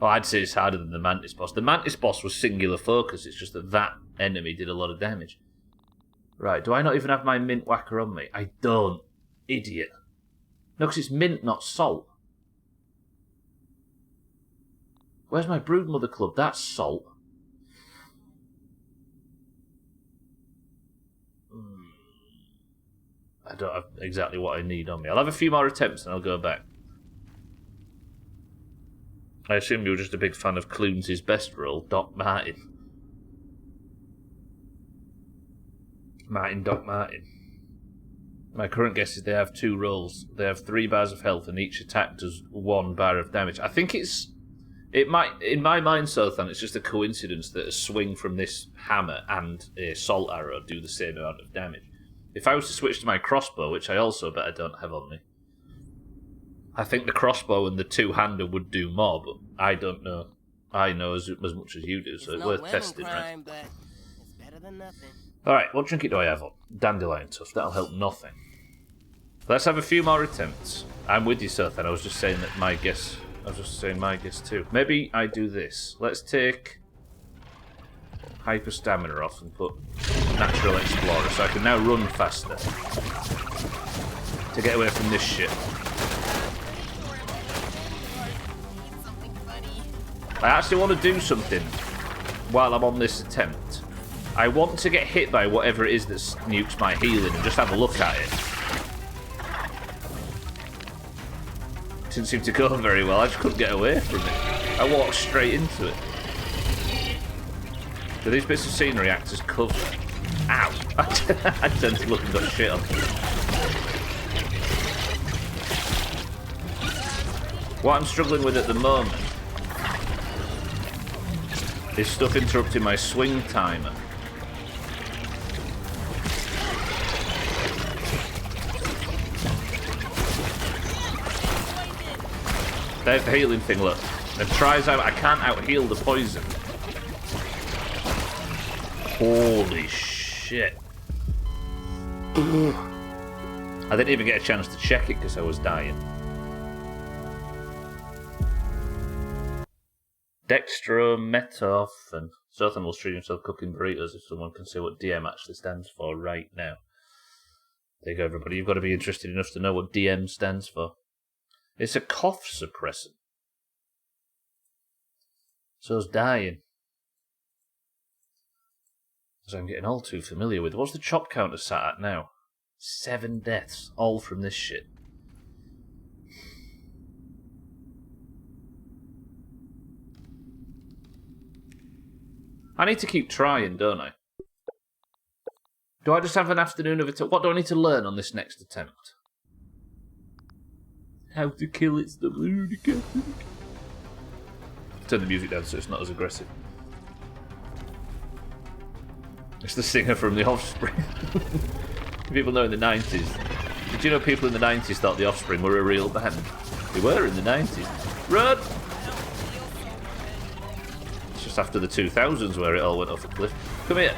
Oh, I'd say it's harder than the Mantis boss. The Mantis boss was singular focus, it's just that enemy did a lot of damage. Right, do I not even have my mint whacker on me? I don't. Idiot. No, because it's mint, not salt. Where's my Broodmother Club? That's salt. I don't have exactly what I need on me. I'll have a few more attempts and I'll go back. I assume you were just a big fan of Clunes' best role, Doc Martin. Doc Martin. My current guess is they have 2 roles. They have 3 bars of health and each attack does 1 bar of damage. I think it might, in my mind, Sothan, it's just a coincidence that a swing from this hammer and a salt arrow do the same amount of damage. If I was to switch to my crossbow, which I also bet I don't have on me, I think the crossbow and the 2-hander would do more, but I don't know. I know as much as you do, so it's worth testing, right? But it's better than nothing. Alright, what trinket do I have on? Dandelion tuft, that'll help nothing. Let's have a few more attempts. I'm with you, Sothan. I was just saying that my guess... I was just saying my guess too. Maybe I do this. Let's take hyper stamina off and put natural explorer so I can now run faster to get away from this shit. I actually want to do something while I'm on this attempt. I want to get hit by whatever it is that nukes my healing and just have a look at it. Didn't seem to go very well. I just couldn't get away from it. I walked straight into it. Do these bits of scenery act as cover? Ow! I tend to look and got shit on. What I'm struggling with at the moment is stuff interrupting my swing timer. There's the healing thing, look. It tries out. I can't out-heal the poison. Holy shit. I didn't even get a chance to check it because I was dying. Dextrometoph and Sothan will stream himself cooking burritos if someone can say what DM actually stands for right now. There you go, everybody. You've got to be interested enough to know what DM stands for. It's a cough suppressant. So's dying. As I'm getting all too familiar with. What's the chop counter sat at now? 7 deaths, all from this shit. I need to keep trying, don't I? Do I just have an afternoon of it? What do I need to learn on this next attempt? How to kill it, Stubbler. Turn the music down so it's not as aggressive. It's the singer from The Offspring. People know in the 90s. Did you know people in the 90s thought The Offspring were a real band? They were in the 90s. Run! It's just after the 2000s where it all went off a cliff. Come here.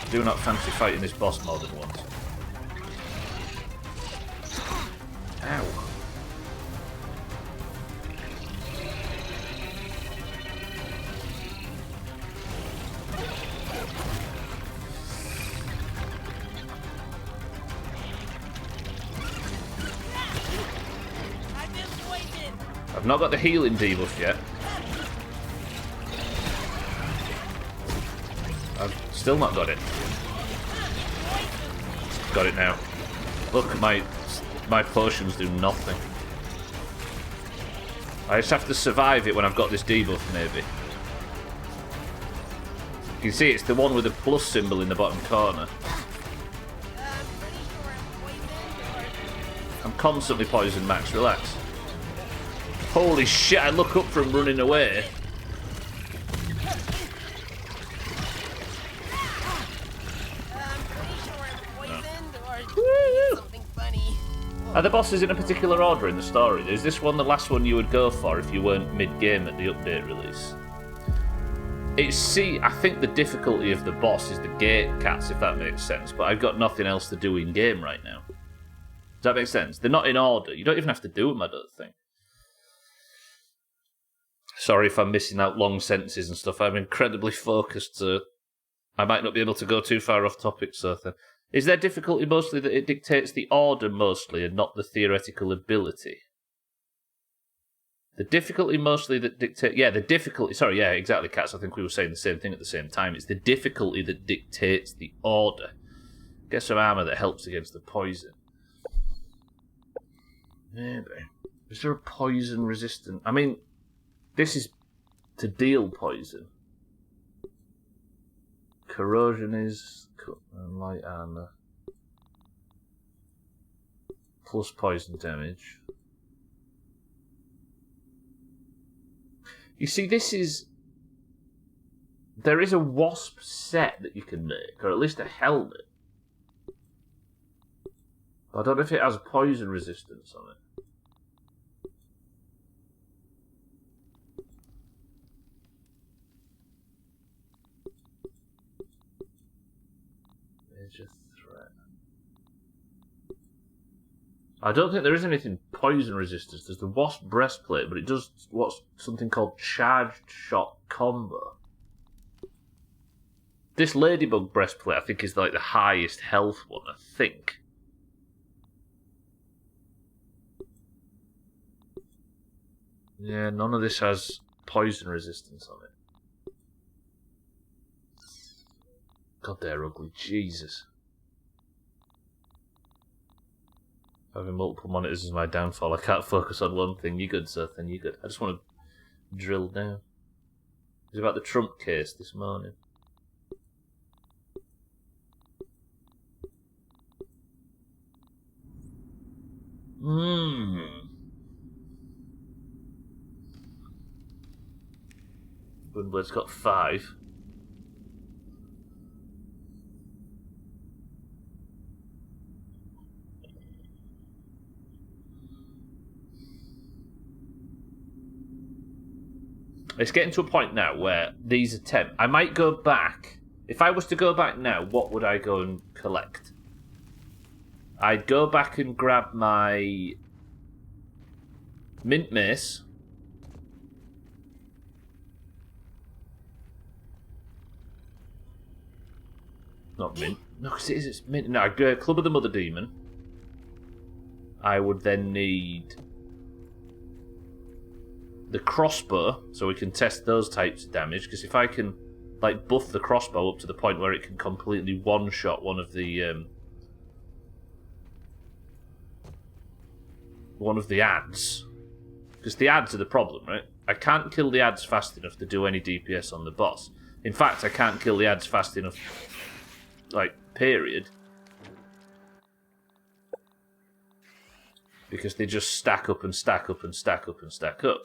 Do not fancy fighting this boss more than once. Ow. I've been poisoned. I've not got the healing debuff yet. I've still not got it. Got it now. Look, my potions do nothing. I just have to survive it when I've got this debuff, maybe. You can see it's the one with the plus symbol in the bottom corner. I'm constantly poisoned, Max. Relax. Holy shit, I look up from running away. Are the bosses in a particular order in the story? Is this one the last one you would go for if you weren't mid-game at the update release? I think the difficulty of the boss is the gate cats, if that makes sense, but I've got nothing else to do in-game right now. Does that make sense? They're not in order. You don't even have to do them, I don't think. Sorry if I'm missing out long sentences and stuff. I'm incredibly focused, so I might not be able to go too far off topic, so then. Is there difficulty mostly that it dictates the order mostly and not the theoretical ability? The difficulty mostly that dictates... Yeah, the difficulty... Sorry, yeah, exactly, Cats. I think we were saying the same thing at the same time. It's the difficulty that dictates the order. Get some armour that helps against the poison. Maybe. Is there a poison resistant? I mean, this is to deal poison. Corrosion is... and light armor. Plus poison damage. You see, this is... There is a wasp set that you can make, or at least a helmet. But I don't know if it has poison resistance on it. I don't think there is anything poison resistance. There's the wasp breastplate, but it does what's something called charged shot combo. This ladybug breastplate, I think, is like the highest health one, I think. Yeah, none of this has poison resistance on it. God, they're ugly. Jesus. Having multiple monitors is my downfall. I can't focus on one thing. You good, sir? Then you good. I just want to drill down. It was about the Trump case this morning. Windblade's got 5. It's getting to a point now where these attempt. I might go back. If I was to go back now, what would I go and collect? I'd go back and grab my mint mace. Not mint. No, because it's mint. No, I'd go Club of the Mother Demon. I would then need the crossbow, so we can test those types of damage, because if I can like buff the crossbow up to the point where it can completely one-shot one of the ads, because the ads are the problem, right? I can't kill the ads fast enough to do any DPS on the boss. In fact, I can't kill the ads fast enough, like, period, because they just stack up and stack up and stack up and stack up.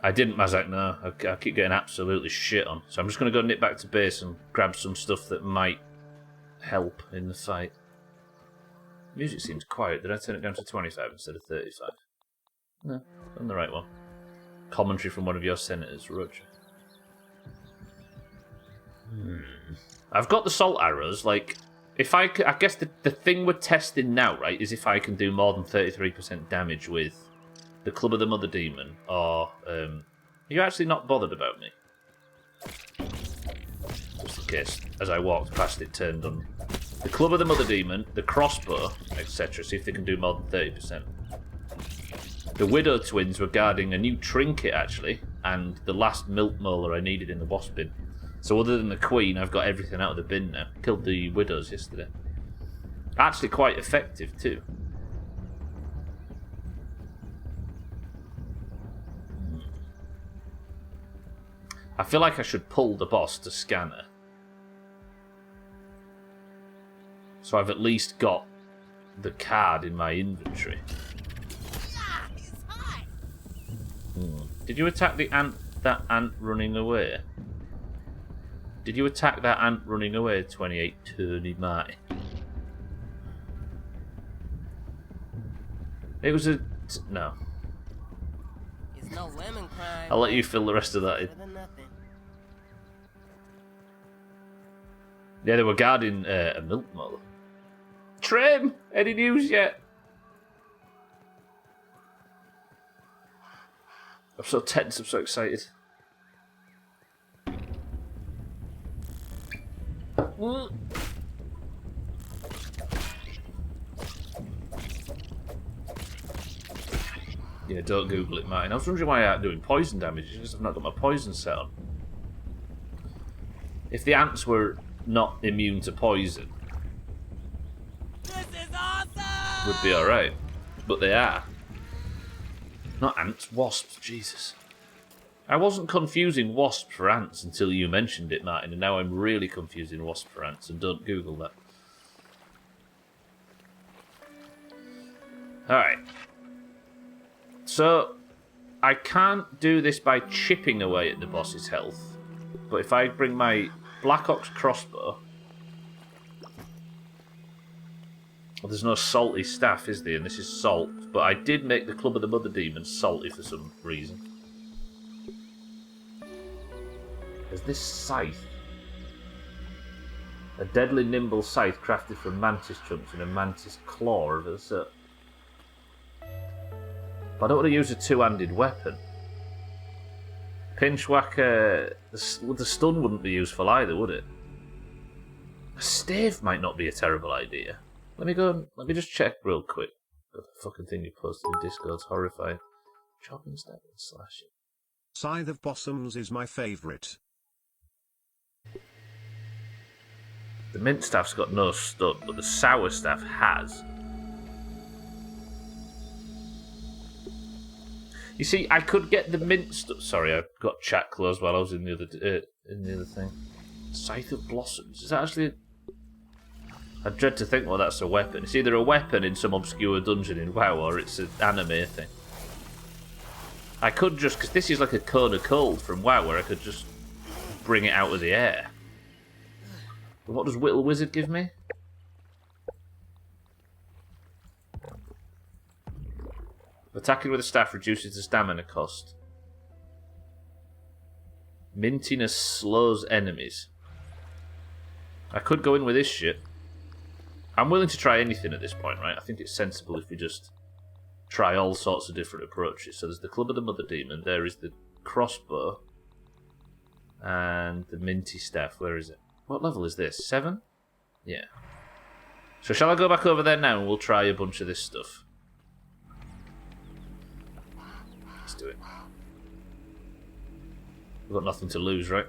I didn't, Mazak, no. I keep getting absolutely shit on. So I'm just going to go nip back to base and grab some stuff that might help in the fight. Music seems quiet. Did I turn it down to 25 instead of 35? No, I'm the right one. Commentary from one of your senators, Roger. I've got the salt arrows. Like, if I guess the thing we're testing now, right, is if I can do more than 33% damage with the Club of the Mother Demon, or are you actually not bothered about me? Just in case, as I walked past, it turned on the Club of the Mother Demon, the crossbow, etc. See if they can do more than 30%. The Widow twins were guarding a new trinket, actually, and the last milk molar I needed in the wasp bin. So other than the Queen, I've got everything out of the bin now. Killed the Widows yesterday. Actually quite effective, too. I feel like I should pull the boss to scanner. So I've at least got the card in my inventory. Did you attack the ant? That ant running away? Did you attack that ant running away, 28 Tony Marty? It was a... no. It's no lemon crime. I'll let you fill the rest of that in. Better than nothing. Yeah, they were guarding a milk molar. Trim! Any news yet? I'm so tense, I'm so excited. Yeah, don't Google it, Martin. I was wondering why I ain't doing poison damage. It's just I've not got my poison set on. If the ants were not immune to poison, This is awesome! would be alright. But they are. Not ants, wasps, Jesus. I wasn't confusing wasps for ants until you mentioned it, Martin, and now I'm really confusing wasps for ants, and don't Google that. Alright. So, I can't do this by chipping away at the boss's health, but if I bring my Black Ox crossbow... well, there's no salty staff, is there? And this is salt. But I did make the Club of the Mother Demon salty for some reason. There's this scythe. A deadly nimble scythe crafted from mantis chunks and a mantis claw of a cert. But I don't want to use a two-handed weapon. Pinchwhacker, the stun wouldn't be useful either, would it? A stave might not be a terrible idea. Let me just check real quick. The fucking thing you posted in Discord's horrifying. Chopping, stabbing, slashing. Scythe of Blossoms is my favourite. The mint staff's got no stun, but the sour staff has. You see, I could get the mint stuff. Sorry, I got chat closed while I was in the other thing. Scythe of Blossoms. Is that actually? I dread to think, well, that's a weapon. It's either a weapon in some obscure dungeon in WoW, or it's an anime thing. I could just, because this is like a cone of cold from WoW, where I could just bring it out of the air. But what does Whittle Wizard give me? Attacking with a staff reduces the stamina cost. Mintiness slows enemies. I could go in with this shit. I'm willing to try anything at this point, right? I think it's sensible if we just try all sorts of different approaches. So there's the Club of the Mother Demon, there is the crossbow, and the minty staff. Where is it? What level is this? 7? Yeah. So shall I go back over there now and we'll try a bunch of this stuff? Let's do it. We've got nothing to lose, right?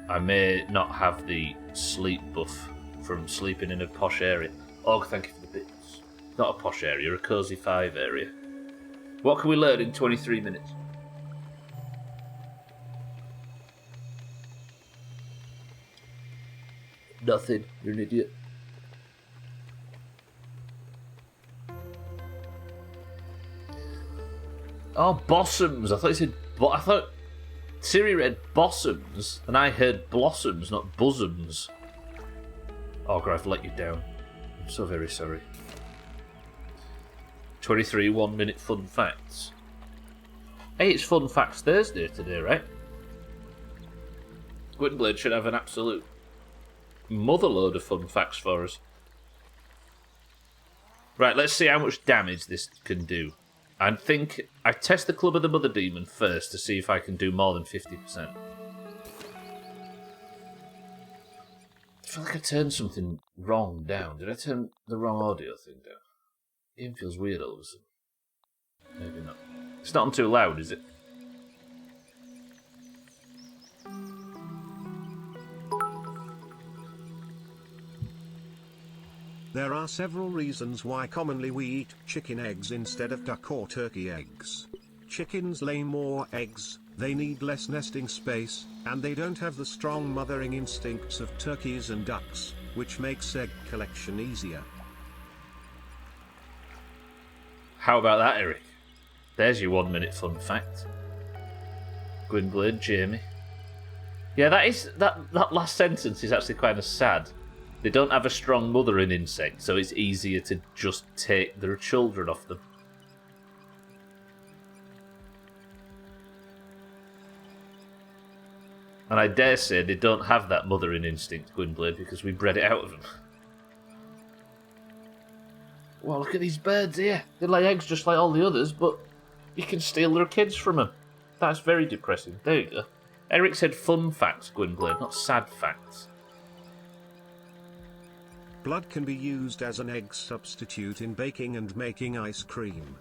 I may not have the sleep buff from sleeping in a posh area. Og, thank you for the bits. Not a posh area, a cozy 5 area. What can we learn in 23 minutes? Nothing. You're an idiot. Oh, Bossums. I thought you said... I thought Siri read Bossums, and I heard Blossoms, not Bosoms. Oh, God, I've let you down. I'm so very sorry. 23 1-minute fun facts. Hey, it's Fun Facts Thursday today, right? Gwynblade should have an absolute motherload of fun facts for us. Right, let's see how much damage this can do. I think I test the Club of the Mother Demon first to see if I can do more than 50%. I feel like I turned something wrong down. Did I turn the wrong audio thing down? Game feels weird all of a sudden. Maybe not. It's not on too loud, is it? There are several reasons why commonly we eat chicken eggs instead of duck or turkey eggs. Chickens lay more eggs, they need less nesting space, and they don't have the strong mothering instincts of turkeys and ducks, which makes egg collection easier. How about that, Eric? There's your 1-minute fun fact. Gwynblade, Jamie. Yeah, that last sentence is actually kind of sad. They don't have a strong mothering instinct, so it's easier to just take their children off them. And I dare say they don't have that mothering instinct, Gwynblade, because we bred it out of them. Well, look at these birds here. They lay eggs just like all the others, but you can steal their kids from them. That's very depressing. There you go. Eric said fun facts, Gwynblade, not sad facts. Blood can be used as an egg substitute in baking and making ice cream.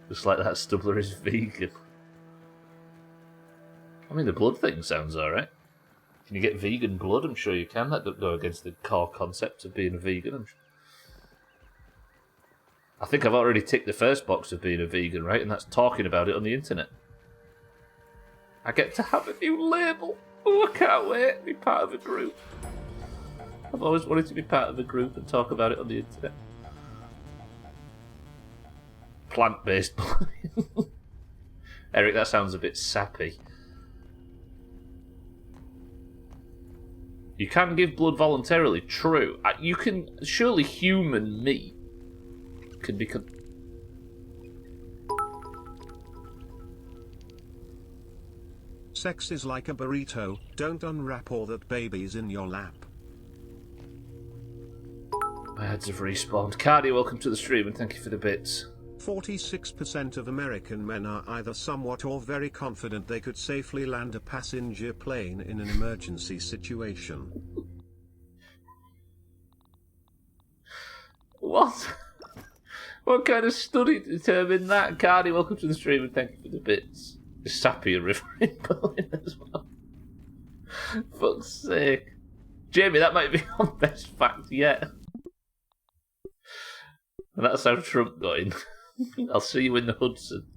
Just like that Stubbler is vegan. I mean, the blood thing sounds alright. Can you get vegan blood? I'm sure you can. That doesn't go against the core concept of being a vegan. I think I've already ticked the first box of being a vegan, right? And that's talking about it on the internet. I get to have a new label. Oh, I can't wait to be part of a group. I've always wanted to be part of a group and talk about it on the internet. Plant-based blood. Eric, that sounds a bit sappy. You can give blood voluntarily, true. You can... Surely human meat can become... Sex is like a burrito, don't unwrap all that baby's in your lap. My ads have respawned. Cardi, welcome to the stream and thank you for the bits. 46% of American men are either somewhat or very confident they could safely land a passenger plane in an emergency situation. What? What kind of study determined that? Cardi, welcome to the stream and thank you for the bits. Is Sappy a river in Berlin as well? Fuck's sake. Jamie, that might be our best fact yet. And that's how Trump got in. I'll see you in the Hudson.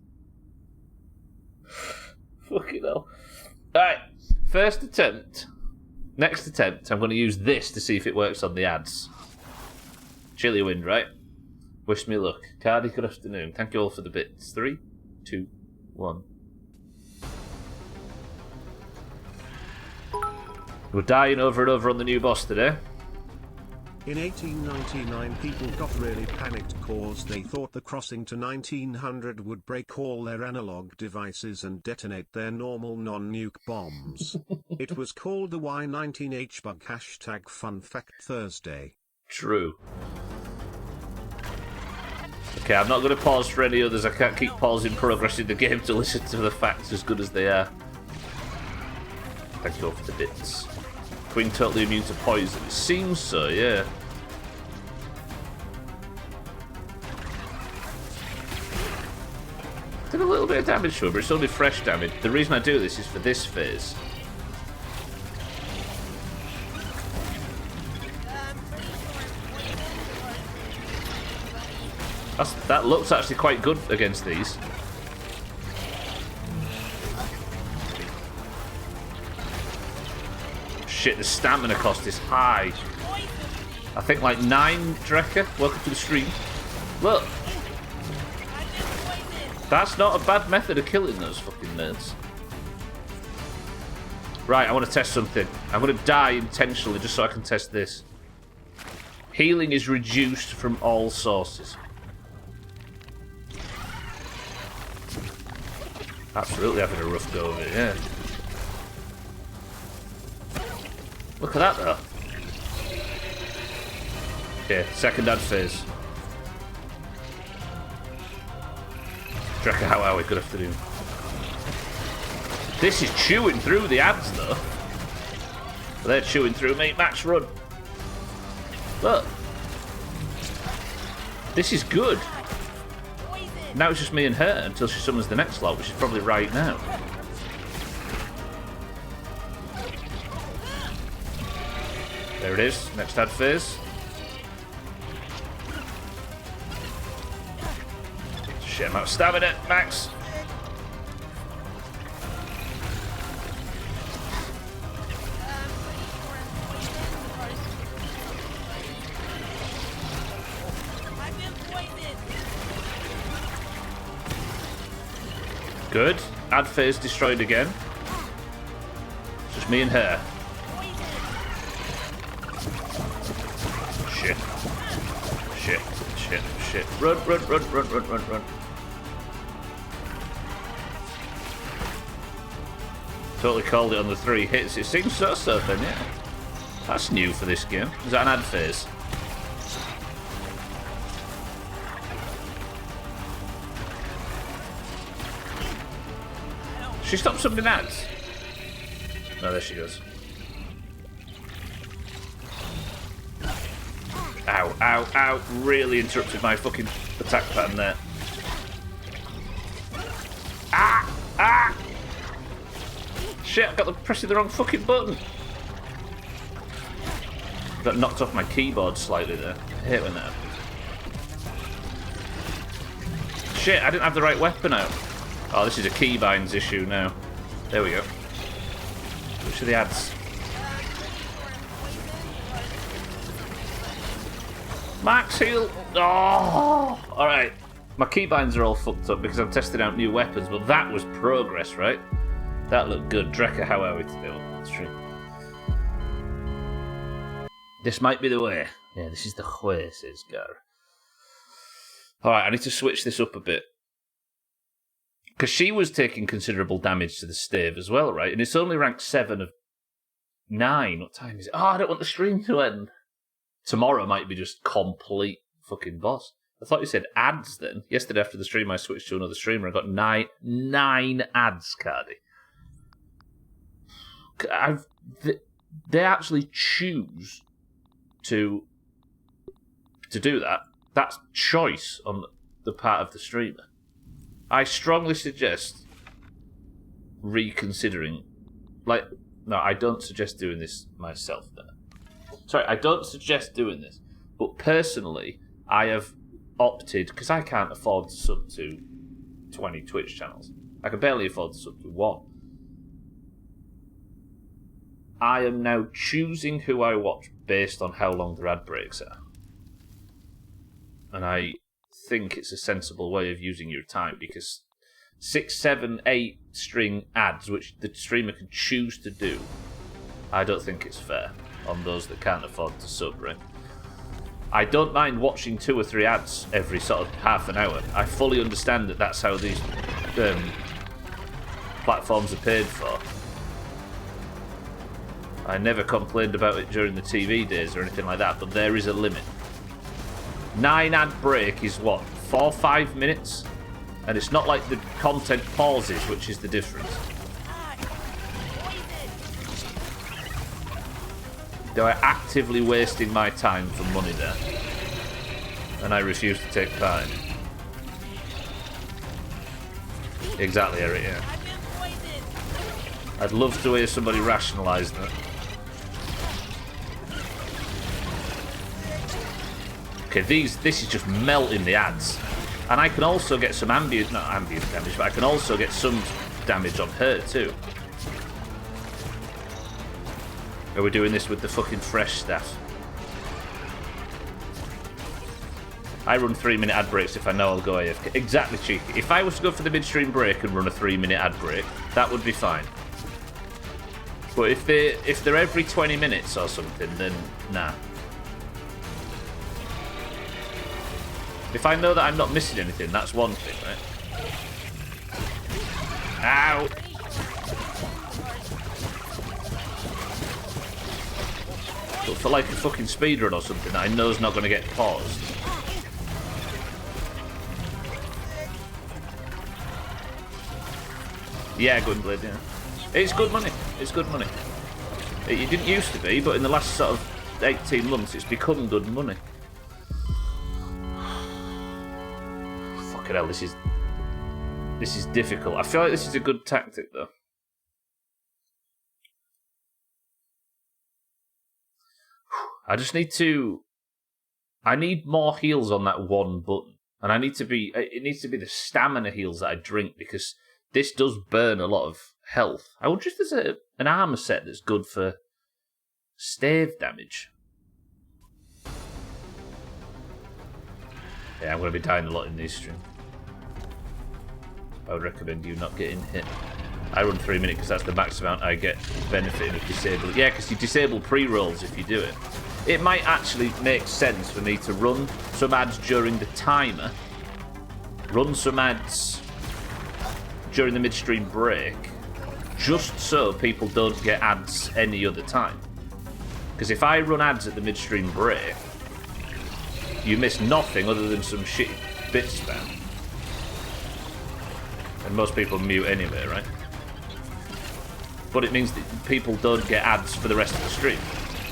Fucking hell. Alright, first attempt. Next attempt, I'm going to use this to see if it works on the ads. Chilly wind, right? Wish me luck. Cardi, good afternoon. Thank you all for the bits. 3, 2, 1. We're dying over and over on the new boss today. In 1899 people got really panicked cause they thought the crossing to 1900 would break all their analog devices and detonate their normal non-nuke bombs. It was called the Y19H bug # Fun Fact Thursday. True. Okay, I'm not going to pause for any others. I can't keep pausing progress in the game to listen to the facts as good as they are. Thank you all for the bits. Queen totally immune to poison. It seems so, yeah. Did a little bit of damage to her, but it's only fresh damage. The reason I do this is for this phase. That looks actually quite good against these. Shit, the stamina cost is high. I think like 9, Drecker. Welcome to the stream. Look. That's not a bad method of killing those fucking nerds. Right, I want to test something. I'm going to die intentionally just so I can test this. Healing is reduced from all sources. Absolutely having a rough go of it, yeah. Look at that, though. Okay, second ad phase. Drecker, how are we? Good afternoon. This is chewing through the ads, though. They're chewing through me. Max, run. Look. This is good. Now it's just me and her until she summons the next lot, which is probably right now. There it is, next ad phase. Shit, I'm out of stamina, Max. Good. Ad phase destroyed again. It's just me and her. Shit. Shit. Shit. Shit. Run, run, run, run, run, run, run. Totally called it on the 3 hits. It seems so then, yeah. That's new for this game. Is that an ad phase? She stopped summoning ads. No, there she goes. Ow, ow, ow. Really interrupted my fucking attack pattern there. Ah! Ah! Shit, I got pressing the wrong fucking button. Got knocked off my keyboard slightly there. I hate when that happens. Shit, I didn't have the right weapon out. Oh, this is a keybinds issue now. There we go. Which are the ads? Max heal! Oh! Alright. My keybinds are all fucked up because I'm testing out new weapons, but that was progress, right? That looked good. Drecker, how are we today? Well, that's true. This might be the way. Yeah, this is the way, says Gar. Alright, I need to switch this up a bit. Because she was taking considerable damage to the stave as well, right? And it's only ranked 7 of 9. What time is it? Oh, I don't want the stream to end. Tomorrow might be just complete fucking boss. I thought you said ads then. Yesterday after the stream, I switched to another streamer. I got nine ads, Cardi. They actually choose to do that. That's choice on the part of the streamer. I strongly suggest reconsidering. No, I don't suggest doing this myself. Sorry, I don't suggest doing this. But personally, I have opted, because I can't afford to sub to 20 Twitch channels. I can barely afford to sub to 1. I am now choosing who I watch based on how long their ad breaks are. And I think it's a sensible way of using your time, because 6, 7, 8 string ads, which the streamer can choose to do, I don't think it's fair on those that can't afford to sub, right? I don't mind watching 2 or 3 ads every sort of half an hour. I fully understand that that's how these platforms are paid for. I never complained about it during the TV days or anything like that, but there is a limit. 9 ad break is what, 4 or 5 minutes? And it's not like the content pauses, which is the difference. They're actively wasting my time for money there. And I refuse to take part in it. Exactly, Eric, yeah. I'd love to hear somebody rationalise that. Okay, this is just melting the ads. And I can also get some ambient damage, but I can also get some damage on her too. Are we doing this with the fucking fresh staff? I run 3-minute ad breaks if I know I'll go AFK. Exactly, cheeky. If I was to go for the midstream break and run a 3-minute ad break, that would be fine. But if they're every 20 minutes or something, then nah. If I know that I'm not missing anything, that's one thing, right? Ow! But for like a fucking speedrun or something that I know is not going to get paused. Yeah, Gunblade, yeah. It's good money. It's good money. It didn't used to be, but in the last sort of 18 months, it's become good money. Fucking hell, this is difficult. I feel like this is a good tactic, though. I just need to... I need more heals on that one button. And it needs to be the stamina heals that I drink, because this does burn a lot of health. I wonder if there's an armor set that's good for stave damage. Yeah, I'm going to be dying a lot in these streams. I would recommend you not getting hit. I run 3 minutes because that's the max amount I get benefiting of disabling. Yeah, because you disable pre-rolls if you do it. It might actually make sense for me to run some ads during the timer, run some ads during the midstream break, just so people don't get ads any other time. Because if I run ads at the midstream break, you miss nothing other than some shit bit spam. And most people mute anyway, right? But it means that people don't get ads for the rest of the stream.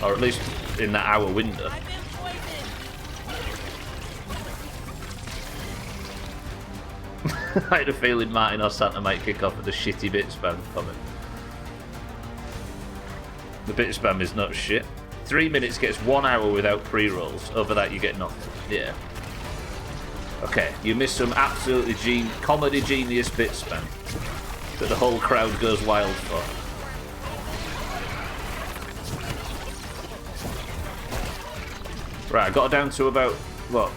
Or at least in that hour window. I had a feeling Martin or Santa might kick off with a shitty bit spam comment. The bit spam is not shit. 3 minutes gets 1 hour without pre-rolls. Over that you get nothing. Yeah. Okay, you missed some absolutely comedy genius bit spam that the whole crowd goes wild for. Right, I got down to about, what,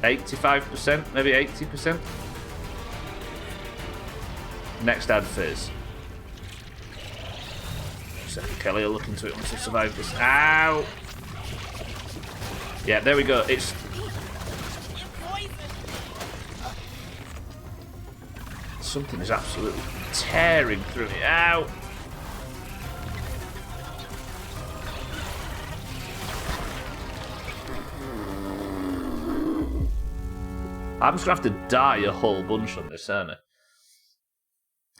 85%? Maybe 80%? Next ad phase. Second, Kelly will look into it once I survive this. Ow! Yeah, there we go. It's Something is absolutely tearing through me. Ow! I'm just going to have to die a whole bunch on this, aren't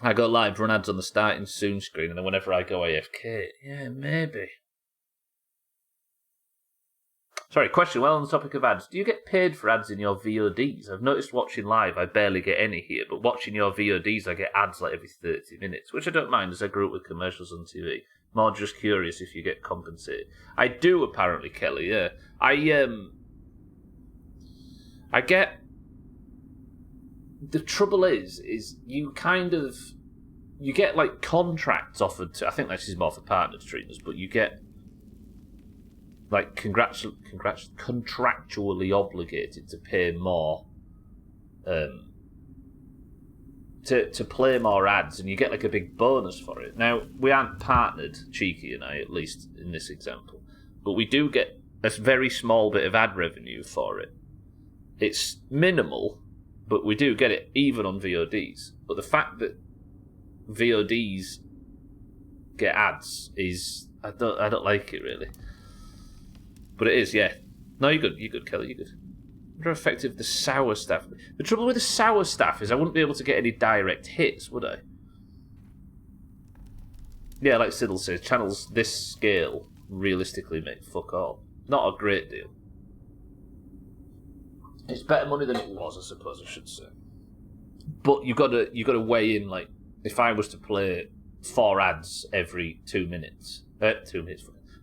I go live, run ads on the starting soon screen, and then whenever I go AFK, yeah, maybe. Sorry, question, well on the topic of ads, do you get paid for ads in your VODs? I've noticed watching live, I barely get any here, but watching your VODs, I get ads like every 30 minutes, which I don't mind as I grew up with commercials on TV. More just curious if you get compensated. I do, apparently, Kelly, yeah. I get... The trouble is you get like contracts offered to. I think this is more for partner streamers, but you get like contractually obligated to pay more, to play more ads, and you get like a big bonus for it. Now we aren't partnered, Cheeky and I, at least in this example, but we do get a very small bit of ad revenue for it. It's minimal. But we do get it even on VODs. But the fact that VODs get ads is I don't like it really. But it is, yeah. No, you're good, Kelly, you're good. I wonder how effective the sour staff. The trouble with the sour staff is I wouldn't be able to get any direct hits, would I? Yeah, like Siddle says, channels this scale realistically make fuck all. Not a great deal. It's better money than it was, I suppose I should say. But you got to weigh in, like, if I was to play 4 ads every 2 minutes,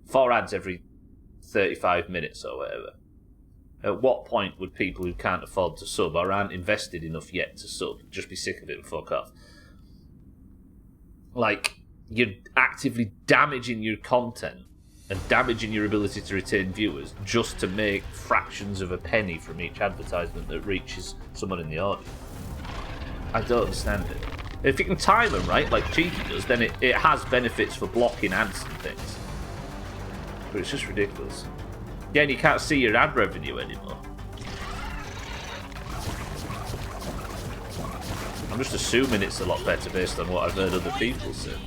4 ads every 35 minutes or whatever. At what point would people who can't afford to sub or aren't invested enough yet to sub just be sick of it and fuck off? Like, you're actively damaging your content and damaging your ability to retain viewers just to make fractions of a penny from each advertisement that reaches someone in the audience. I don't understand it. If you can time them right, like Cheeky does, then it has benefits for blocking ads and things. But it's just ridiculous. Yeah, and you can't see your ad revenue anymore. I'm just assuming it's a lot better based on what I've heard other people say.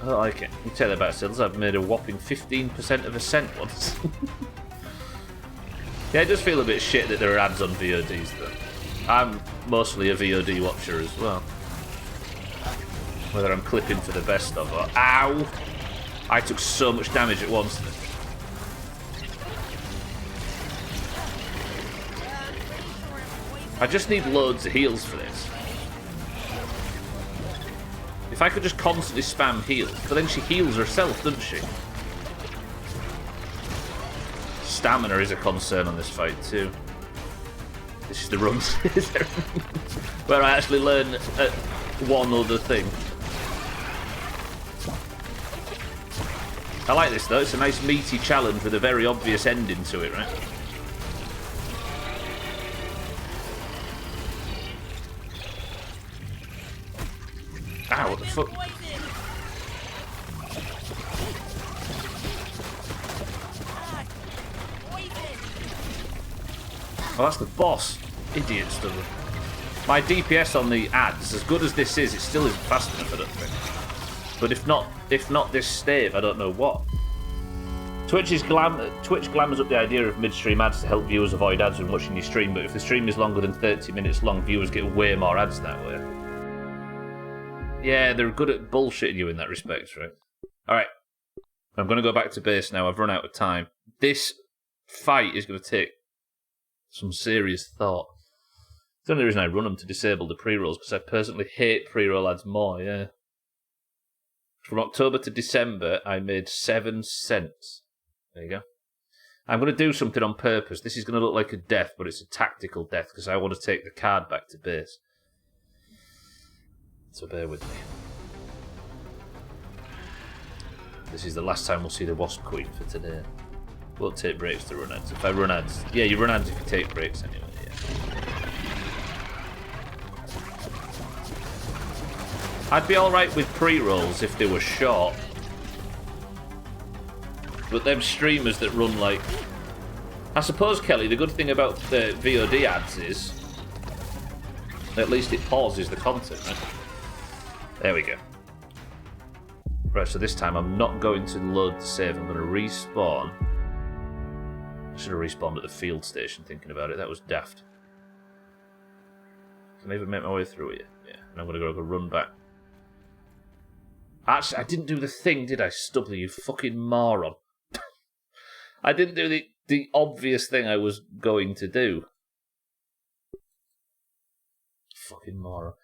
I don't like it. You tell you about sales. I've made a whopping 15% of a cent once. Yeah, it does feel a bit shit that there are ads on VODs though. I'm mostly a VOD watcher as well. Whether I'm clipping for the best of or... Ow! I took so much damage at once then. I just need loads of heals for this. If I could just constantly spam heals, but then she heals herself, doesn't she? Stamina is a concern on this fight too. This is the run where I actually learn one other thing. I like this though, it's a nice meaty challenge with a very obvious ending to it, right? Ow, what the fuck? Oh, that's the boss. Idiot Stubbler. My DPS on the ads, as good as this is, it still isn't fast enough, I don't think. But if not this stave, I don't know what. Twitch glamours up the idea of midstream ads to help viewers avoid ads when watching your stream, but if the stream is longer than 30 minutes long, viewers get way more ads that way. Yeah, they're good at bullshitting you in that respect, right? Alright. I'm going to go back to base now. I've run out of time. This fight is going to take some serious thought. The only reason I run them to disable the pre-rolls, because I personally hate pre-roll ads more, yeah. From October to December, I made 7 cents. There you go. I'm going to do something on purpose. This is going to look like a death, but it's a tactical death, because I want to take the card back to base. So bear with me. This is the last time we'll see the Wasp Queen for today. Won't take breaks to run ads. If I run ads... Yeah, you run ads if you take breaks anyway, yeah. I'd be alright with pre-rolls if they were short. But them streamers that run like... I suppose, Kelly, the good thing about the VOD ads is... At least it pauses the content, right? There we go. Right, so this time I'm not going to load the save. I'm going to respawn. I should have respawned at the field station thinking about it. That was daft. Can I even make my way through it? Yeah, and I'm going to go run back. Actually, I didn't do the thing, did I, Stubbler, you fucking moron? I didn't do the obvious thing I was going to do. Fucking moron.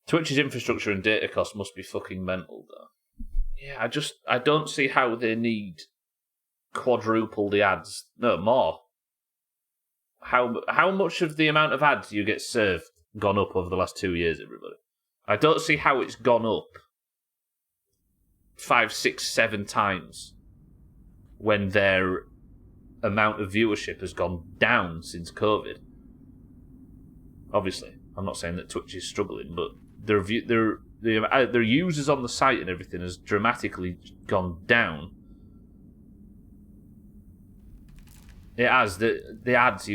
Twitch's infrastructure and data costs must be fucking mental, though. Yeah, I don't see how they need quadruple the ads. No, more. How much of the amount of ads you get served gone up over the last 2 years, everybody? I don't see how it's gone up 5, 6, 7 times when their amount of viewership has gone down since COVID. Obviously, I'm not saying that Twitch is struggling, but their users on the site and everything has dramatically gone down. It has. The ads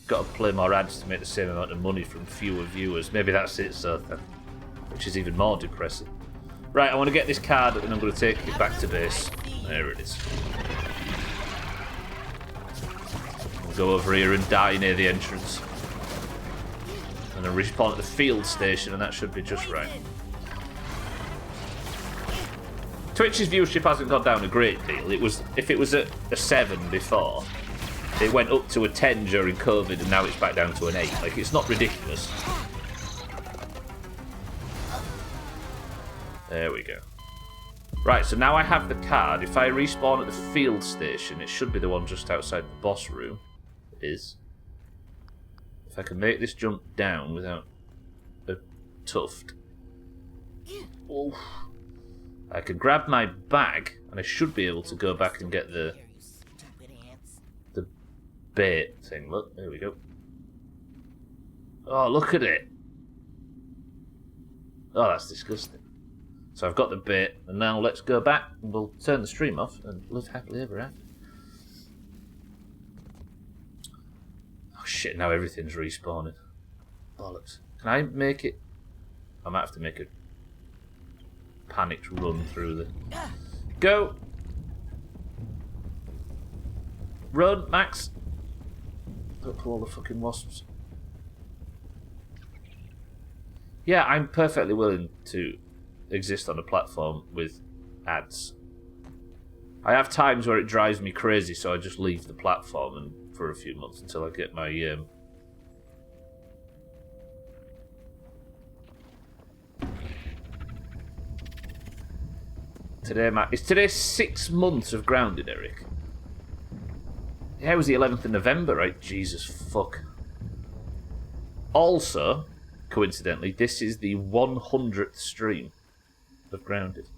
got to play more ads to make the same amount of money from fewer viewers. Maybe that's it, so which is even more depressing. Right, I want to get this card and I'm going to take it back to base. There it is. We'll go over here and die near the entrance. And then respawn at the field station, and that should be just right. Twitch's viewership hasn't gone down a great deal. If it was at a 7 before, it went up to a 10 during COVID, and now it's back down to an 8. Like, it's not ridiculous. There we go. Right, so now I have the card. If I respawn at the field station, it should be the one just outside the boss room. It is. If I can make this jump down without a tuft. Oof. I can grab my bag, and I should be able to go back and get the bait thing. Look, there we go. Oh, look at it. Oh, that's disgusting. So I've got the bait, and now let's go back, and we'll turn the stream off, and live happily ever after. Oh shit, now everything's respawning. Bollocks. Can I make it? I might have to make a panicked run through the... Go! Run, Max! Don't pull all the fucking wasps. Yeah, I'm perfectly willing to exist on a platform with ads. I have times where it drives me crazy, so I just leave the platform and for a few months until I get my Is today 6 months of grounded, Eric? Yeah, it was the 11th of November, right? Jesus fuck. Also, coincidentally, this is the 100th stream of grounded.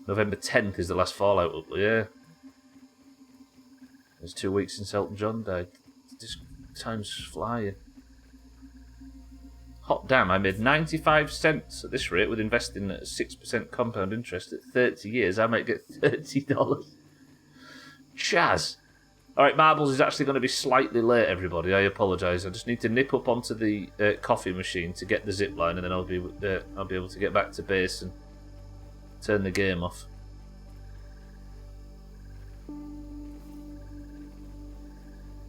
November 10th is the last Fallout upload, yeah. It was 2 weeks since Elton John died. This time's flying. Hot damn, I made 95 cents at this rate with investing at 6% compound interest at 30 years. I might get $30. Chaz. Alright, Marbles is actually going to be slightly late, everybody. I apologise. I just need to nip up onto the coffee machine to get the zip line, and then I'll be able to get back to base and turn the game off.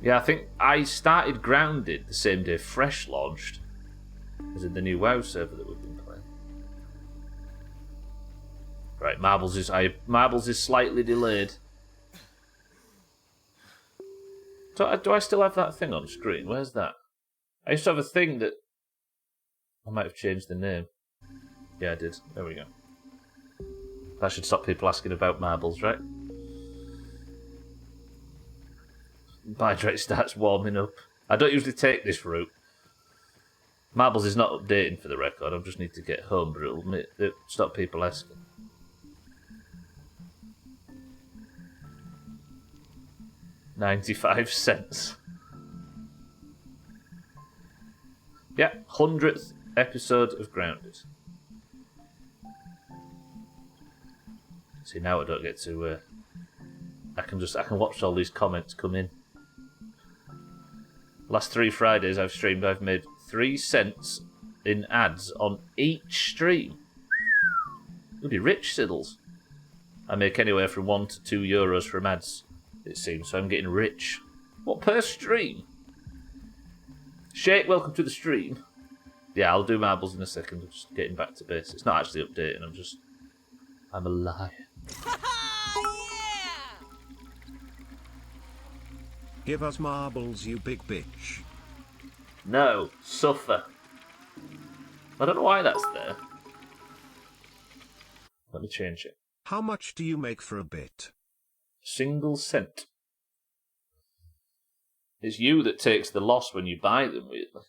Yeah, I think I started Grounded the same day Fresh launched. As in the new WoW server that we've been playing. Right, Marbles is slightly delayed. Do I still have that thing on screen? Where's that? I used to have a thing that... I might have changed the name. Yeah, I did. There we go. That should stop people asking about Marbles, right? Hydrate starts warming up. I don't usually take this route. Marbles is not updating for the record. I just need to get home, but it'll stop people asking. $0.95. Yeah, 100th episode of Grounded. See, now I don't get to... I can watch all these comments come in. Last 3 Fridays I've streamed, I've made 3 cents in ads on each stream. You'll be rich, Siddles. I make anywhere from €1 to €2 from ads, it seems, so I'm getting rich. What, per stream? Shake, welcome to the stream. Yeah, I'll do marbles in a second. I'm just getting back to base. It's not actually updating, I'm a liar. Yeah! Give us marbles, you big bitch. No, suffer. I don't know why that's there. Let me change it. How much do you make for a bit? Single cent. It's you that takes the loss when you buy them, weirdly.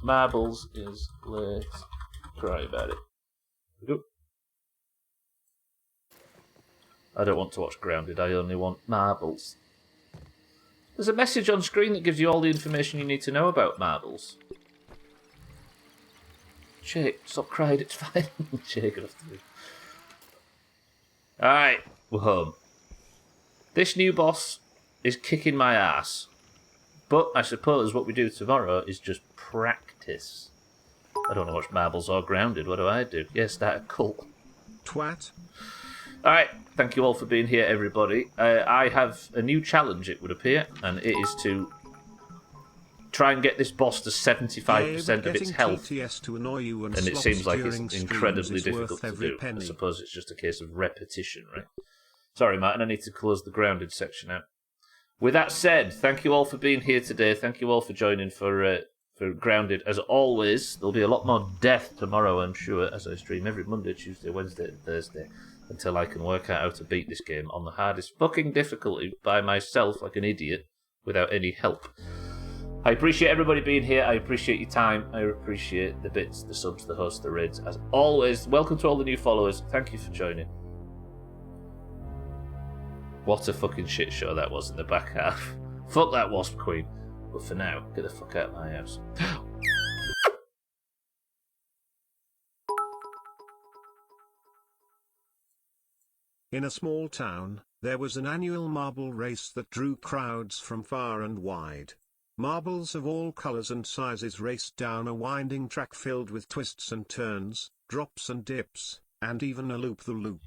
Marbles is late. Cry about it. Go. I don't want to watch Grounded, I only want marbles. There's a message on screen that gives you all the information you need to know about marbles. Jake, stop crying, it's fine. Jake, Alright, we're home. This new boss is kicking my ass. But I suppose what we do tomorrow is just practice. I don't know watch marbles or Grounded, what do I do? Yeah, start a cult. Twat. Alright, thank you all for being here, everybody. I have a new challenge, it would appear, and it is to try and get this boss to 75% of its health. To annoy you and it seems like it's incredibly difficult to do. Penny. I suppose it's just a case of repetition, right? Sorry, Martin, I need to close the Grounded section out. With that said, thank you all for being here today. Thank you all for joining for Grounded. As always, there'll be a lot more death tomorrow, I'm sure, as I stream every Monday, Tuesday, Wednesday, and Thursday, until I can work out how to beat this game on the hardest fucking difficulty by myself, like an idiot, without any help. I appreciate everybody being here. I appreciate your time. I appreciate the bits, the subs, the hosts, the raids. As always, welcome to all the new followers. Thank you for joining. What a fucking shit show that was in the back half. Fuck that Wasp Queen. But for now, get the fuck out of my house. In a small town, there was an annual marble race that drew crowds from far and wide. Marbles of all colors and sizes raced down a winding track filled with twists and turns, drops and dips, and even a loop-the-loop.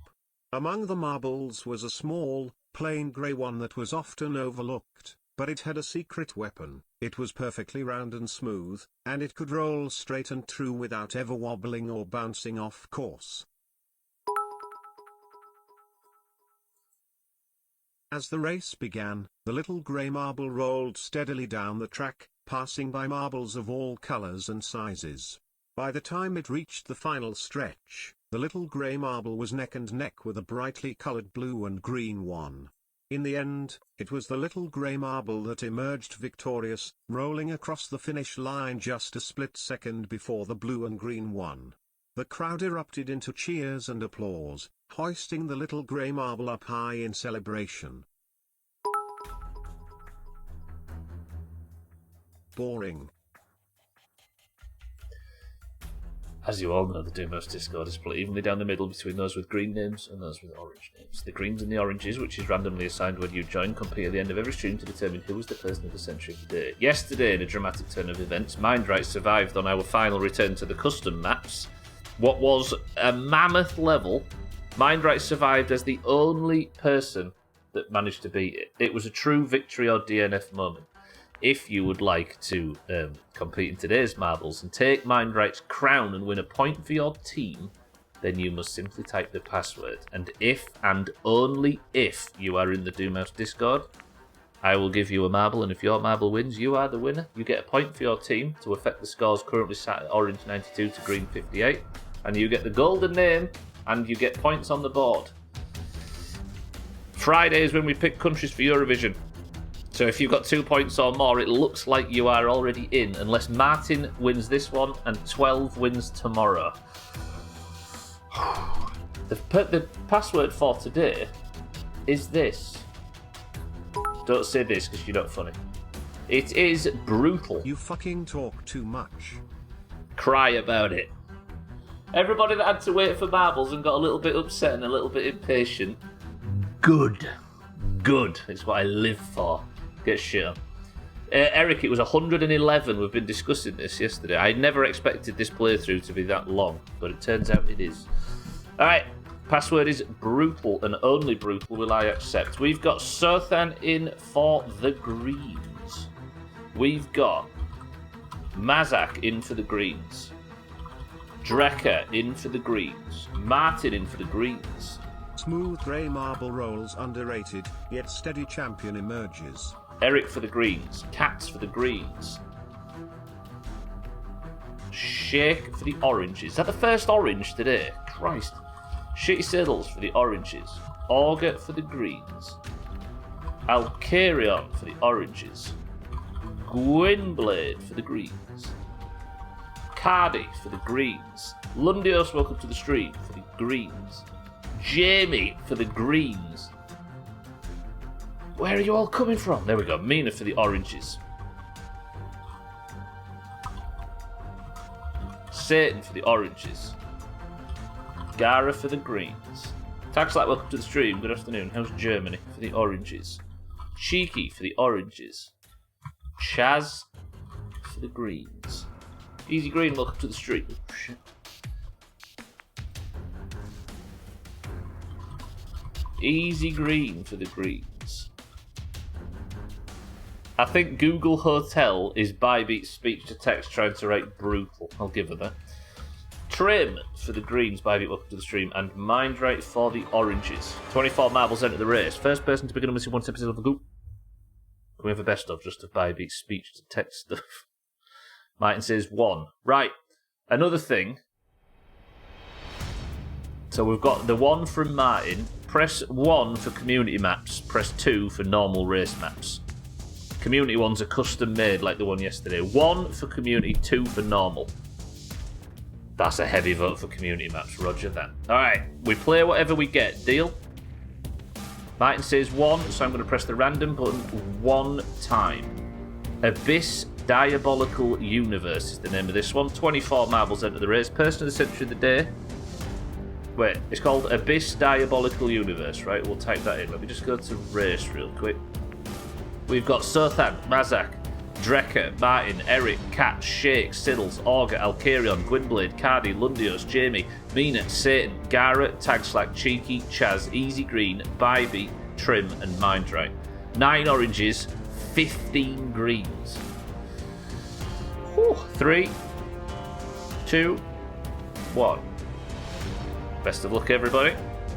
Among the marbles was a small, plain grey one that was often overlooked, but it had a secret weapon. It was perfectly round and smooth, and it could roll straight and true without ever wobbling or bouncing off course. As the race began, the little grey marble rolled steadily down the track, passing by marbles of all colors and sizes. By the time it reached the final stretch, the little grey marble was neck and neck with a brightly colored blue and green one. In the end, it was the little grey marble that emerged victorious, rolling across the finish line just a split second before the blue and green one. The crowd erupted into cheers and applause, hoisting the little grey marble up high in celebration. Boring. As you all know, the Doomhaus Discord is split evenly down the middle between those with green names and those with orange names. The greens and the oranges, which is randomly assigned when you join, compete at the end of every stream to determine who was the person of the century of the day. Yesterday, in a dramatic turn of events, Mindright survived on our final return to the custom maps. What was a mammoth level, Mindright survived as the only person that managed to beat it. It was a true victory or DNF moment. If you would like to compete in today's marbles and take Mindright's crown and win a point for your team, then you must simply type the password. And if and only if you are in the Doomhaus Discord, I will give you a marble, and if your marble wins, you are the winner. You get a point for your team to affect the scores currently sat at orange 92 to green 58, and you get the golden name, and you get points on the board. Friday is when we pick countries for Eurovision. So if you've got 2 points or more, it looks like you are already in, unless Martin wins this one and 12 wins tomorrow. The password for today is this. Don't say this because you're not funny. It is brutal. You fucking talk too much. Cry about it. Everybody that had to wait for marbles and got a little bit upset and a little bit impatient, good. good. It's what I live for. Get shit on. Eric, it was 111. We've been discussing this yesterday. I never expected this playthrough to be that long, but it turns out it is. Alright, password is brutal, and only brutal will I accept. We've got Sothan in for the greens. We've got Mazak in for the greens. Drecker in for the greens. Martin in for the greens. Smooth grey marble rolls underrated, yet steady champion emerges. Eric for the greens. Cats for the greens. Shake for the oranges. Is that the first orange today? Christ. Shitty Siddles for the oranges. Auger for the greens. Alcarion for the oranges. Gwynblade for the greens. Cardi for the greens. Lundios, welcome to the stream, for the greens. Jamie for the greens. Where are you all coming from? There we go. Mina for the oranges. Satan for the oranges. Gara for the greens. Taxlight, welcome to the stream. Good afternoon. How's Germany? For the oranges. Cheeky for the oranges. Chaz for the greens. Easy Green, welcome to the stream. Shit. Easy Green for the greens. I think Google Hotel is Bybeat's speech to text trying to write brutal. I'll give her that. Trim for the greens, Bybeat, welcome to the stream. And Mindright for the oranges. 24 marbles enter the race. First person to begin on missing one episode of the Goop. Can we have a best of just of Bybeat's speech to text stuff? Martin says 1. Right. Another thing. So we've got the 1 from Martin. Press 1 for community maps. Press 2 for normal race maps. Community ones are custom made like the one yesterday. 1 for community, 2 for normal. That's a heavy vote for community maps. Roger that. Alright, we play whatever we get. Deal? Martin says 1, so I'm going to press the random button 1 time. Abyss Diabolical Universe is the name of this one. 24 marbles enter the race. Person of the century of the day. Wait, it's called Abyss Diabolical Universe, right? We'll type that in. Let me just go to race real quick. We've got Sothan, Mazak, Drecker, Martin, Eric, Cat, Shake, Siddles, Auger, Alcarion, Gwynblade, Cardi, Lundios, Jamie, Mina, Satan, Gara, Tagslack, Cheeky, Chaz, Easy Green, Bybee, Trim, and Mindright. 9 oranges, 15 greens. 3, 2, 1. Best of luck, everybody.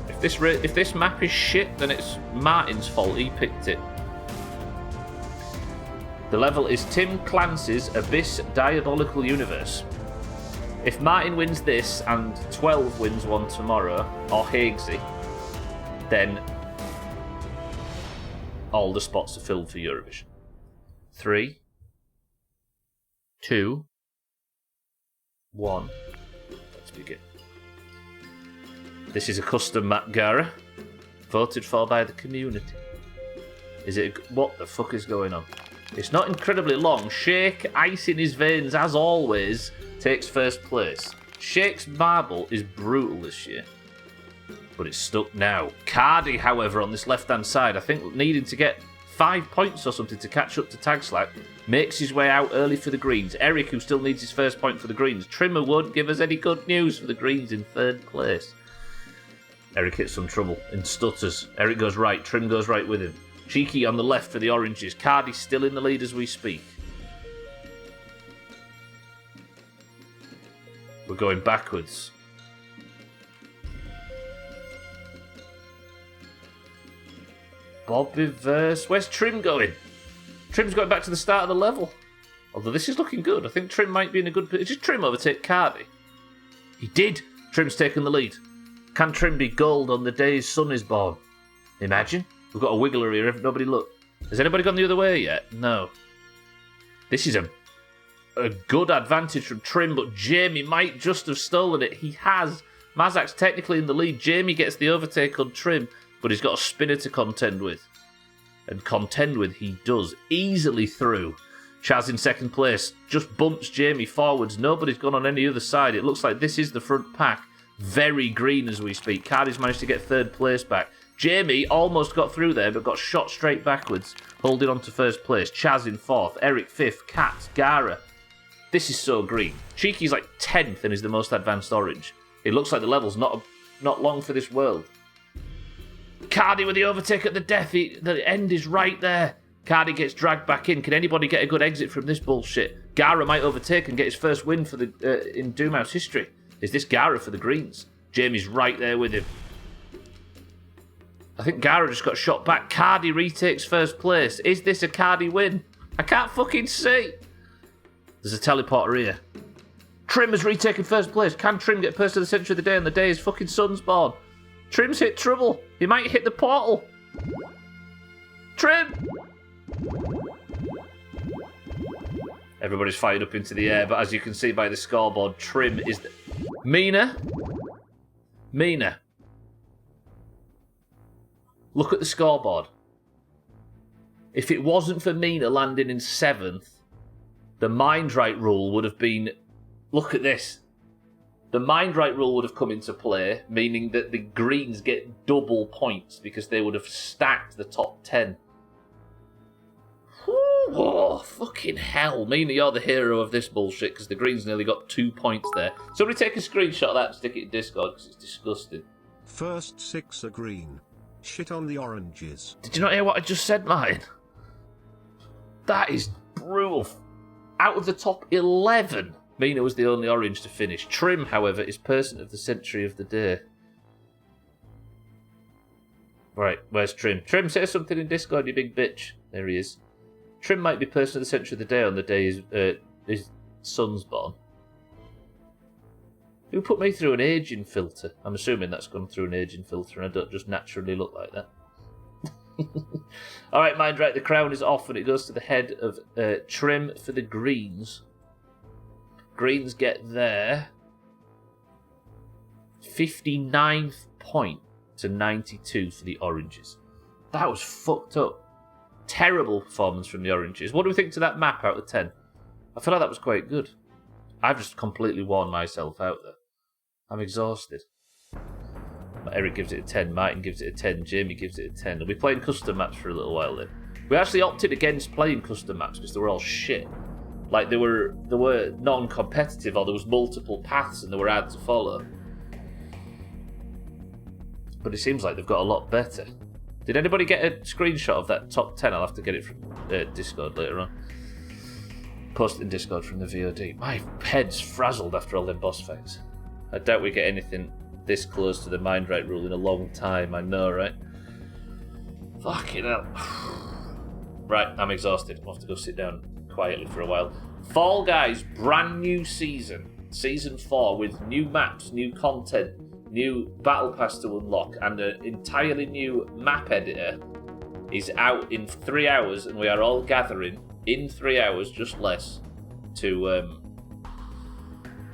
If this map is shit, then it's Martin's fault. He picked it. The level is Tim Clancy's Abyss Diabolical Universe. If Martin wins this and 12 wins one tomorrow, or Hagsy, then all the spots are filled for Eurovision. 3, 2, 1. Let's begin. This is a custom map, Gara, voted for by the community. What the fuck is going on? It's not incredibly long. Shake, ice in his veins, as always, takes first place. Shake's marble is brutal this year, but it's stuck now. Cardi, however, on this left-hand side, I think needing to get 5 points or something to catch up to Tagslack, makes his way out early for the greens. Eric, who still needs his first point for the greens. Trimmer won't give us any good news for the greens in 3rd place. Eric hits some trouble and stutters. Eric goes right, Trim goes right with him. Cheeky on the left for the oranges. Cardi still in the lead as we speak. We're going backwards. Bobby verse. Where's Trim going? Trim's going back to the start of the level. Although this is looking good. I think Trim might be in a good position. Did Trim overtake Cardi? He did. Trim's taken the lead. Can Trim be gold on the day his son is born? Imagine. We've got a wiggler here. Nobody look. Has anybody gone the other way yet? No. This is a good advantage from Trim, but Jamie might just have stolen it. He has. Mazak's technically in the lead. Jamie gets the overtake on Trim, but he's got a spinner to contend with. And contend with he does. Easily through. Chaz in 2nd place. Just bumps Jamie forwards. Nobody's gone on any other side. It looks like this is the front pack. Very green as we speak. Cardi's managed to get 3rd place back. Jamie almost got through there, but got shot straight backwards, holding on to first place. Chaz in 4th, Eric 5th, Kat, Gara. This is so green. Cheeky's like 10th and is the most advanced orange. It looks like the level's not long for this world. Cardi with the overtake at the death. The end is right there. Cardi gets dragged back in. Can anybody get a good exit from this bullshit? Gara might overtake and get his first win for the in Doomhaus history. Is this Gara for the Greens? Jamie's right there with him. I think Gara just got shot back. Cardi retakes first place. Is this a Cardi win? I can't fucking see. There's a teleporter here. Trim has retaken first place. Can Trim get person of the century of the day on the day his fucking son's born? Trim's hit trouble. He might hit the portal. Trim! Everybody's fired up into the air, but as you can see by the scoreboard, Trim is the... Mina. Look at the scoreboard. If it wasn't for Mina landing in 7th, the mind right rule would have been... Look at this. The mind right rule would have come into play, meaning that the Greens get double points because they would have stacked the top 10. Oh, fucking hell. Mina, you're the hero of this bullshit because the Greens nearly got 2 points there. Somebody take a screenshot of that and stick it in Discord because it's disgusting. First 6 are green. Shit on the oranges. Did you not hear what I just said, Martin? That is brutal. Out of the top 11, Mina was the only orange to finish. Trim, however, is person of the century of the day. Right, where's Trim? Trim, say something in Discord, you big bitch. There he is. Trim might be person of the century of the day on the day his son's born. Who put me through an aging filter? I'm assuming that's gone through an aging filter and I don't just naturally look like that. Alright, mind right, the crown is off and it goes to the head of Trim for the Greens. Greens get their 59th point to 92 for the oranges. That was fucked up. Terrible performance from the oranges. What do we think to that map out of 10? I feel like that was quite good. I've just completely worn myself out there. I'm exhausted. Eric gives it a 10, Martin gives it a 10, Jamie gives it a 10. We'll be playing custom maps for a little while then. We actually opted against playing custom maps because they were all shit. Like, they were non-competitive or there was multiple paths and they were hard to follow. But it seems like they've got a lot better. Did anybody get a screenshot of that top 10? I'll have to get it from Discord later on. Post it in Discord from the VOD. My head's frazzled after all them boss fights. I doubt we get anything this close to the mind right rule in a long time. I know, right? Fucking hell. Right, I'm exhausted. I'll have to go sit down quietly for a while. Fall Guys, brand new season. Season 4 with new maps, new content, new battle pass to unlock, and an entirely new map editor is out in 3 hours, and we are all gathering in 3 hours, just less, to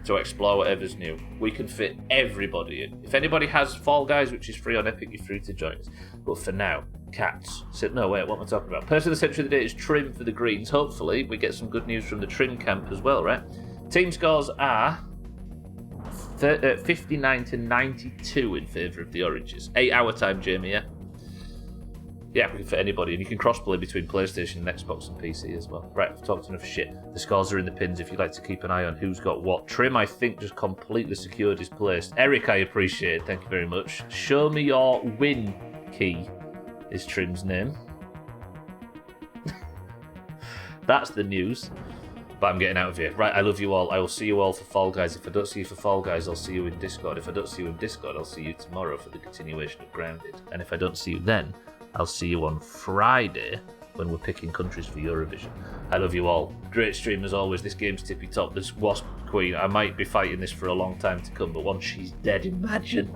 explore whatever's new. We can fit everybody in. If anybody has Fall Guys, which is free on Epic, you're free to join us. But for now, cats. No, wait, what am I talking about? Person of the century of the day is Trim for the Greens. Hopefully, we get some good news from the Trim camp as well, right? Team scores are 59 to 92 in favour of the oranges. 8 hour time, Jamie, yeah? Yeah, we can fit anybody, and you can crossplay between PlayStation and Xbox and PC as well. Right, I've talked enough shit. The scores are in the pins if you'd like to keep an eye on who's got what. Trim, I think, just completely secured his place. Eric, I appreciate, thank you very much. Show me your win key is Trim's name. That's the news. But I'm getting out of here. Right, I love you all. I will see you all for Fall Guys. If I don't see you for Fall Guys, I'll see you in Discord. If I don't see you in Discord, I'll see you tomorrow for the continuation of Grounded. And if I don't see you then, I'll see you on Friday when we're picking countries for Eurovision. I love you all. Great stream as always. This game's tippy top. This Wasp Queen, I might be fighting this for a long time to come, but once she's dead, imagine.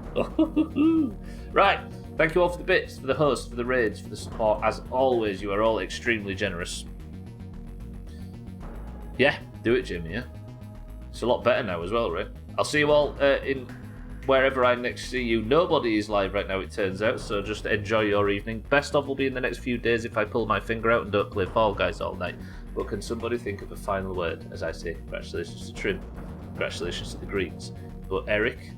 Right, thank you all for the bits, for the host, for the raids, for the support. As always, you are all extremely generous. Yeah, do it, Jimmy, yeah? It's a lot better now as well, right? I'll see you all in wherever I next see you. Nobody is live right now, it turns out, so just enjoy your evening. Best of will be in the next few days if I pull my finger out and don't play Fall Guys all night. But can somebody think of a final word as I say congratulations to Trim, congratulations to the Greens. But Eric,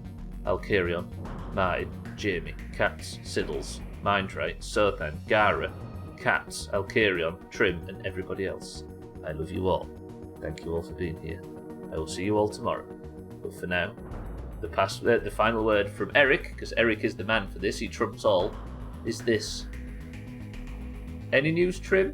Alkarion, Martin, Jamie, Katz, Siddles, Mindray, Sothan, Gara, Katz, Alkarion, Trim, and everybody else. I love you all. Thank you all for being here. I will see you all tomorrow. But for now, the final word from Eric, because Eric is the man for this, he trumps all, is this. Any news, Trim?